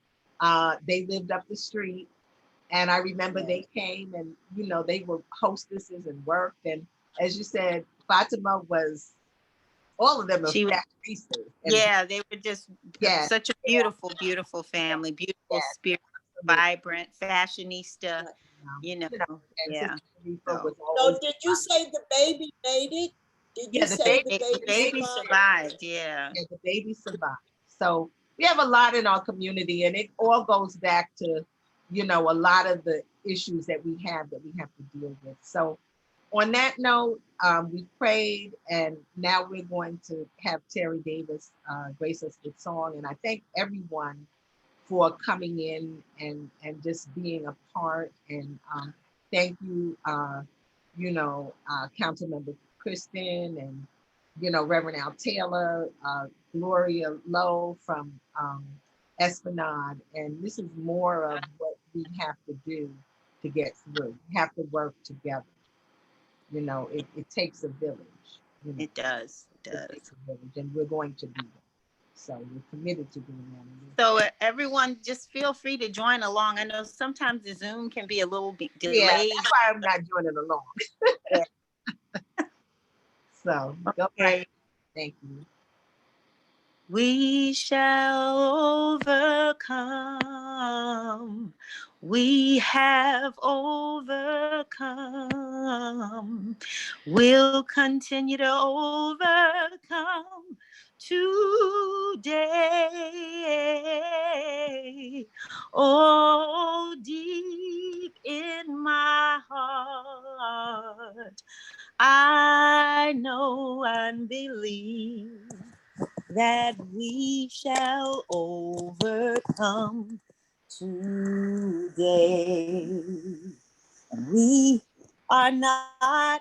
they lived up the street. And I remember they came and, they were hostesses and worked. And as you said, Fatima was, all of them were fashionistas. Yeah, they were just such a beautiful, beautiful family, beautiful spirit, vibrant, fashionista, Yeah. So did you say the baby made it? Did you say the baby survived? Yeah. The baby survived. So we have a lot in our community, and it all goes back to, a lot of the issues that we have to deal with. So on that note, we prayed, and now we're going to have Terri Davis grace us with song. And I thank everyone for coming in and just being a part. And thank you, Councilmember Kristin, and Reverend Al Taylor, Gloria, Lowe from Esplanade. And this is more of what we have to do to get through. We have to work together. It takes a village. It does. It takes a village, and we're going to do that. So we're committed to doing that. So everyone, just feel free to join along. I know sometimes the Zoom can be a little bit delayed. Yeah, that's why I'm not joining along. So go ahead. Thank you. We shall overcome. We have overcome. We'll continue to overcome today. Oh, deep in my heart, I know and believe that we shall overcome today. We are not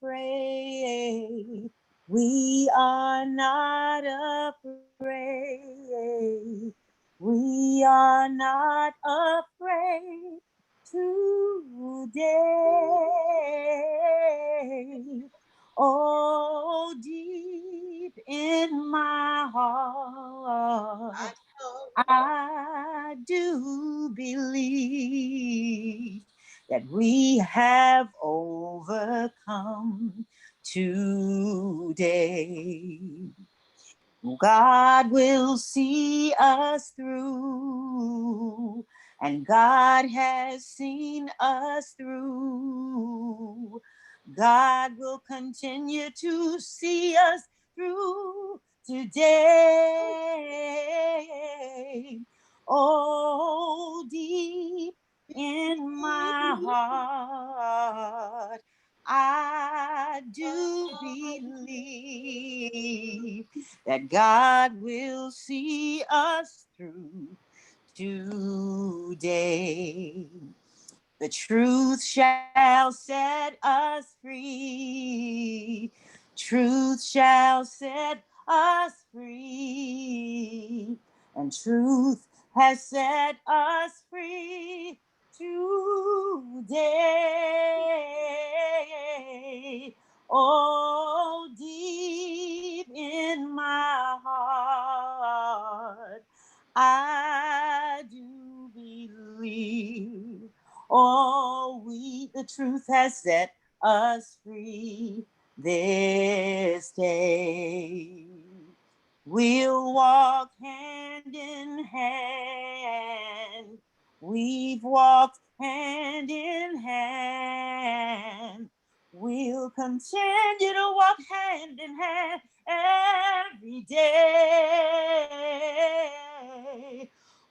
afraid. We are not afraid. We are not afraid today. Oh, that we have overcome today. God will see us through, and God has seen us through. God will continue to see us through today. Oh, deep in my heart, I do believe that God will see us through today. The truth shall set us free. Truth shall set us free. And truth has set us free today. Oh, deep in my heart, I do believe. Oh, the truth has set us free this day. We'll walk hand in hand. We've walked hand in hand. We'll continue to walk hand in hand every day.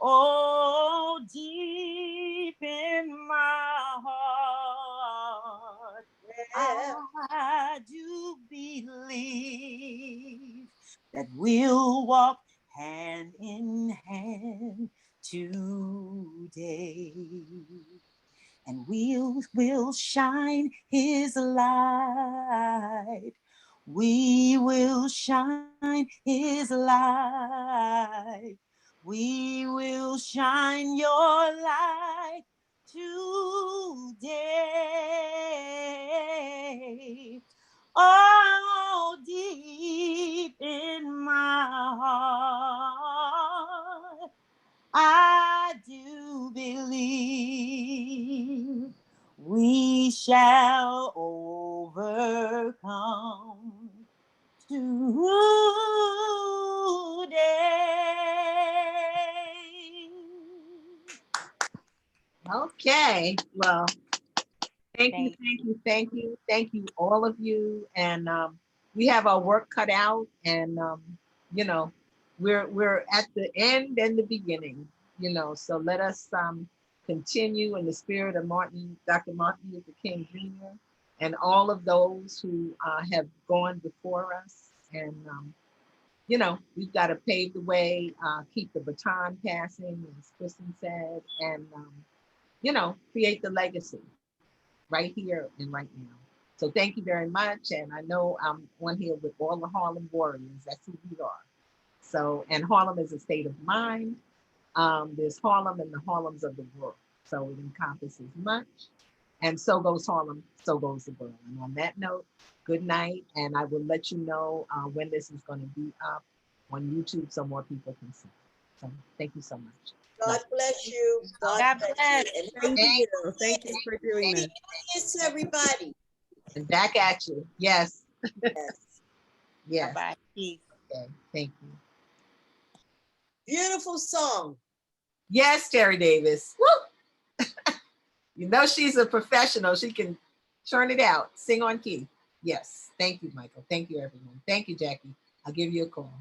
Oh, deep in my heart, I do believe that we'll walk hand in hand today. And we'll shine his light. We will shine his light. We will shine your light today. Oh, deep in my heart, I do believe we shall overcome today. Okay, well, thank you, all of you. And we have our work cut out, and you know, we're at the end and the beginning, you know. So let us continue in the spirit of Dr. Martin Luther King Jr. and all of those who have gone before us. And you know, we've got to pave the way, keep the baton passing, as Kristin said, and you know, create the legacy right here and right now. So thank you very much. And I know I'm on here with all the Harlem warriors. That's who we are. So, and Harlem is a state of mind. There's Harlem and the Harlems of the world. So it encompasses much. And so goes Harlem, so goes the world. And on that note, good night. And I will let you know when this is going to be up on YouTube so more people can see. So thank you so much. God bless you. God bless you. And Thank you for doing this. Yes, everybody. And back at you. Yes. Yes. Yes. Bye. Peace. Okay. Thank you. Beautiful song. Yes, Terri Davis. Woo! You know she's a professional. She can turn it out. Sing on key. Yes. Thank you, Michael. Thank you, everyone. Thank you, Jackie. I'll give you a call.